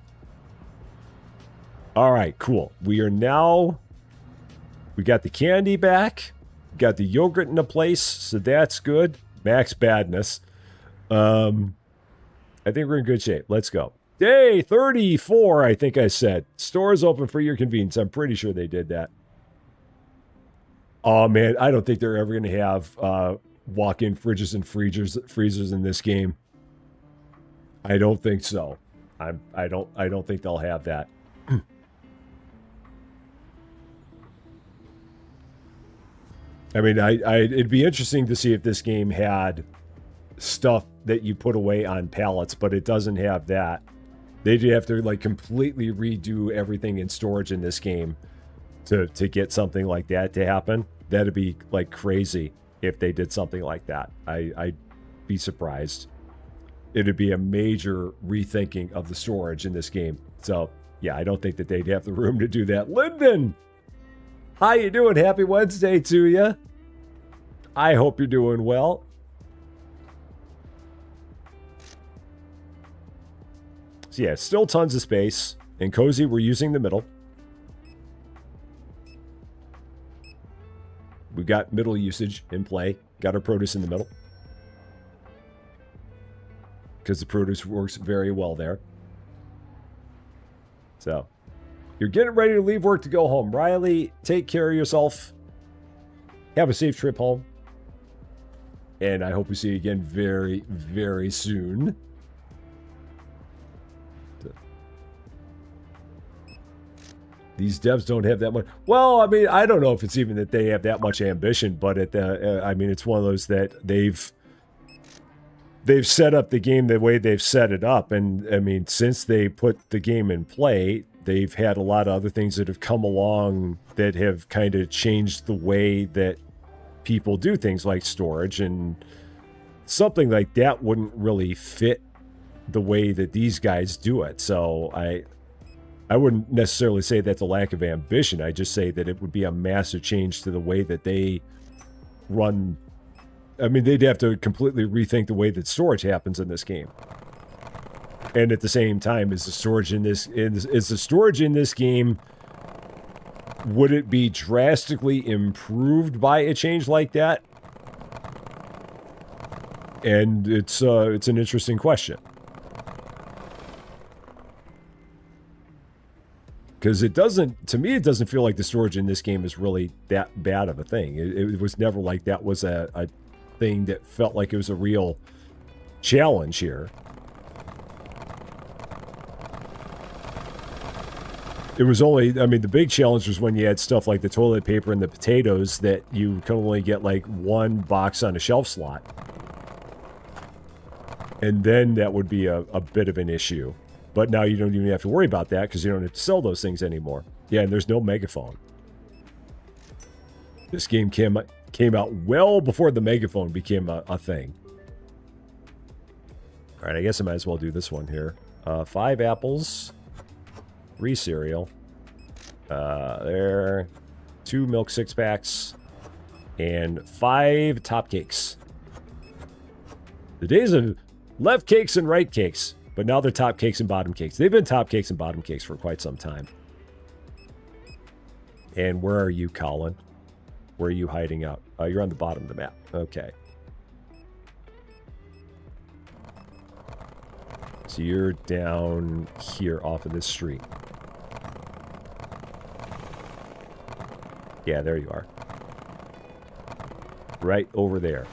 All right, cool. We are now... We got the candy back. Got the yogurt into place, so that's good. Max badness. I think we're in good shape. Let's go. Day 34, I think I said. Stores open for your convenience. I'm pretty sure they did that. Oh, man, I don't think they're ever going to have walk-in fridges and freezers in this game. I don't think so. I don't think they'll have that. I mean, it'd be interesting to see if this game had stuff that you put away on pallets, but it doesn't have that. They'd have to like completely redo everything in storage in this game to get something like that to happen. That'd be like crazy if they did something like that. I'd be surprised. It'd be a major rethinking of the storage in this game. So yeah, I don't think that they'd have the room to do that. Lyndon, how you doing? Happy Wednesday to you. I hope you're doing well. So yeah, still tons of space. And Cozy, we're using the middle. We've got middle usage in play. Got our produce in the middle. Because the produce works very well there. So, you're getting ready to leave work to go home. Riley, take care of yourself. Have a safe trip home. And I hope we see you again very, very soon. These devs don't have that much. Well, I mean, I don't know if it's even that they have that much ambition, but I mean, it's one of those that they've set up the game the way they've set it up. And I mean, since they put the game in play, they've had a lot of other things that have come along that have kind of changed the way that people do things like storage, and something like that wouldn't really fit the way that these guys do it. So I wouldn't necessarily say that's a lack of ambition. I just say that it would be a massive change to the way that they run I mean, they'd have to completely rethink the way that storage happens in this game. And at the same time, is the storage in this game, would it be drastically improved by a change like that? And it's an interesting question. Because it doesn't, to me, it doesn't feel like the storage in this game is really that bad of a thing. It was never like that was a thing that felt like it was a real challenge here. It was only, I mean, the big challenge was when you had stuff like the toilet paper and the potatoes that you can only get like one box on a shelf slot. And then that would be a bit of an issue. But now you don't even have to worry about that because you don't have to sell those things anymore. Yeah, and there's no megaphone. This game came out well before the megaphone became a thing. All right, I guess I might as well do this one here. 5 apples, 3 cereal, there, 2 milk 6-packs, and 5 top cakes. The days of left cakes and right cakes. But now they're top cakes and bottom cakes. They've been top cakes and bottom cakes for quite some time. And where are you, Colin? Where are you hiding out? You're on the bottom of the map. Okay. So you're down here off of this street. Yeah, there you are. Right over there.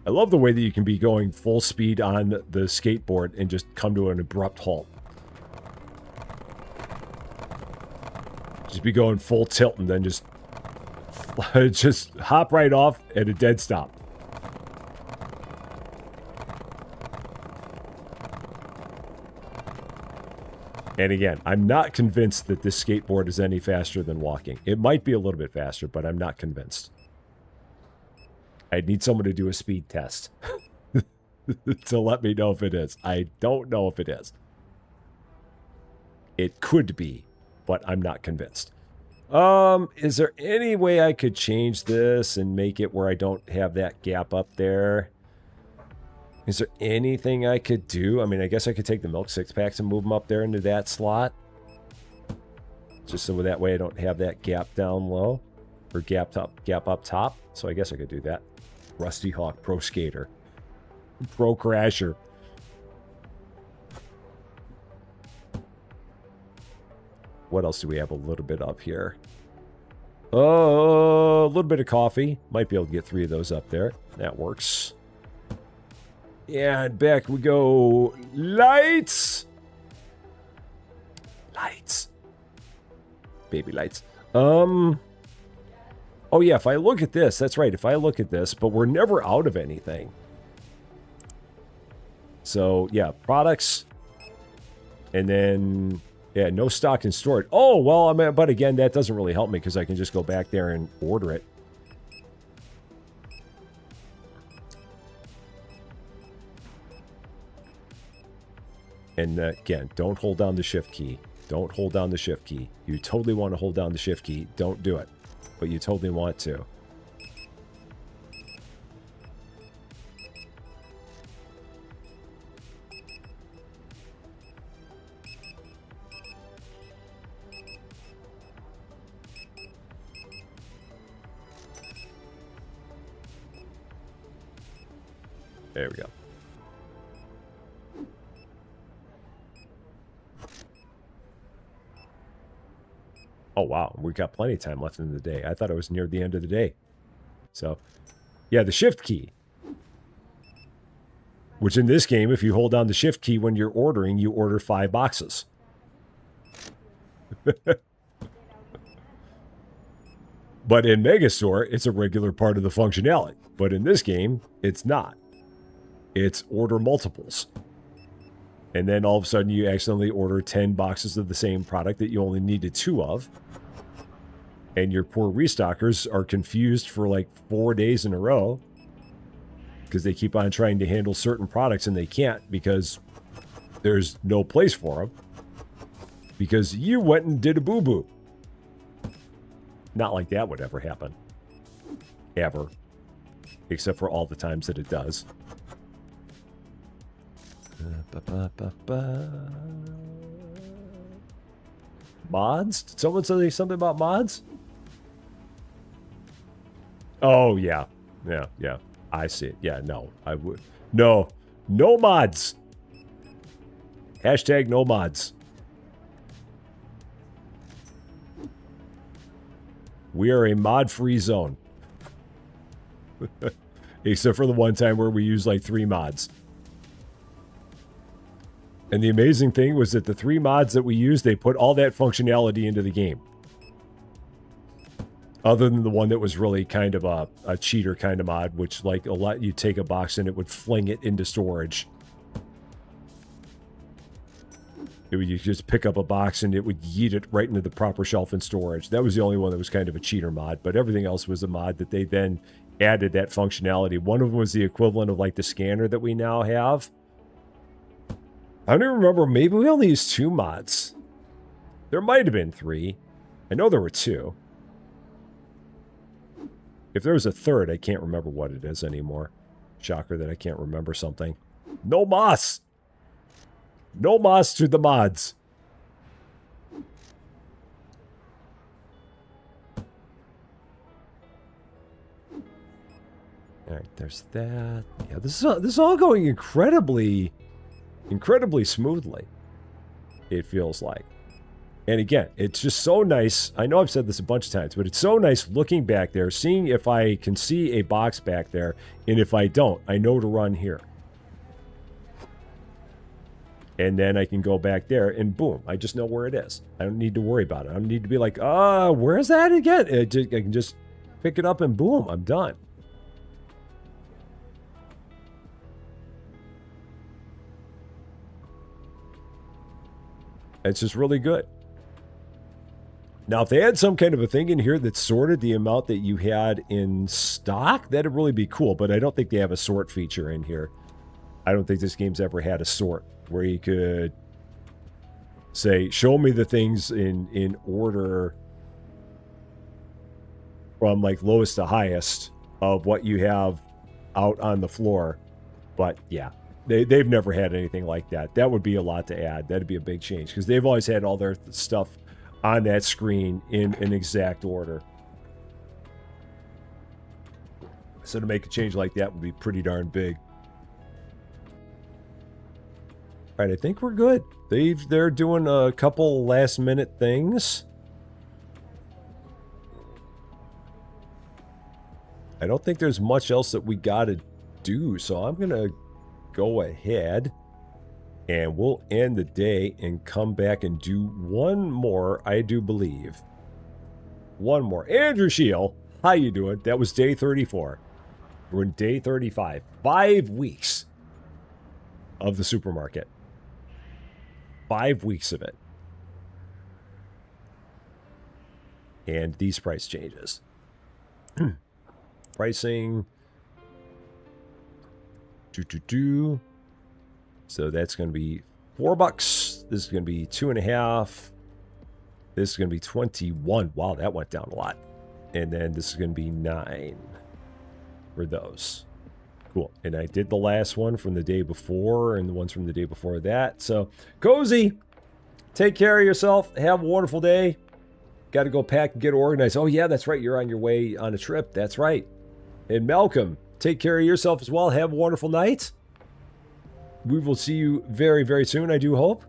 I love the way that you can be going full speed on the skateboard and just come to an abrupt halt. Just be going full tilt and then just hop right off at a dead stop. And again, I'm not convinced that this skateboard is any faster than walking. It might be a little bit faster, but I'm not convinced. I'd need someone to do a speed test to let me know if it is. I don't know if it is. It could be, but I'm not convinced. Is there any way I could change this and make it where I don't have that gap up there? Is there anything I could do? I mean, I guess I could take the milk 6-packs and move them up there into that slot. Just so that way I don't have that gap down low. Or gap up top. So I guess I could do that. Rusty Hawk, Pro Skater. Pro Crasher. What else do we have a little bit up here? Oh, a little bit of coffee. Might be able to get 3 of those up there. That works. And back we go. Lights! Lights. Baby lights. Oh yeah, if I look at this, that's right, if I look at this, but we're never out of anything. So, yeah, products. And then, yeah, no stock in storage. Oh, well, I mean, but again, that doesn't really help me because I can just go back there and order it. And again, don't hold down the shift key. Don't hold down the shift key. You totally want to hold down the shift key. Don't do it. But you totally want to. There we go. Oh, wow. We got plenty of time left in the day. I thought it was near the end of the day. So, yeah, the shift key. Which in this game, if you hold down the shift key when you're ordering, you order 5 boxes. But in Megastore, it's a regular part of the functionality. But in this game, it's not. It's order multiples. And then all of a sudden you accidentally order 10 boxes of the same product that you only needed 2 of. And your poor restockers are confused for like 4 days in a row. Because they keep on trying to handle certain products and they can't because there's no place for them. because you went and did a boo-boo. Not like that would ever happen. Ever. Except for all the times that it does. Mods? Did someone say something about mods? Oh, yeah. Yeah. I see it. Yeah, no. I would. No. No mods. Hashtag no mods. We are a mod-free zone. Except for the one time where we used like 3 mods. And the amazing thing was that the 3 mods that we used, they put all that functionality into the game. Other than the one that was really kind of a cheater kind of mod, which like you take a box and it would fling it into storage. You just pick up a box and it would yeet it right into the proper shelf in storage. That was the only one that was kind of a cheater mod, but everything else was a mod that they then added that functionality. One of them was the equivalent of like the scanner that we now have. I don't even remember. Maybe we only used 2 mods. There might have been 3. I know there were 2. If there was a third, I can't remember what it is anymore. Shocker that I can't remember something. No moss! No moss to the mods. All right, there's that. Yeah, this is all going incredibly smoothly. It feels like. And again, it's just so nice. I know I've said this a bunch of times, but it's so nice looking back there, seeing if I can see a box back there, and if I don't, I know to run here. And then I can go back there, and boom, I just know where it is. I don't need to worry about it. I don't need to be like, where is that again? I can just pick it up, and boom, I'm done. It's just really good. Now, if they had some kind of a thing in here that sorted the amount that you had in stock, that'd really be cool, but I don't think they have a sort feature in here. I don't think this game's ever had a sort where you could say, show me the things in order from like lowest to highest of what you have out on the floor. But yeah, they've never had anything like that. That would be a lot to add. That'd be a big change because they've always had all their stuff on that screen in an exact order. So to make a change like that would be pretty darn big. All right, I think we're good. They're doing a couple last minute things. I don't think there's much else that we gotta do, so I'm gonna go ahead and we'll end the day and come back and do one more, I do believe. One more. Andrew Shield, how you doing? That was day 34. We're in day 35. 5 weeks of the supermarket. 5 weeks of it. And these price changes. Pricing. So that's going to be $4. This is going to be $2.50. This is going to be 21. Wow, that went down a lot. And then this is going to be 9 for those. Cool. And I did the last one from the day before and the ones from the day before that. So, Cozy, take care of yourself. Have a wonderful day. Got to go pack and get organized. Oh, yeah, that's right. You're on your way on a trip. That's right. And Malcolm, take care of yourself as well. Have a wonderful night. We will see you very, very soon, I do hope.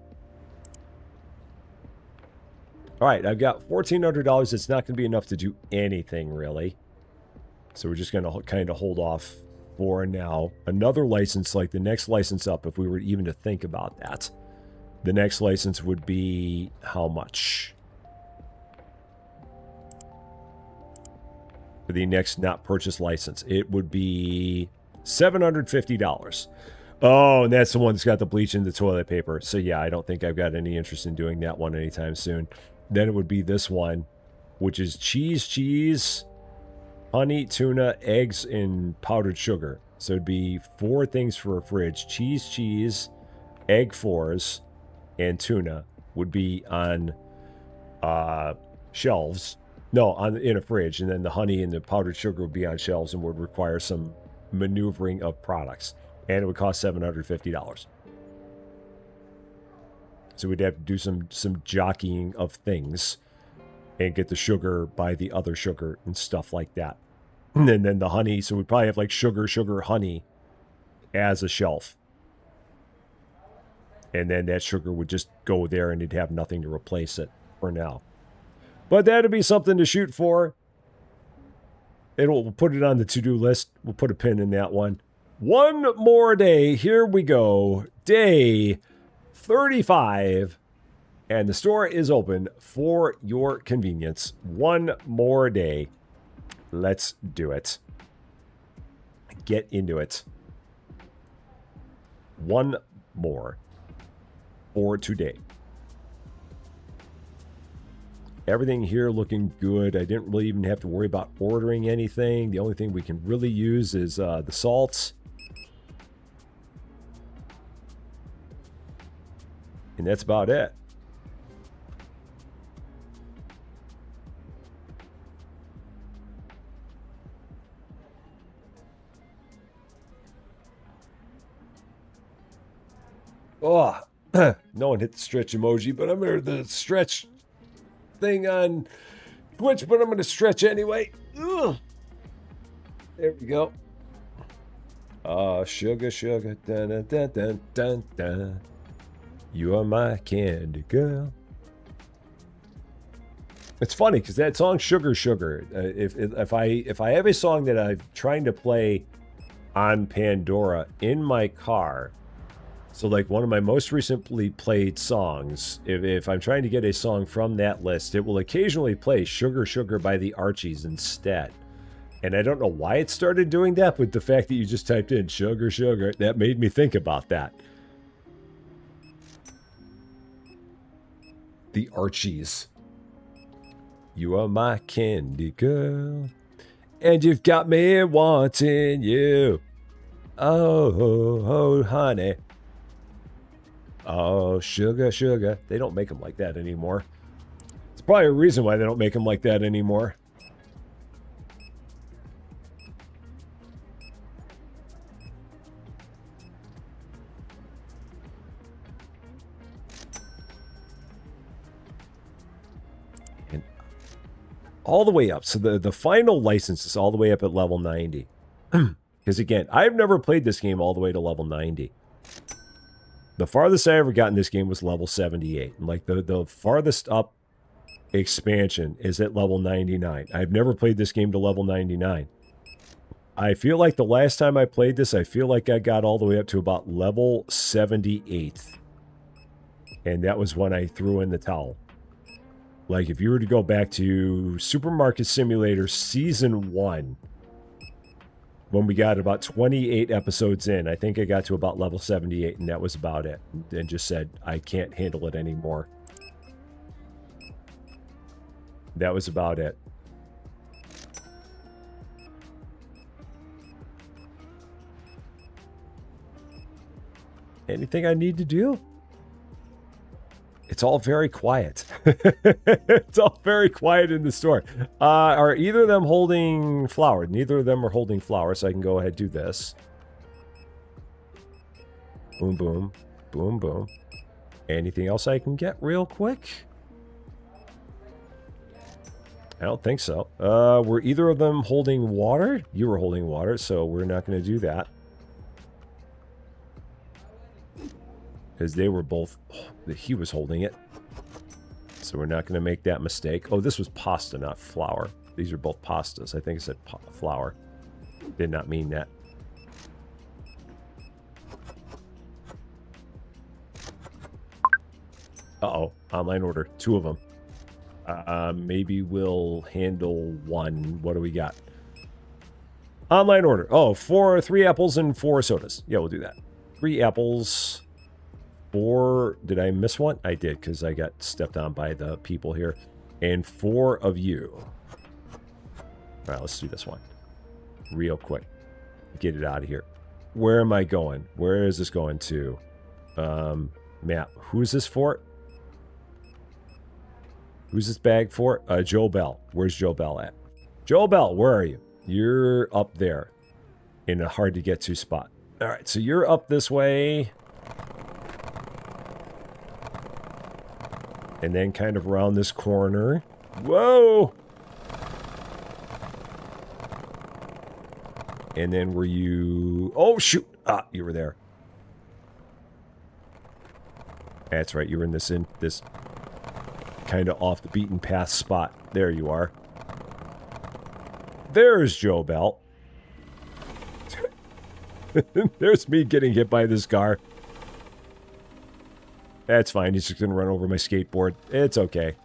All right, I've got $1,400. It's not going to be enough to do anything, really. So we're just going to kind of hold off for now. Another license, like the next license up, if we were even to think about that, the next license would be how much? For the next not purchase license, it would be $750. Oh, and that's the one that's got the bleach in the toilet paper. So yeah, I don't think I've got any interest in doing that one anytime soon. Then it would be this one, which is cheese, honey, tuna, eggs, and powdered sugar. So it'd be 4 things for a fridge. Cheese, egg 4s, and tuna. would be on shelves. No, in a fridge, and then the honey and the powdered sugar would be on shelves and would require some maneuvering of products, and it would cost $750. So we'd have to do some jockeying of things and get the sugar by the other sugar and stuff like that. And then the honey, so we'd probably have like sugar, honey as a shelf. And then that sugar would just go there and it'd have nothing to replace it for now. But that'd be something to shoot for. We'll put it on the to-do list. We'll put a pin in that one. One more day. Here we go. Day 35. And the store is open for your convenience. One more day. Let's do it. Get into it. One more for today. Everything here looking good. I didn't really even have to worry about ordering anything. The only thing we can really use is the salts. And that's about it. Oh, no one hit the stretch emoji, but I'm here the stretch thing on Twitch, but I'm going to stretch anyway. Ugh. There we go. Sugar, sugar, dun, dun, dun, dun, dun, dun. You are my candy girl. It's funny because that song "Sugar, Sugar." If I have a song that I'm trying to play on Pandora in my car, so like one of my most recently played songs, if I'm trying to get a song from that list, it will occasionally play "Sugar, Sugar" by the Archies instead. And I don't know why it started doing that, but the fact that you just typed in "Sugar, Sugar," that made me think about that. The Archies. You are my candy girl, and you've got me wanting you. Oh, honey. Oh, sugar, sugar. They don't make them like that anymore. It's probably a reason why they don't make them like that anymore. All the way up. So the final license is all the way up at level 90. Because again, I've never played this game all the way to level 90. The farthest I ever got in this game was level 78. And like the farthest up expansion is at level 99. I've never played this game to level 99. I feel like the last time I played this, I feel like I got all the way up to about level 78. And that was when I threw in the towel. Like, if you were to go back to Supermarket Simulator Season 1, when we got about 28 episodes in, I think I got to about level 78, and that was about it. And just said, I can't handle it anymore. That was about it. Anything I need to do? It's all very quiet. It's all very quiet in the store. Are either of them holding flour? Neither of them are holding flour, so I can go ahead and do this. Boom, boom. Boom, boom. Anything else I can get real quick? I don't think so. Were either of them holding water? You were holding water, so we're not going to do that. Because they were both... he was holding it. So we're not going to make that mistake. Oh, this was pasta, not flour. These are both pastas. I think it said flour. Did not mean that. Uh-oh. Online order. 2 of them. Maybe we'll handle 1. What do we got? Online order. Oh, 3 apples and 4 sodas. Yeah, we'll do that. 3 apples... 4, did I miss one? I did, because I got stepped on by the people here. And 4 of you. All right, let's do this one. Real quick. Get it out of here. Where am I going? Where is this going to? Map. Who is this for? Who's this bag for? Joe Bell. Where's Joe Bell at? Joe Bell, where are you? You're up there in a hard to get to spot. All right, so you're up this way. And then kind of around this corner. Whoa! And then were you... Oh, shoot! Ah, you were there. That's right, you were in this kind of off the beaten path spot. There you are. There's Joe Bell. There's me getting hit by this car. That's fine. He's just going to run over my skateboard. It's okay.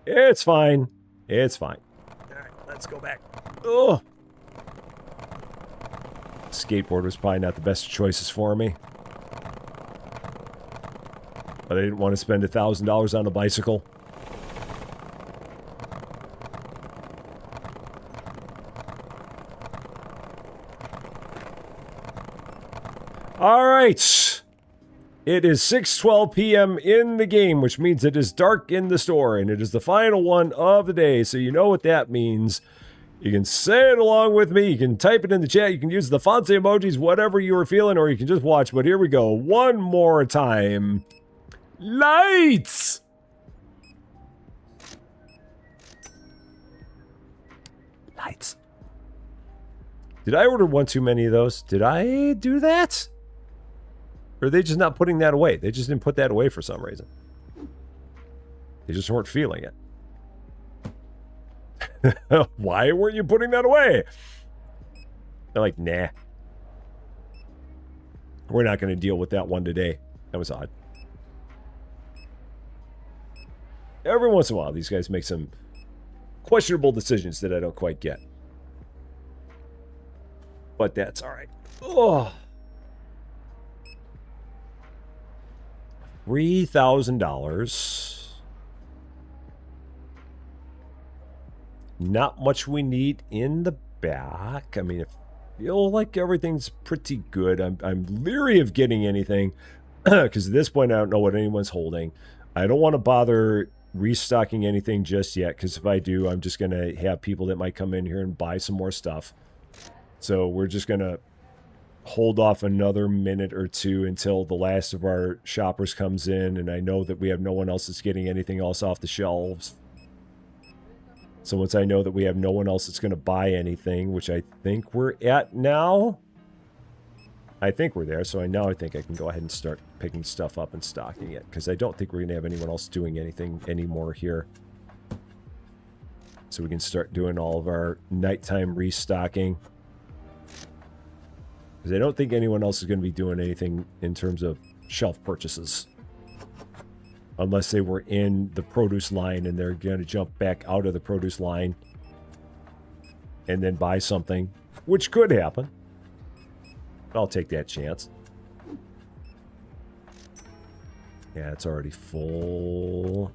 It's fine. It's fine. All right, let's go back. Ugh. Skateboard was probably not the best choices for me. But I didn't want to spend $1,000 on a bicycle. All right. It is 6:12 p.m. in the game, which means it is dark in the store, and it is the final one of the day, so you know what that means. You can say it along with me. You can type it in the chat. You can use the fonts, the emojis, whatever you are feeling, or you can just watch. But here we go. One more time. Lights! Lights. Did I order one too many of those? Did I do that? Or are they just not putting that away? They just didn't put that away for some reason. They just weren't feeling it. Why weren't you putting that away? They're like, nah. We're not going to deal with that one today. That was odd. Every once in a while, these guys make some questionable decisions that I don't quite get. But that's all right. Oh. $3,000. Not much we need in the back. I mean, I feel like everything's pretty good. I'm leery of getting anything because at this point I don't know what anyone's holding. I don't want to bother restocking anything just yet because if I do, I'm just going to have people that might come in here and buy some more stuff. So we're just going to hold off another minute or two until the last of our shoppers comes in, and I know that we have no one else that's getting anything else off the shelves. So once I know that we have no one else that's going to buy anything, which I think we're at now, I think we're there, so I think I can go ahead and start picking stuff up and stocking it, because I don't think we're going to have anyone else doing anything anymore here. So we can start doing all of our nighttime restocking. Because I don't think anyone else is going to be doing anything in terms of shelf purchases. Unless they were in the produce line and they're going to jump back out of the produce line and then buy something, which could happen. I'll take that chance. Yeah, it's already full.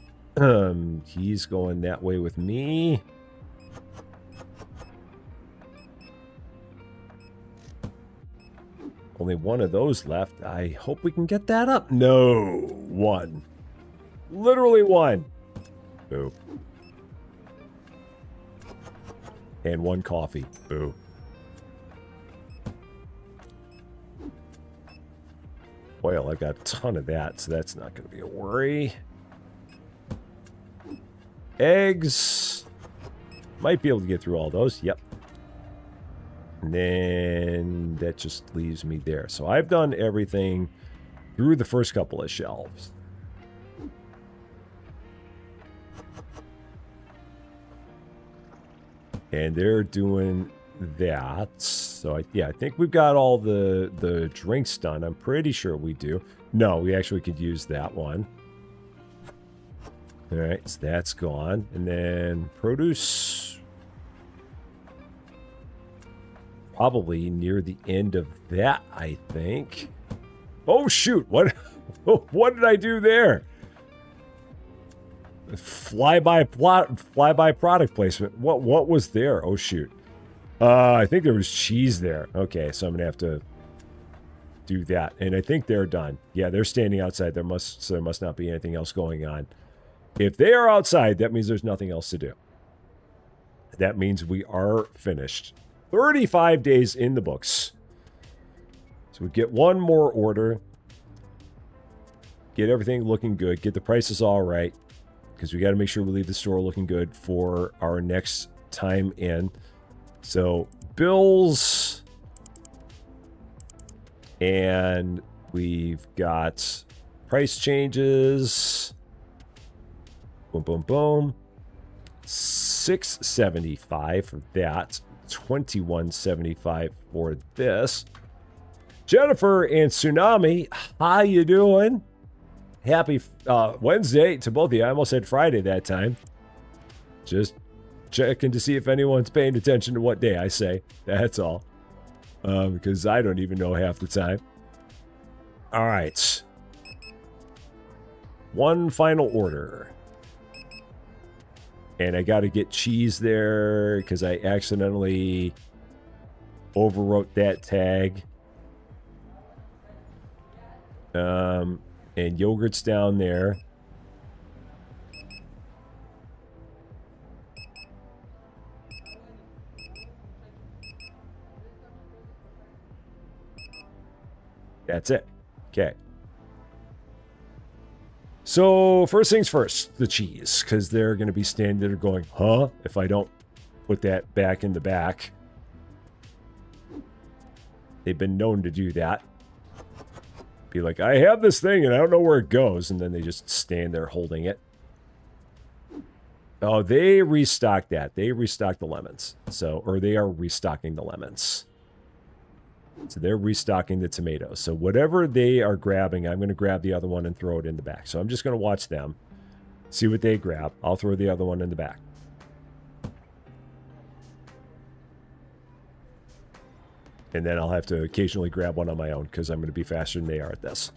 He's going that way with me. Only one of those left. I hope we can get that up. No, one. Literally one. Boo. And one coffee. Boo. Oil, I've got a ton of that, so that's not going to be a worry. Eggs. Might be able to get through all those. Yep. And then that just leaves me there. So I've done everything through the first couple of shelves. And they're doing that. So I think we've got all the drinks done. I'm pretty sure we do. No, we actually could use that one. All right, so that's gone. And then produce. Probably near the end of that, I think. Oh, shoot. What did I do there? Flyby product placement. What was there? Oh, shoot. I think there was cheese there. Okay, so I'm going to have to do that. And I think they're done. Yeah, they're standing outside. There must not be anything else going on. If they are outside, that means there's nothing else to do. That means we are finished. 35 days in the books. So we get one more order. Get everything looking good. Get the prices all right. Because we got to make sure we leave the store looking good for our next time in. So, bills. And we've got price changes. Boom, boom, boom. $6.75 for that. $21.75 for this. Jennifer and Tsunami, how you doing? Happy Wednesday to both of you. I almost said Friday that time. Just checking to see if anyone's paying attention to what day I say. That's all. Because I don't even know half the time. All right. One final order. And I got to get cheese there because I accidentally overwrote that tag. And yogurt's down there. That's it. Okay. So, first things first, the cheese, because they're going to be standing there going, huh? If I don't put that back in the back. They've been known to do that. Be like, I have this thing and I don't know where it goes. And then they just stand there holding it. Oh, they restocked that. They restocked the lemons. So, or they are restocking the lemons. So they're restocking the tomatoes. So whatever they are grabbing, I'm going to grab the other one and throw it in the back. So I'm just going to watch them, see what they grab. I'll throw the other one in the back. And then I'll have to occasionally grab one on my own because I'm going to be faster than they are at this.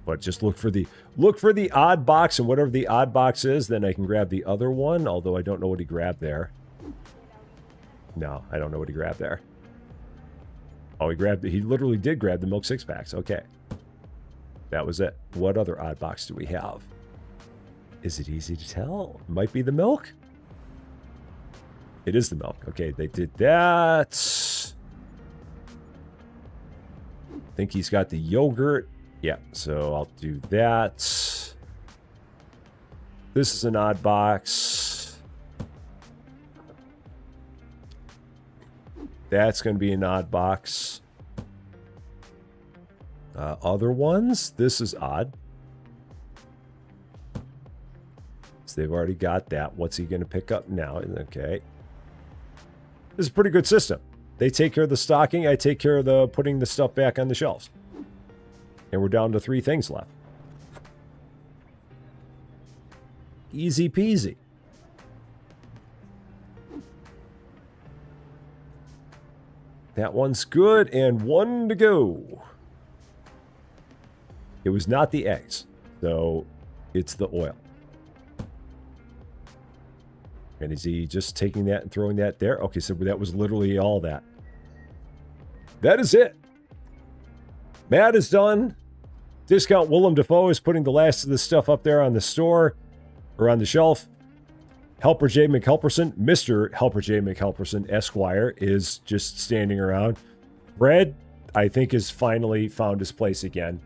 But just look for the odd box, and whatever the odd box is, then I can grab the other one, although I don't know what he grabbed there. No, I don't know what he grabbed there. Oh, he literally did grab the milk 6-packs. Okay. That was it. What other odd box do we have? Is it easy to tell? Might be the milk? It is the milk. Okay, they did that. I think he's got the yogurt. Yeah, so I'll do that. This is an odd box. That's going to be an odd box. Other ones, this is odd. So they've already got that. What's he going to pick up now? Okay. This is a pretty good system. They take care of the stocking. I take care of the putting the stuff back on the shelves. And we're down to 3 things left. Easy peasy. That one's good, and 1 to go. It was not the eggs, so it's the oil. And is he just taking that and throwing that there? Okay, so that was literally all that. That is it. Matt is done. Discount Willem Dafoe is putting the last of this stuff up there on the store, or on the shelf. Helper J. McHelperson, Mr. Helper J. McHelperson, Esquire, is just standing around. Fred, I think, has finally found his place again.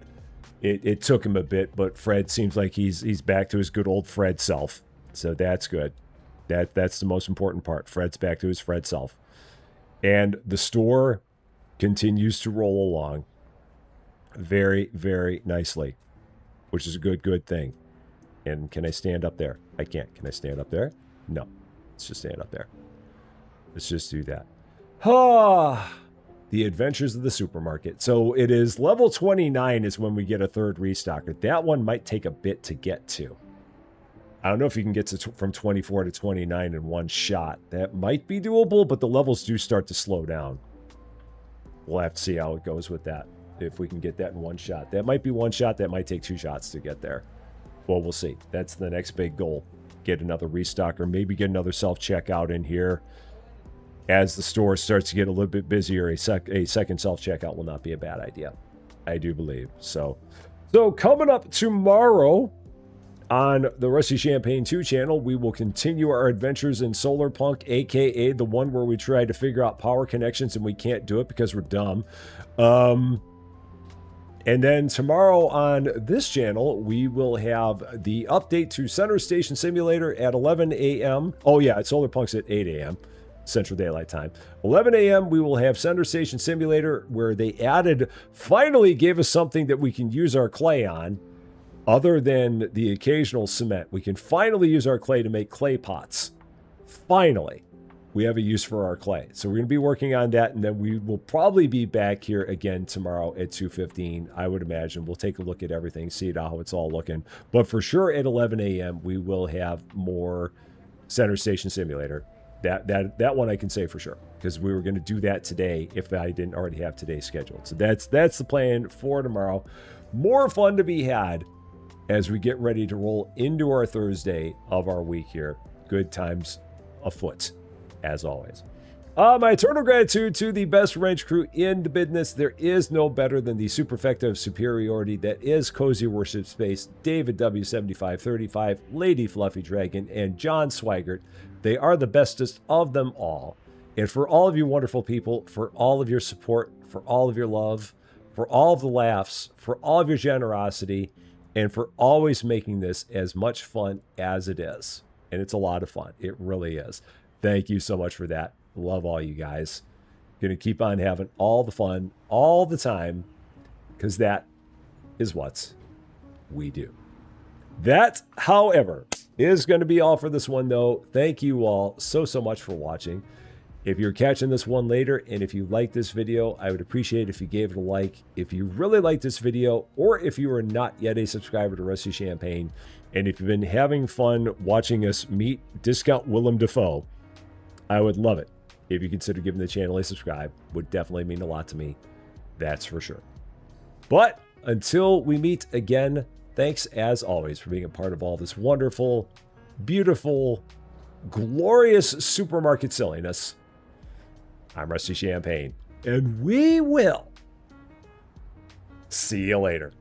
It took him a bit, but Fred seems like he's back to his good old Fred self. So that's good. That's the most important part. Fred's back to his Fred self. And the store continues to roll along very, very nicely, which is a good thing. And can I stand up there? I can't. Can I stand up there? No. Let's just stand up there. Let's just do that. The Adventures of the Supermarket. So it is level 29 is when we get a 3rd restocker. That one might take a bit to get to. I don't know if you can get to from 24 to 29 in one shot. That might be doable, but the levels do start to slow down. We'll have to see how it goes with that. If we can get that in one shot. That might be one shot. That might take 2 shots to get there. Well, we'll see. That's the next big goal. Get another restocker. Maybe get another self-checkout in here. As the store starts to get a little bit busier, a second self-checkout will not be a bad idea. I do believe. So coming up tomorrow on the Rusty Champagne 2 channel, we will continue our adventures in Solar Punk, aka the one where we try to figure out power connections and we can't do it because we're dumb. And then tomorrow on this channel, we will have the update to Center Station Simulator at 11 a.m. Oh yeah, Solar Punk's at 8 a.m. Central Daylight Time. 11 a.m. we will have Center Station Simulator, where they finally gave us something that we can use our clay on, other than the occasional cement. We can finally use our clay to make clay pots. Finally, we have a use for our clay. So we're going to be working on that, and then we will probably be back here again tomorrow at 2:15. I would imagine we'll take a look at everything, see how it's all looking. But for sure at 11 a.m. we will have more Center Station Simulator. That one I can say for sure, because we were going to do that today if I didn't already have today scheduled. So that's the plan for tomorrow. More fun to be had as we get ready to roll into our Thursday of our week here. Good times afoot, as always. My eternal gratitude to the best wrench crew in the business. There is no better than the superfecta of superiority that is Cozy Worship Space, David W7535, Lady Fluffy Dragon, and John Swigert. They are the bestest of them all. And for all of you wonderful people, for all of your support, for all of your love, for all of the laughs, for all of your generosity, and for always making this as much fun as it is. And it's a lot of fun. It really is. Thank you so much for that. Love all you guys. Going to keep on having all the fun all the time, because that is what we do. That, however, is going to be all for this one, though. Thank you all so much for watching. If you're catching this one later, and if you like this video, I would appreciate if you gave it a like. If you really like this video, or if you are not yet a subscriber to Rusty Champagne, and if you've been having fun watching us meet Discount Willem Dafoe, I would love it if you consider giving the channel a subscribe. Would definitely mean a lot to me. That's for sure. But until we meet again, thanks as always for being a part of all this wonderful, beautiful, glorious supermarket silliness. I'm Rusty Champagne, and we will see you later.